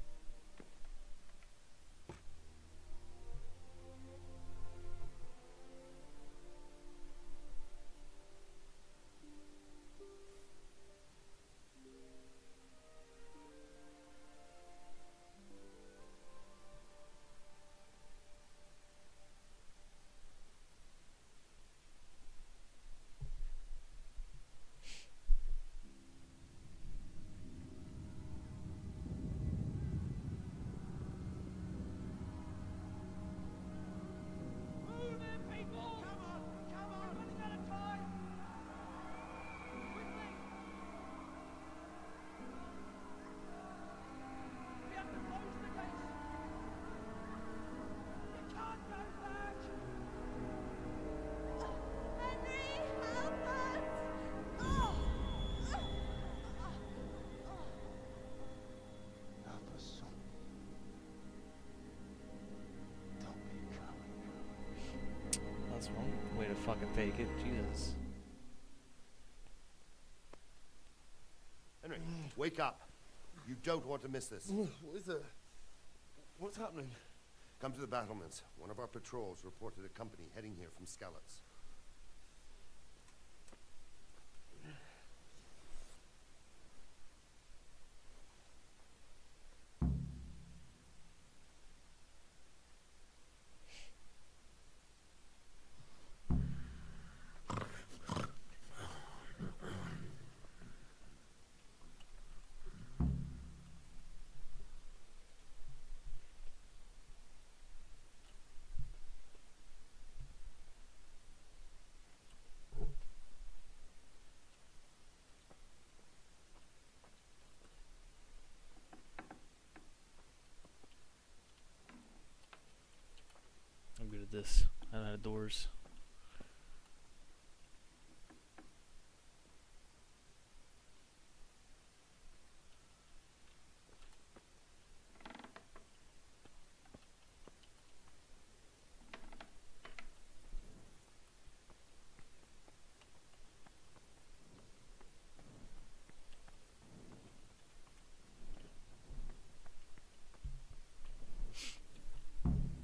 fucking fake it. Jesus. Henry, wake up. You don't want to miss this. What is it? What's happening? Come to the battlements. One of our patrols reported a company heading here from Skalitz. I'm good at this. I'm out of doors.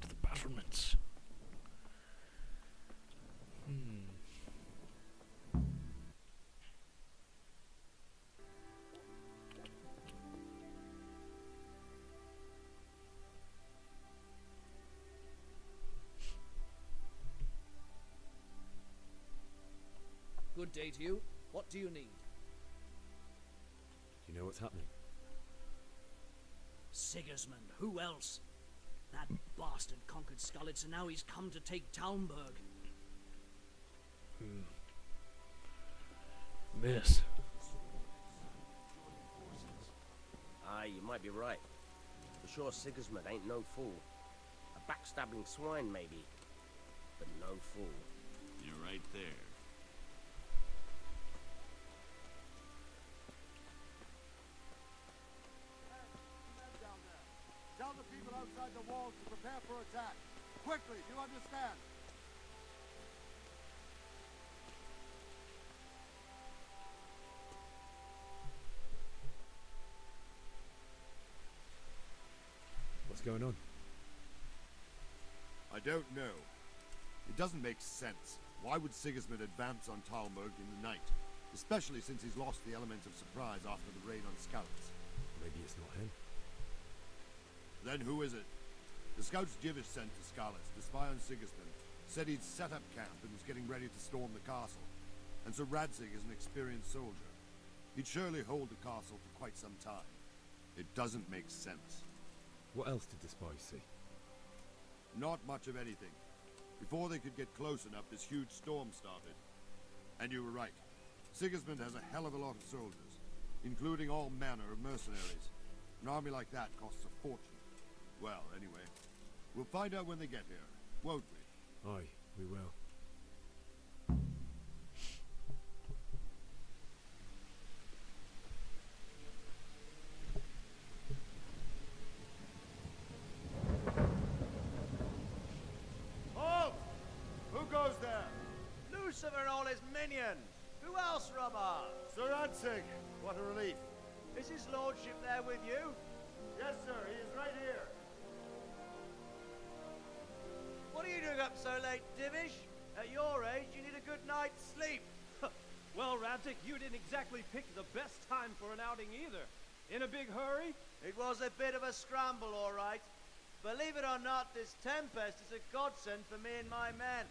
To the battlements. Good day to you. What do you need? Do you know what's happening? Sigismund. Who else? That bastard conquered Skalitz, and now he's come to take Talmberg. Miss. Aye, you might be right. For sure Sigismund ain't no fool. A backstabbing swine, maybe. But no fool. You're right there. Tell the people outside the walls to prepare for attack. Quickly, you understand? What's going on? I don't know. It doesn't make sense. Why would Sigismund advance on Talmberg in the night? Especially since he's lost the element of surprise after the raid on Skalitz. Maybe it's not him. Then who is it? The scouts Jivish sent to Skalitz to spy on Sigismund said he'd set up camp and was getting ready to storm the castle. And Sir Radzig is an experienced soldier. He'd surely hold the castle for quite some time. It doesn't make sense. What else did the spies see? Not much of anything. Before they could get close enough, this huge storm started. And you were right. Sigismund has a hell of a lot of soldiers, including all manner of mercenaries. An army like that costs a fortune. Well, anyway, we'll find out when they get here, won't we? Aye, we will. Halt! Who goes there? Lucifer and all his minions. Who else, Robber? Sir Radzig, what a relief. Is his lordship there with you? Yes, sir, he is right here. What are you doing up so late, Divish? At your age, you need a good night's sleep. Well, Radzig, you didn't exactly pick the best time for an outing either. In a big hurry? It was a bit of a scramble, all right. Believe it or not, this tempest is a godsend for me and my men.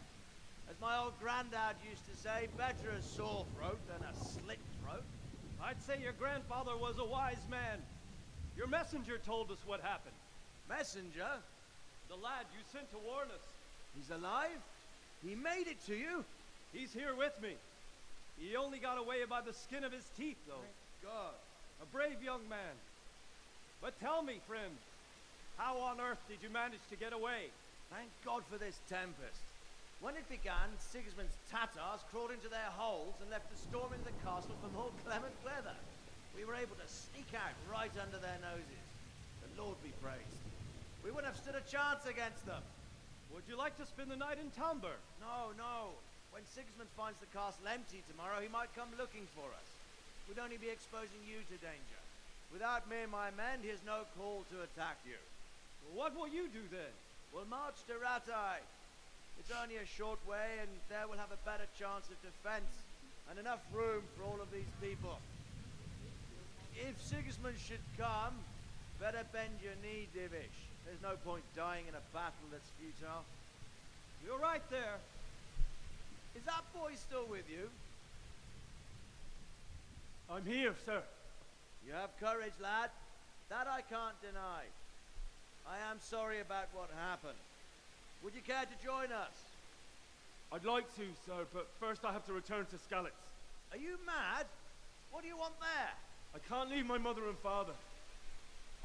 As my old granddad used to say, better a sore throat than a slit throat. I'd say your grandfather was a wise man. Your messenger told us what happened. Messenger? The lad you sent to warn us. He's alive? He made it to you? He's here with me. He only got away by the skin of his teeth, though. Thank God. A brave young man. But tell me, friend, how on earth did you manage to get away? Thank God for this tempest. When it began, Sigismund's Tatars crawled into their holes and left us storming the castle for more clement weather. We were able to sneak out right under their noses. The Lord be praised. We wouldn't have stood a chance against them. Would you like to spend the night in Talmberg? No, no. When Sigismund finds the castle empty tomorrow, he might come looking for us. We'd only be exposing you to danger. Without me and my men, he has no call to attack you. Well, what will you do then? We'll march to Ratai. It's only a short way, and there we'll have a better chance of defense, and enough room for all of these people. If Sigismund should come, better bend your knee, Divish. There's no point dying in a battle that's futile. You're right there. Is that boy still with you? I'm here, sir. You have courage, lad. That I can't deny. I am sorry about what happened. Would you care to join us? I'd like to, sir, but first I have to return to Skalitz. Are you mad? What do you want there? I can't leave my mother and father.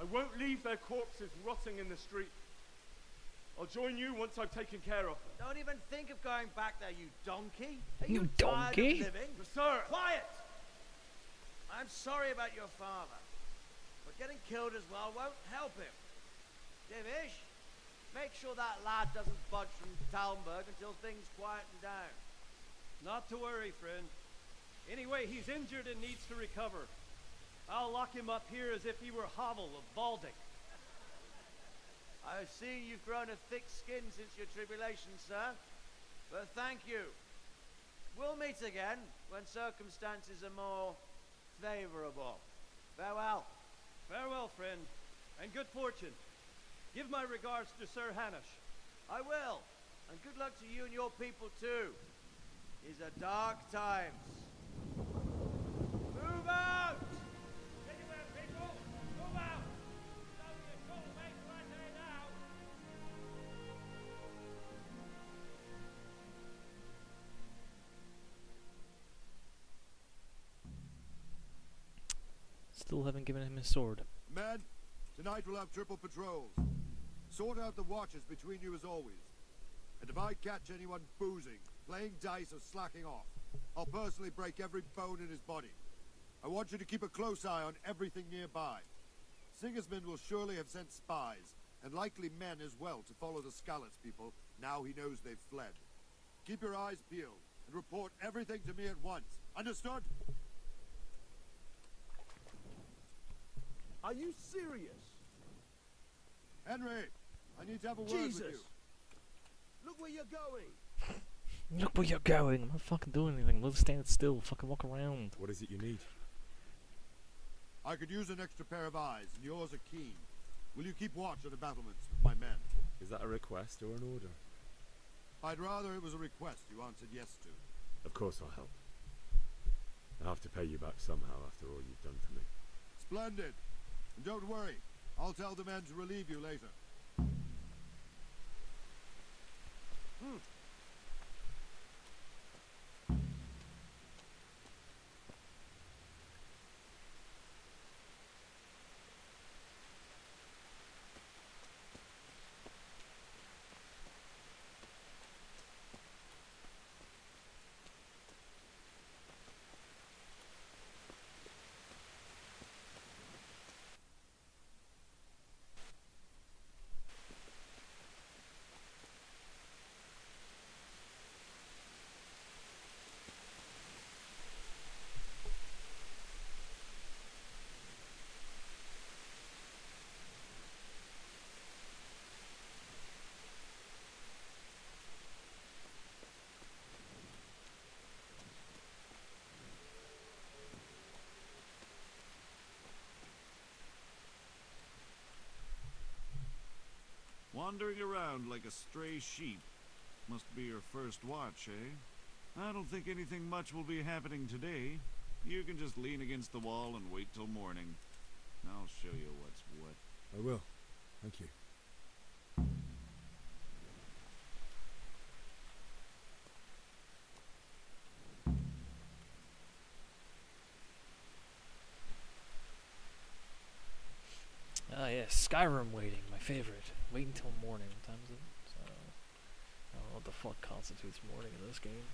I won't leave their corpses rotting in the street. I'll join you once I've taken care of them. Don't even think of going back there, you donkey. Are You tired of donkey? living? Sir! Quiet! I'm sorry about your father, but getting killed as well won't help him. Divish, make sure that lad doesn't budge from Talmberg until things quieten down. Not to worry, friend. Anyway, he's injured and needs to recover. I'll lock him up here as if he were Havel of Baldic. I've seen you've grown a thick skin since your tribulation, sir. But thank you. We'll meet again when circumstances are more favorable. Farewell. Farewell, friend, and good fortune. Give my regards to Sir Hanush. I will. And good luck to you and your people too. These are dark times. Move out! Anywhere, people! Move out! It's only a short way to Rattay now. Still haven't given him his sword. Men, tonight we'll have triple patrols. Sort out the watches between you as always. And if I catch anyone boozing, playing dice or slacking off, I'll personally break every bone in his body. I want you to keep a close eye on everything nearby. Sigismund will surely have sent spies, and likely men as well, to follow the Skalitz people now he knows they've fled. Keep your eyes peeled, and report everything to me at once. Understood? Are you serious? Henry, I need to have a word Jesus! with you. Look where you're going! Look where you're going. I'm not fucking doing anything. Let's stand still. Fucking walk around. What is it you need? I could use an extra pair of eyes, and yours are keen. Will you keep watch on the battlements with my men? Is that a request or an order? I'd rather it was a request you answered yes to. Of course I'll help. I'll have to pay you back somehow after all you've done for me. Splendid. And don't worry, I'll tell the men to relieve you later. Wandering around like a stray sheep. Must be your first watch, eh? I don't think anything much will be happening today. You can just lean against the wall and wait till morning. I'll show you what's what. I will. Thank you. Ah, yes, Skyrim waiting, my favorite. Wait until morning. What time is it? So, I don't know what the fuck constitutes morning in this game.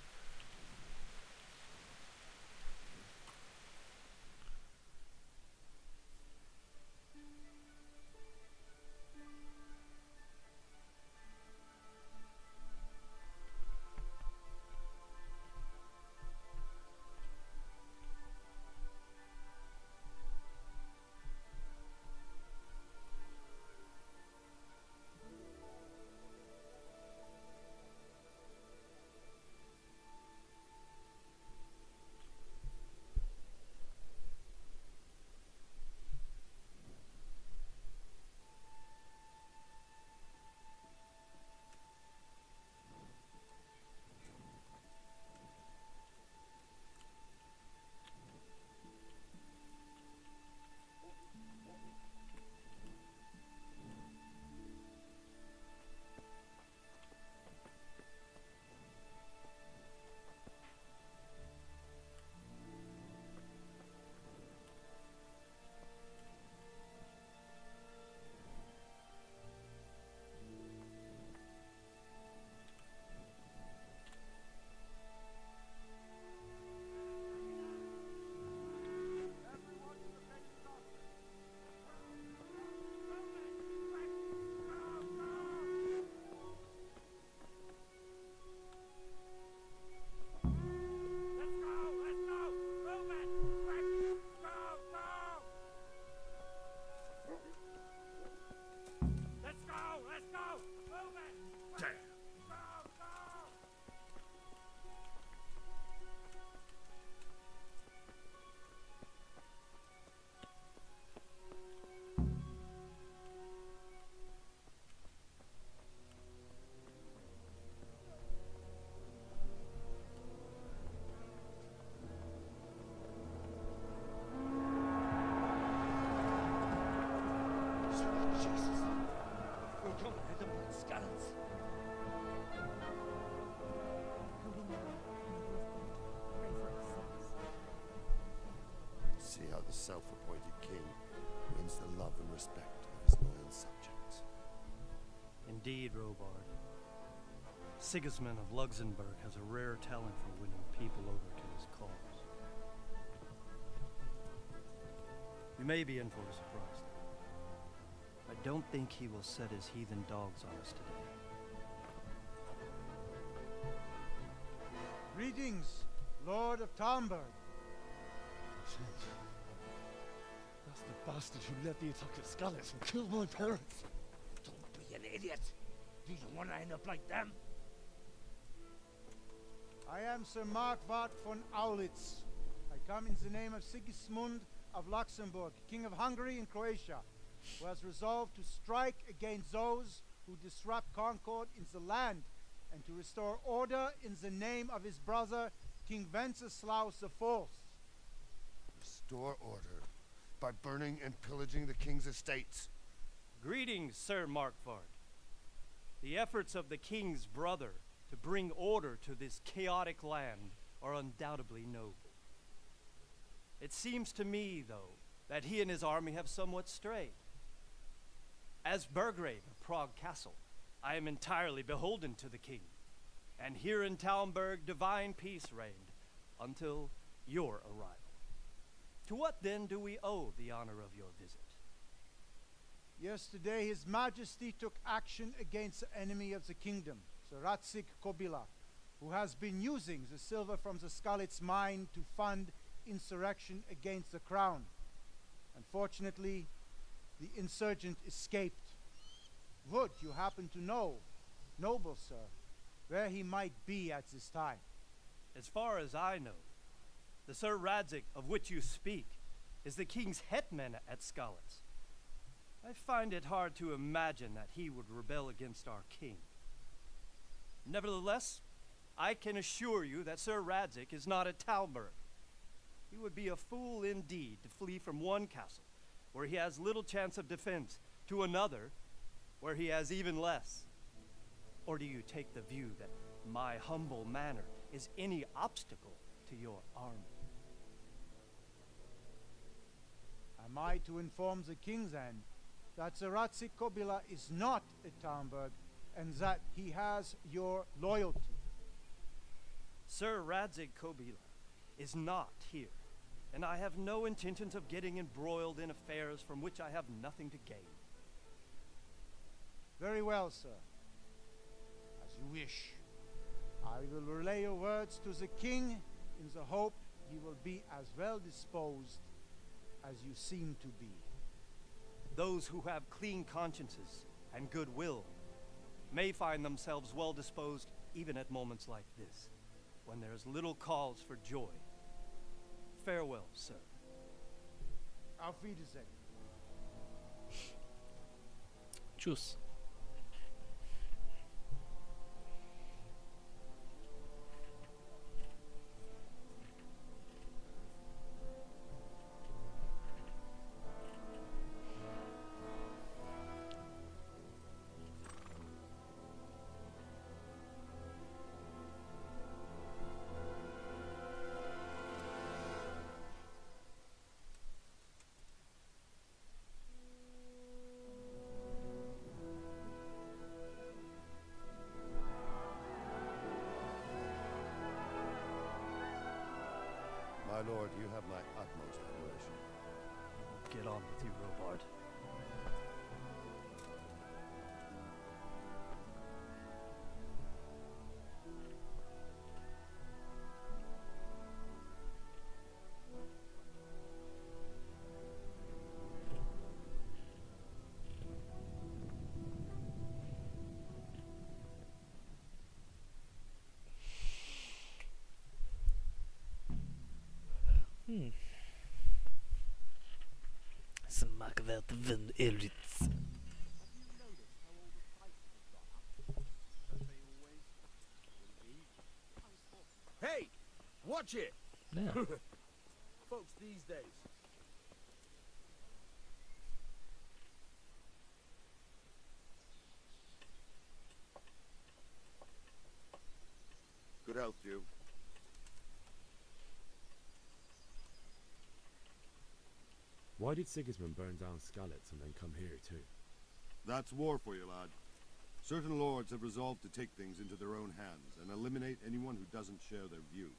Jesus. We'll come and hit them like scallops. See how the self-appointed king wins the love and respect of his loyal subjects. Indeed, Robard. Sigismund of Luxembourg has a rare talent for winning people over to his cause. We may be in for a surprise. I don't think he will set his heathen dogs on us today. Greetings, Lord of Talmberg. That's the bastard who led the attack at Scarlet and killed my parents. Don't be an idiot. You don't want to end up like them. I am Sir Markwart von Aulitz. I come in the name of Sigismund of Luxembourg, King of Hungary and Croatia, who has resolved to strike against those who disrupt concord in the land and to restore order in the name of his brother, King Wenceslaus IV. Restore order by burning and pillaging the king's estates. Greetings, Sir Markwart. The efforts of the king's brother to bring order to this chaotic land are undoubtedly noble. It seems to me, though, that he and his army have somewhat strayed. As Burgrave of Prague Castle, I am entirely beholden to the king, and here in Talmberg divine peace reigned until your arrival. To what then do we owe the honor of your visit? Yesterday his majesty took action against the enemy of the kingdom, Sir Radzik Kobila, who has been using the silver from the Skalitz mine to fund insurrection against the crown. Unfortunately, the insurgent escaped. Would you happen to know, noble sir, where he might be at this time? As far as I know, the Sir Radzik of which you speak is the king's hetman at Skalitz. I find it hard to imagine that he would rebel against our king. Nevertheless, I can assure you that Sir Radzik is not at Talmberg. He would be a fool indeed to flee from one castle, where he has little chance of defense, to another, where he has even less. Or do you take the view that my humble manner is any obstacle to your army? Am I to inform the king then that Sir Radzik Kobila is not at Talmberg and that he has your loyalty? Sir Radzik Kobila is not here, and I have no intentions of getting embroiled in affairs from which I have nothing to gain. Very well, sir. As you wish. I will relay your words to the king in the hope he will be as well disposed as you seem to be. Those who have clean consciences and goodwill may find themselves well disposed even at moments like this, when there is little cause for joy. Farewell, sir. Auf Wiedersehen. Tschüss. My lord, you have my utmost admiration. Get on with you, Robard. Markwart von Aulitz. Hey, watch it! Yeah. Folks these days. helped you. Why did Sigismund burn down Skalitz and then come here too? That's war for you, lad. Certain lords have resolved to take things into their own hands and eliminate anyone who doesn't share their view.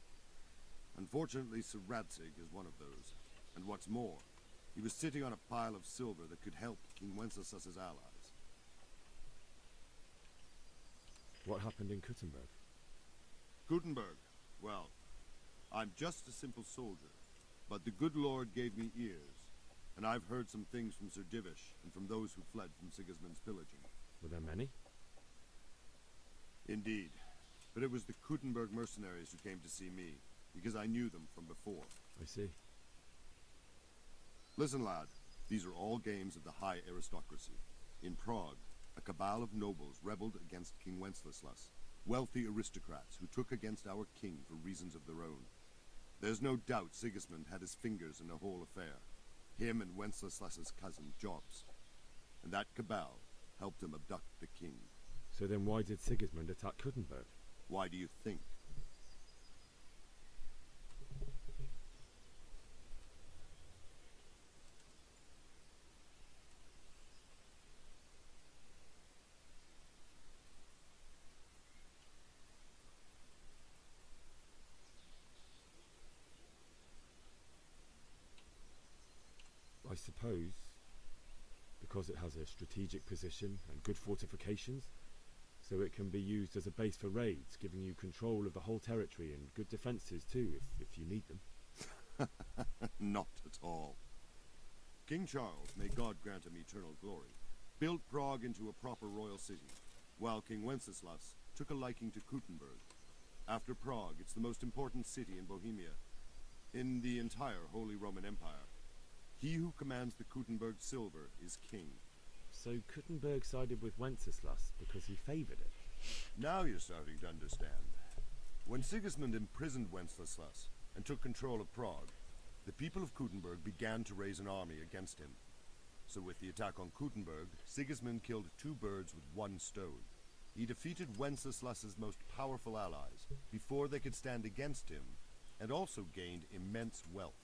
Unfortunately, Sir Radzig is one of those. And what's more, he was sitting on a pile of silver that could help King Wenceslas's allies. What happened in Kuttenberg? Gutenberg. Well, I'm just a simple soldier, but the good Lord gave me ears, and I've heard some things from Sir Divish and from those who fled from Sigismund's pillaging. Were there many? Indeed, but it was the Kuttenberg mercenaries who came to see me, because I knew them from before. I see. Listen, lad, these are all games of the high aristocracy. In Prague, a cabal of nobles rebelled against King Wenceslas, wealthy aristocrats who took against our king for reasons of their own. There's no doubt Sigismund had his fingers in the whole affair, him and Wenceslas's cousin, Jobst. And that cabal helped him abduct the king. So then why did Sigismund attack Kuttenberg? Why do you think? I suppose because it has a strategic position and good fortifications, so it can be used as a base for raids, giving you control of the whole territory and good defences too, if you need them. Not at all. King Charles, may God grant him eternal glory, built Prague into a proper royal city, while King Wenceslas took a liking to Kuttenberg. After Prague, it's the most important city in Bohemia, in the entire Holy Roman Empire. He who commands the Kuttenberg silver is king. So Kuttenberg sided with Wenceslas because he favoured it? Now you're starting to understand. When Sigismund imprisoned Wenceslas and took control of Prague, the people of Kuttenberg began to raise an army against him. So with the attack on Kuttenberg, Sigismund killed two birds with one stone. He defeated Wenceslas's most powerful allies before they could stand against him, and also gained immense wealth.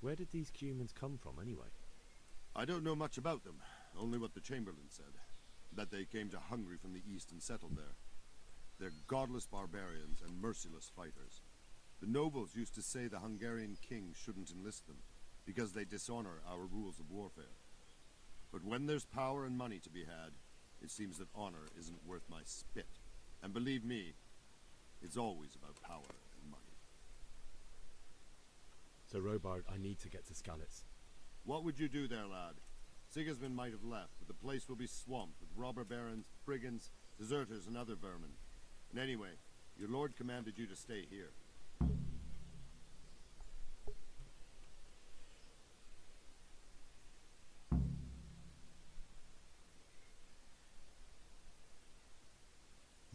Where did these Cumans come from, anyway? I don't know much about them, only what the Chamberlain said. That they came to Hungary from the east and settled there. They're godless barbarians and merciless fighters. The nobles used to say the Hungarian king shouldn't enlist them, because they dishonor our rules of warfare. But when there's power and money to be had, it seems that honor isn't worth my spit. And believe me, it's always about power and money. So, Robard, I need to get to Skalitz. What would you do there, lad? Sigismund might have left, but the place will be swamped with robber barons, brigands, deserters, and other vermin. And anyway, your lord commanded you to stay here.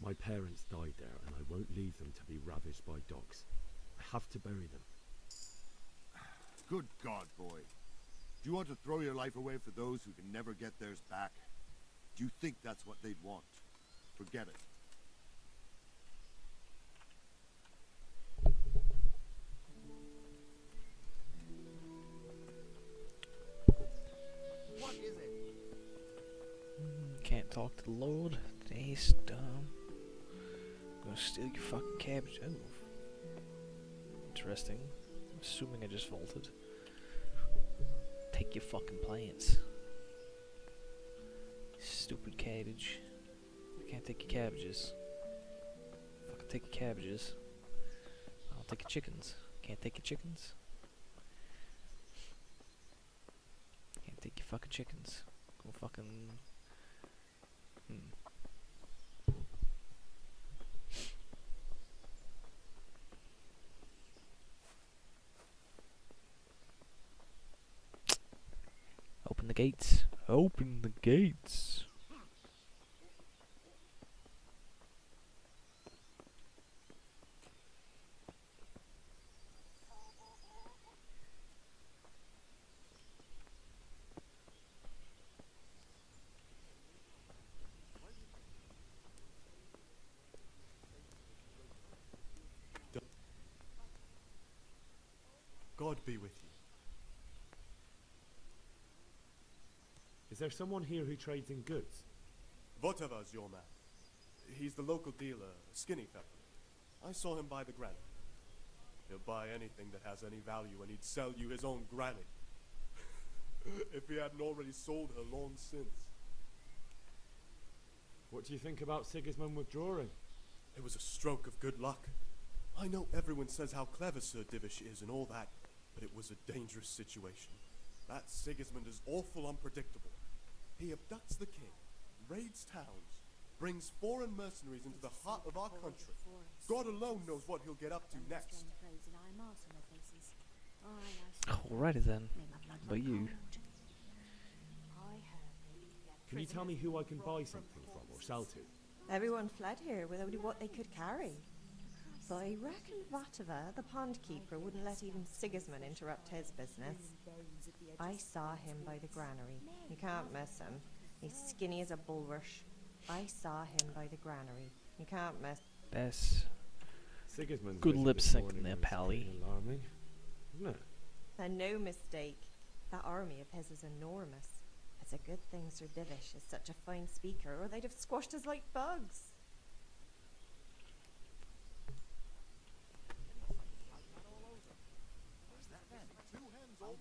My parents died there, and I won't leave them to be ravaged by dogs. I have to bury them. Good God, boy. Do you want to throw your life away for those who can never get theirs back? Do you think that's what they'd want? Forget it. What is it? Can't talk to the Lord. He's dumb. Gonna steal your fucking cabbage. Oh. Interesting. I'm assuming I just vaulted. Take your fucking plants. Stupid cabbage. I can't take your cabbages. Fucking take your cabbages. I'll take your chickens. Can't take your chickens. Can't take your fucking chickens. Go fucking... Open the gates. Open the gates. God be with you. Is there someone here who trades in goods? Votavar's your man. He's the local dealer, skinny fella. I saw him buy the granite. He'll buy anything that has any value, and he'd sell you his own granite. If he hadn't already sold her long since. What do you think about Sigismund withdrawing? It was a stroke of good luck. I know everyone says how clever Sir Divish is and all that, but it was a dangerous situation. That Sigismund is awful unpredictable. He abducts the king, raids towns, brings foreign mercenaries into the heart of our country. God alone knows what he'll get up to next. Alrighty then. But you. Can you tell me who I can buy something from or sell to? Everyone fled here with only what they could carry. But I reckon Vatava, the pond keeper, wouldn't let even Sigismund interrupt his business. I saw him by the granary. You can't miss him. He's skinny as a bulrush. I saw him by the granary. You can't miss. Bess. Sigismund's Good visit lip this syncing morning there, was pally. pretty alarming, isn't it? And no mistake. That army of his is enormous. It's a good thing Sir Divish is such a fine speaker, or they'd have squashed us like bugs.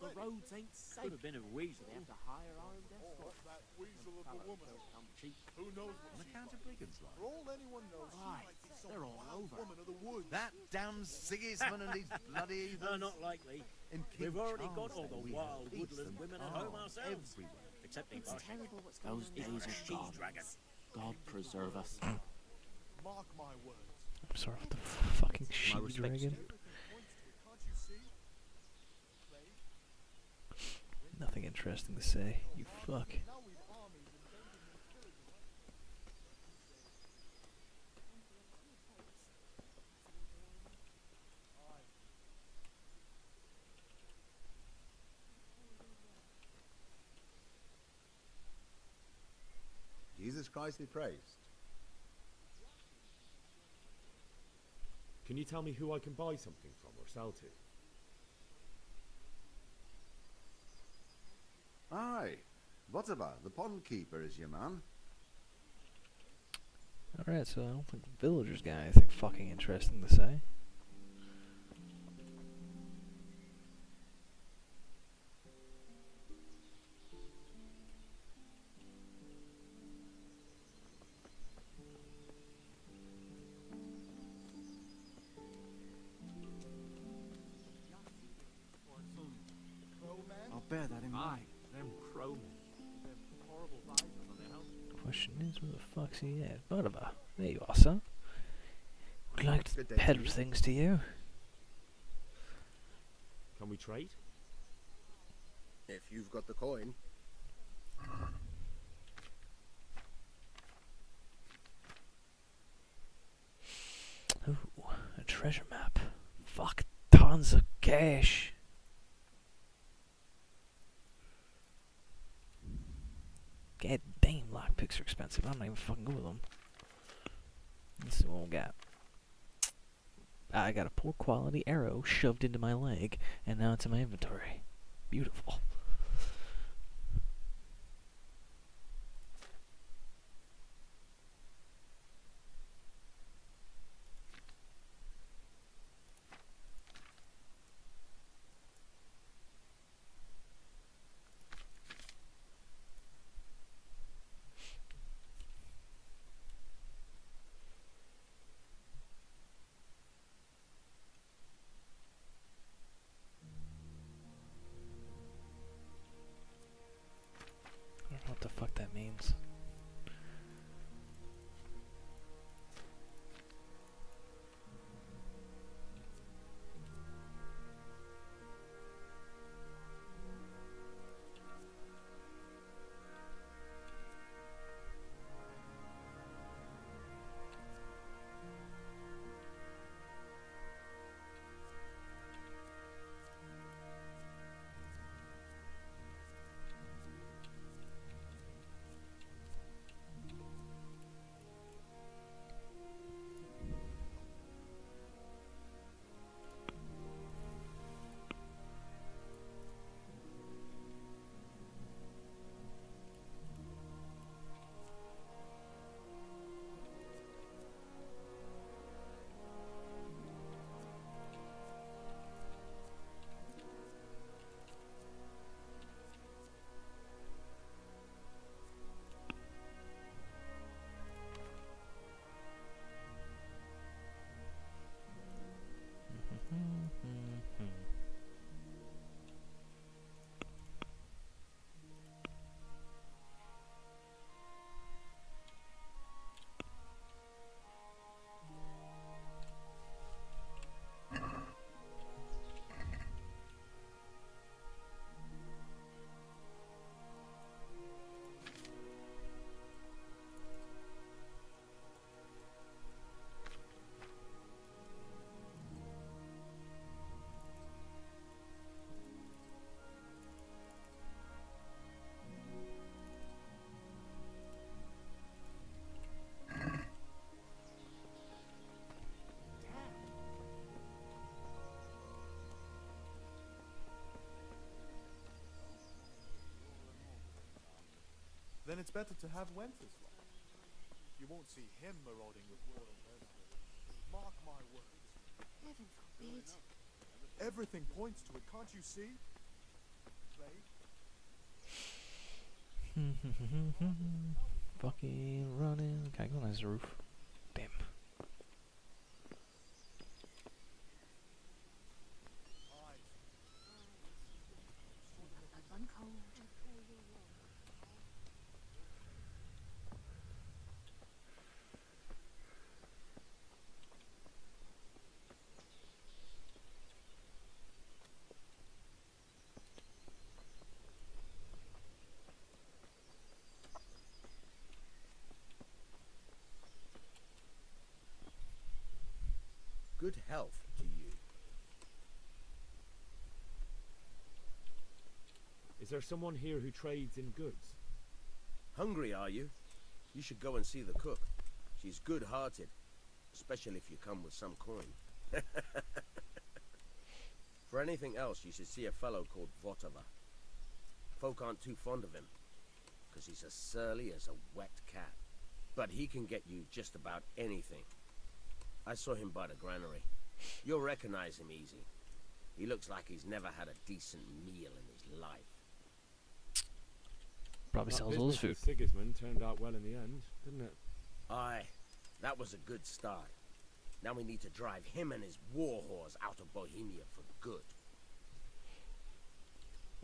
The roads ain't safe. Could have been a weasel. They have to hire armed escorts. That weasel of a woman. Who knows what On account of brigands, like. For all anyone knows, Right, they're all over. woman of the woods. That damn Sigismund and his bloody... No, not likely. And King We've already Charles, got all the we wild have woodland beasts women and at home arms ourselves. everywhere. Except in It's Barsham. terrible what's Those going on. days are gone. Dragon. God preserve us. Mark my words. I'm sorry, what the fucking she dragon? Nothing interesting to say. You fuck. Jesus Christ be praised. Can you tell me who I can buy something from or sell to? Aye, Butterba, the pond keeper, is your man. Alright, so I don't think the villagers got anything fucking interesting to say. I'll bear that in mind. Them crowmen. Horrible vibes on their house. Question is, where the fuck's he at? Butterba. There you are, sir. Would like to Good day peddle to you. things to you. Can we trade? If you've got the coin. Ooh, a treasure map. Fuck, tons of cash. God damn, lockpicks are expensive. I'm not even fucking good with them. Let's see what we got. I got a poor quality arrow shoved into my leg, and now it's in my inventory. Beautiful. I don't know what the fuck that means. it's better to have Wenceslas. You won't see him marauding with war and mercenaries. Mark my words. Heaven forbid. Everything points to it, can't you see? Plague? Fucking running. Can I go on his roof? Damn. Run cold. Good health to you. Is there someone here who trades in goods? Hungry, are you? You should go and see the cook. She's good-hearted, especially if you come with some coin. For anything else, you should see a fellow called Votava. Folk aren't too fond of him, because he's as surly as a wet cat. But he can get you just about anything. I saw him by the granary. You'll recognize him easy. He looks like he's never had a decent meal in his life. Probably sells all his food. Sigismund turned out well in the end, didn't it? Aye, that was a good start. Now we need to drive him and his war whores out of Bohemia for good.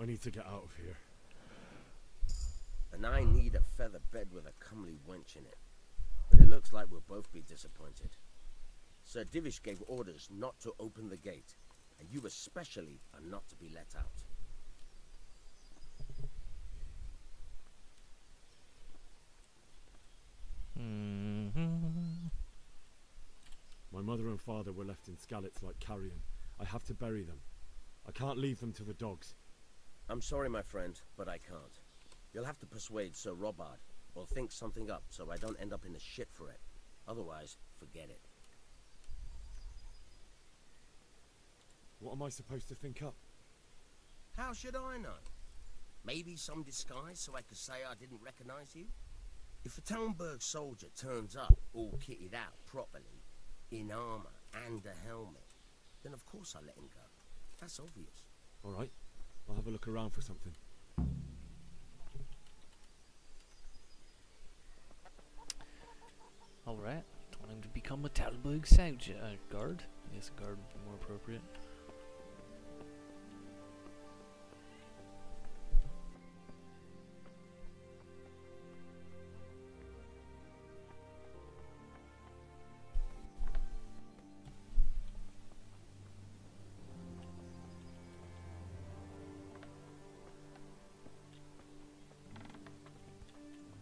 I need to get out of here. And I need a feather bed with a comely wench in it. But it looks like we'll both be disappointed. Sir Divish gave orders not to open the gate, and you especially are not to be let out. My mother and father were left in Skalitz like carrion. I have to bury them. I can't leave them to the dogs. I'm sorry, my friend, but I can't. You'll have to persuade Sir Robard, or think something up so I don't end up in the shit for it. Otherwise, forget it. What am I supposed to think up? How should I know? Maybe some disguise so I could say I didn't recognize you? If a Talmberg soldier turns up all kitted out properly, in armor and a helmet, then of course I let him go. That's obvious. All right, I'll have a look around for something. Alright, time to become a Talmberg soldier. Guard? I guess a guard would be more appropriate.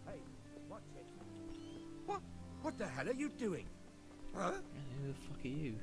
Hey, watch it. What the hell are you doing? Huh? Who the fuck are you?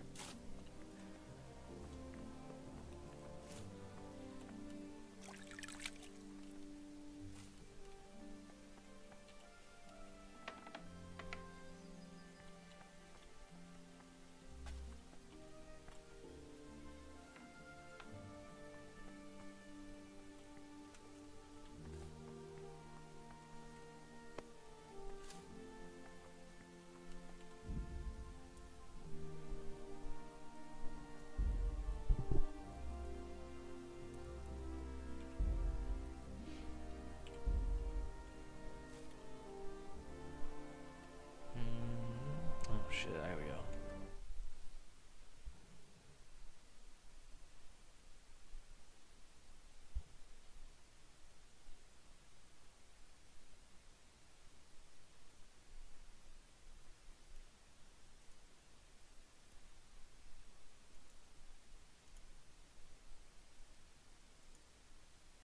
Oh shit, there we go.